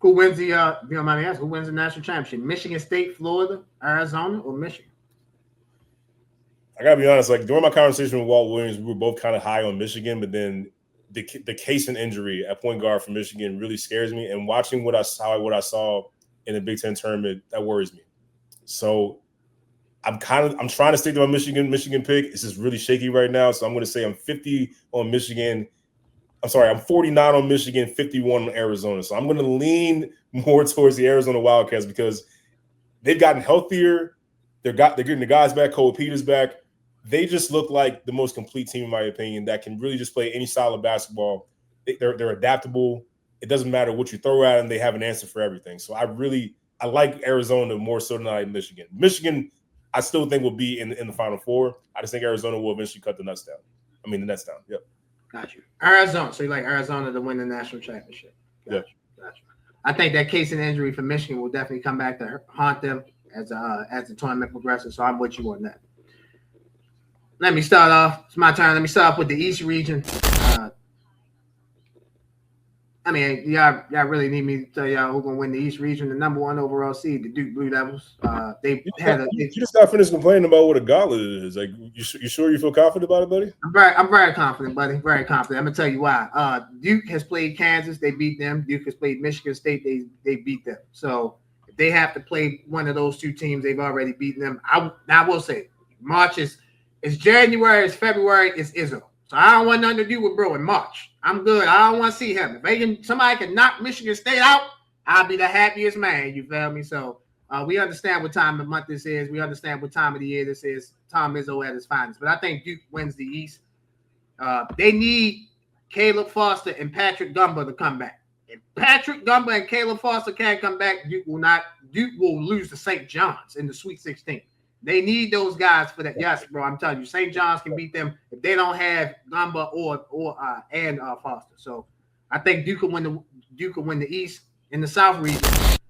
Who wins the who wins the national championship? Michigan State, Florida, Arizona, or Michigan? I gotta be honest, like during my conversation with Walt Williams, we were both kind of high on Michigan, but then the Kaysen injury at point guard for Michigan really scares me. And watching what I saw in the Big Ten tournament, that worries me. So I'm trying to stick to my Michigan pick. It's just really shaky right now. So I'm gonna say I'm 50 on Michigan. I'm 49 on Michigan, 51 on Arizona. So I'm going to lean more towards the Arizona Wildcats because they've gotten healthier. They're getting the guys back. Cole Peters back. They just look like the most complete team, in my opinion, that can really just play any style of basketball. They're adaptable. It doesn't matter what you throw at them. They have an answer for everything. So I like Arizona more so than I like Michigan. Michigan, I still think will be in the Final Four. I just think Arizona will eventually cut the nets down. The nets down. Yep. Got you. Arizona. So you like Arizona to win the national championship? Got you. I think that case and injury for Michigan will definitely come back to haunt them as the tournament progresses. So I'm with you on that. Let me start off. It's my turn. Let me start off with the East region. I mean, y'all really need me to tell y'all who's gonna win the East region. The number 1 overall seed, the Duke Blue Devils. You just got finished complaining about what a gauntlet is. Like, you sure you feel confident about it, buddy? I'm very confident, buddy. Very confident. I'm gonna tell you why. Duke has played Kansas, they beat them. Duke has played Michigan State, they beat them. So if they have to play one of those two teams, they've already beaten them. I will say, March is January, it's February, it's Izzo. So I don't want nothing to do with bro in March. I'm good. I don't want to see him. If somebody can knock Michigan State out, I'll be the happiest man. You feel me? So we understand what time of month this is. We understand what time of the year this is. Tom Izzo at his finest. But I think Duke wins the East. They need Caleb Foster and Patrick Gumba to come back. If Patrick Gumba and Caleb Foster can't come back, Duke will lose to St. John's in the Sweet 16. They need those guys for that. Yes, bro. I'm telling you, St. John's can beat them if they don't have Gumba or Foster. So I think Duke will win the East. In the South region,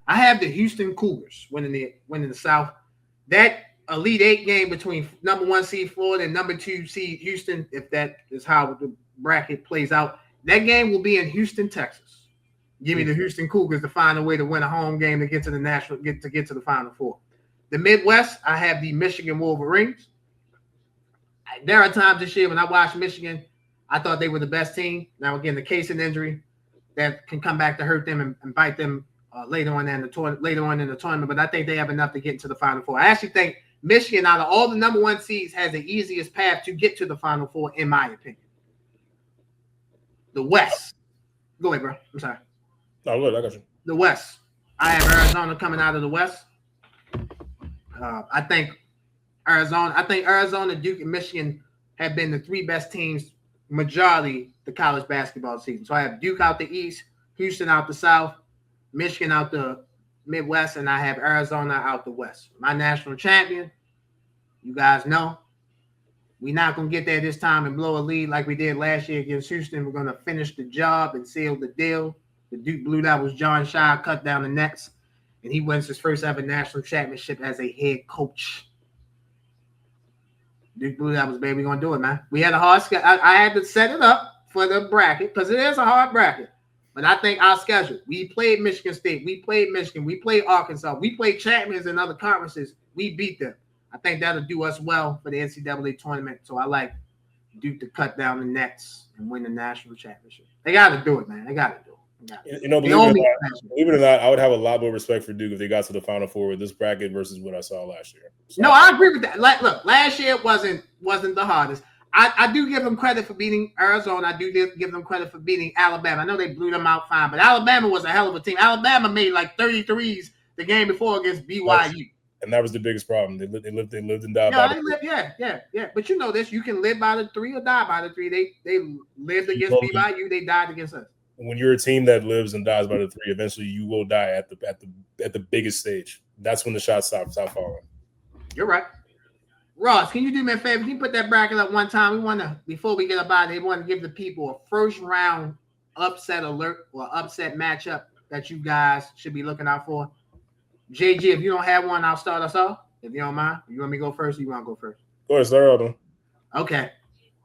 I have the Houston Cougars winning the South. That Elite 8 game between number 1 seed Florida and number 2 seed Houston, if that is how the bracket plays out, that game will be in Houston, Texas. Give me the Houston Cougars to find a way to win a home game to get to the Final Four. The Midwest, I have the Michigan Wolverines. There are times this year when I watched Michigan, I thought they were the best team. Now, again, the case and injury that can come back to hurt them and bite them later on in the tournament. But I think they have enough to get into the Final Four. I actually think Michigan, out of all the number 1 seeds, has the easiest path to get to the Final Four, in my opinion. The West. Go ahead, bro. I'm sorry. No, good. I got you. The West. I have Arizona coming out of the West. I think Arizona, Duke, and Michigan have been the 3 best teams majority the college basketball season. So I have Duke out the East, Houston out the South, Michigan out the Midwest, and I have Arizona out the West. My national champion, you guys know, we're not going to get there this time and blow a lead like we did last year against Houston. We're going to finish the job and seal the deal. The Duke Blue Devils, John Shaw, cut down the nets, and he wins his first ever national championship as a head coach. Duke Blue Devils, baby, we're going to do it, man. We had a hard schedule. I had to set it up for the bracket because it is a hard bracket. But I think our schedule, we played Michigan State, we played Michigan, we played Arkansas, we played champions in other conferences. We beat them. I think that'll do us well for the NCAA tournament. So I like Duke to cut down the nets and win the national championship. They got to do it, man. They got to do it. Believe it or not, I would have a lot more respect for Duke if they got to the Final Four with this bracket versus what I saw last year. So, no, I agree with that. Look, last year wasn't the hardest. I do give them credit for beating Arizona. I do give them credit for beating Alabama. I know they blew them out fine, but Alabama was a hell of a team. Alabama made like 33s the game before against BYU. And that was the biggest problem. They lived and died by the 3. Yeah. But you know this. You can live by the 3 or die by the 3. They lived against BYU. They died against us. When you're a team that lives and dies by the 3, eventually you will die at the biggest stage. That's when the shots stop falling. You're right. Ross, can you do me a favor? Can you put that bracket up one time? We want to, before we get up out of here, we want to give the people a first round upset alert or upset matchup that you guys should be looking out for. JG, if you don't have one, I'll start us off. If you don't mind. You want me to go first or you want to go first? Go ahead, start out. Okay.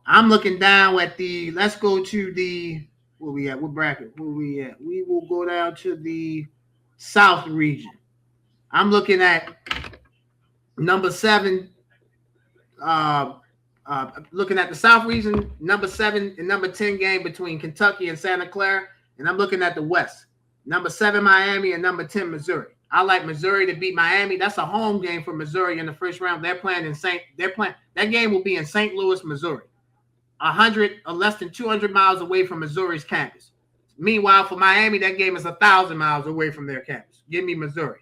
I'm looking down at let's go to the, where we at? What bracket? Where we at? We will go down to the South region. I'm looking at number 7. Looking at the South region, number 7 and number 10 game between Kentucky and Santa Clara, and I'm looking at the West, number 7 Miami and number 10 Missouri. I like Missouri to beat Miami. That's a home game for Missouri in the first round. That game will be in St. Louis, Missouri, 100 or less than 200 miles away from Missouri's campus. Meanwhile, for Miami, that game is 1,000 miles away from their campus. Give me Missouri.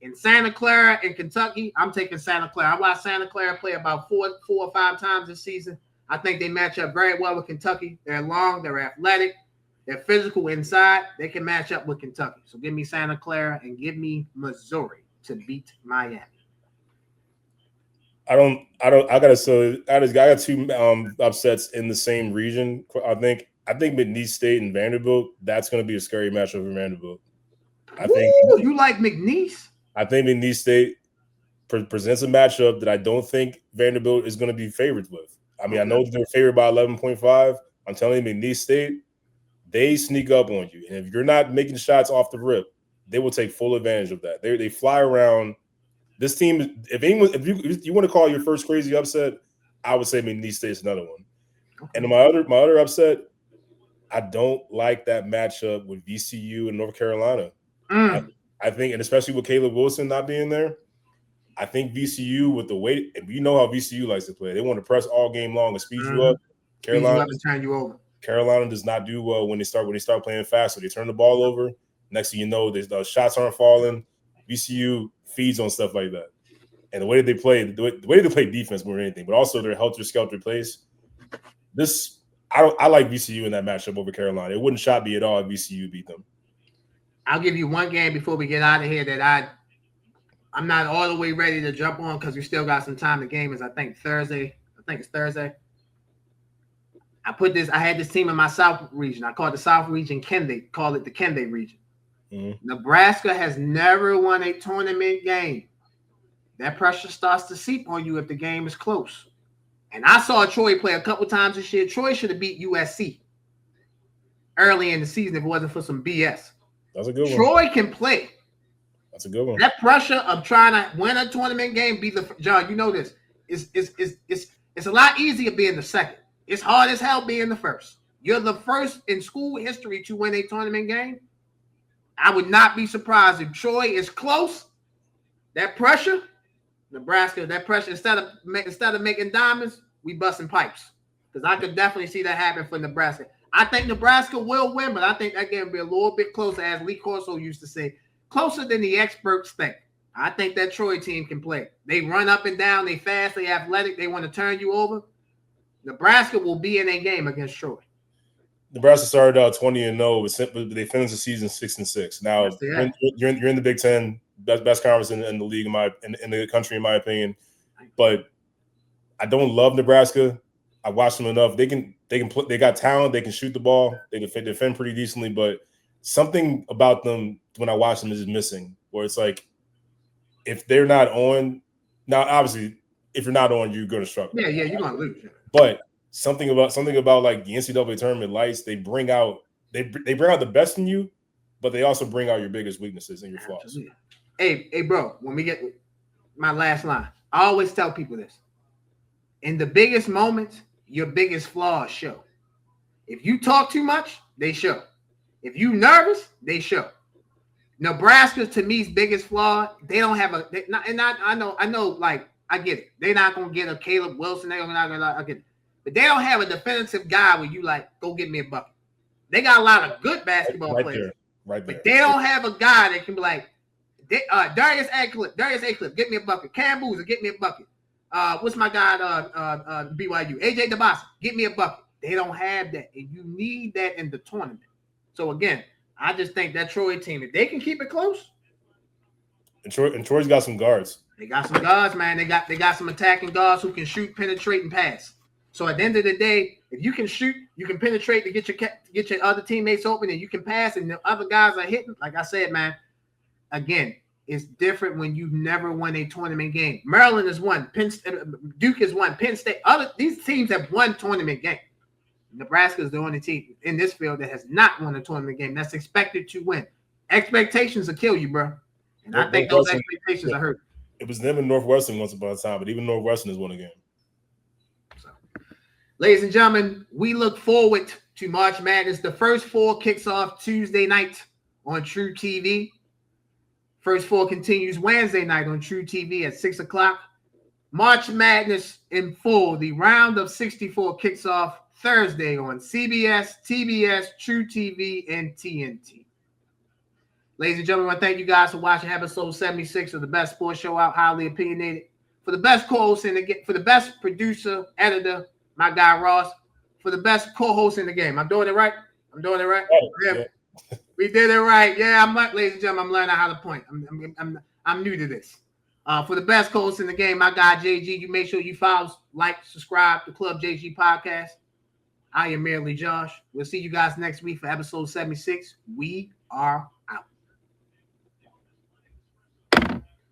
In Santa Clara and Kentucky, I'm taking Santa Clara. I watched Santa Clara play about 4 or 5 times this season. I think they match up very well with Kentucky. They're long, they're athletic, they're physical inside. They can match up with Kentucky. So give me Santa Clara and give me Missouri to beat Miami. I got 2 upsets in the same region. I think McNeese State and Vanderbilt, that's going to be a scary matchup for Vanderbilt. I think you like McNeese? I think McNeese State presents a matchup that I don't think Vanderbilt is going to be favored with. I mean, I know that they're favored by 11.5. I'm telling you, McNeese State, they sneak up on you. And if you're not making shots off the rip, they will take full advantage of that. They fly around. This team, if you want to call your first crazy upset, I would say McNeese State's another one. And my other upset, I don't like that matchup with VCU and North Carolina. I think, and especially with Caleb Wilson not being there, I think VCU with the way, and we know how VCU likes to play. They want to press all game long and speed you up. Carolina and turn you over. Carolina does not do well when they start playing fast. So they turn the ball over. Next thing you know, the shots aren't falling. VCU feeds on stuff like that. And the way they play, the way they play defense more than anything, but also their helter-skelter plays. I like VCU in that matchup over Carolina. It wouldn't shock me at all if VCU beat them. I'll give you one game before we get out of here that I'm not all the way ready to jump on because we still got some time. The game is, I think it's Thursday. I had this team in my South region. I call it the South region Kende. Call it the Kende region. Mm-hmm. Nebraska has never won a tournament game. That pressure starts to seep on you if the game is close. And I saw Troy play a couple times this year. Troy should have beat USC early in the season if it wasn't for some BS. That's a good one. Troy can play. That's a good one. That pressure of trying to win a tournament game, John, you know this. It's a lot easier being the second. It's hard as hell being the first. You're the first in school history to win a tournament game. I would not be surprised if Troy is close. That pressure, Nebraska, instead of making diamonds, we busting pipes. Because I could definitely see that happen for Nebraska. I think Nebraska will win, but I think that game will be a little bit closer, as Lee Corso used to say, closer than the experts think. I think that Troy team can play. They run up and down. They fast. They athletic. They want to turn you over. Nebraska will be in a game against Troy. Nebraska started out 20-0, but they finished the season 6-6. Now you're in the Big Ten, best conference in the league in the country, in my opinion. But I don't love Nebraska. I watched them enough. They can play. They got talent. They can shoot the ball. They can defend pretty decently. But something about them when I watch them is missing. Where it's like, if they're not on, now obviously if you're not on, you're going to struggle. Yeah, you're going to lose. But something about like the NCAA tournament lights, they bring out the best in you, but they also bring out your biggest weaknesses and your flaws. Absolutely. Hey, bro, when we get my last line, I always tell people this. In the biggest moments, your biggest flaws show. If you talk too much, they show. If you nervous, they show. Nebraska, to me's biggest flaw, they don't have I know, like, I get it. They're not gonna get a Caleb Wilson. I get it. But they don't have a definitive guy where you like, go get me a bucket. They got a lot of good basketball players. Right there. But they don't have a guy that can be like, Darius Acliffe, get me a bucket. Cam Boozer, get me a bucket. What's my guy BYU? AJ DeBasa, get me a bucket. They don't have that. And you need that in the tournament. So again, I just think that Troy team, if they can keep it close. And Troy's got some guards. They got some guards, man. They got some attacking guards who can shoot, penetrate, and pass. So at the end of the day, if you can shoot, you can penetrate to get your other teammates open, and you can pass, and the other guys are hitting. Like I said, man, again, it's different when you've never won a tournament game. Maryland has won. Duke has won. Penn State. These teams have won tournament games. Nebraska is the only team in this field that has not won a tournament game. That's expected to win. Expectations will kill you, bro. And I think those expectations are hurt. It was them and Northwestern once upon a time, but even Northwestern has won a game. So, ladies and gentlemen, we look forward to March Madness. The first four kicks off Tuesday night on True TV. First four continues Wednesday night on True TV at 6 o'clock. March Madness in full. The round of 64 kicks off Thursday on CBS, TBS, True TV, and TNT. Ladies and gentlemen, I thank you guys for watching episode 76 of the best sports show out, Highly Opinionated. For the best co-host for the best producer, editor, my guy Ross. For the best co-host in the game. I'm doing it right? Oh, yeah. We did it right. Yeah, ladies and gentlemen, I'm learning how to point. I'm new to this. For the best co-host in the game, my guy JG. You make sure you follow, like, subscribe to Club JG Podcast. I am merely Josh. We'll see you guys next week for episode 76. We are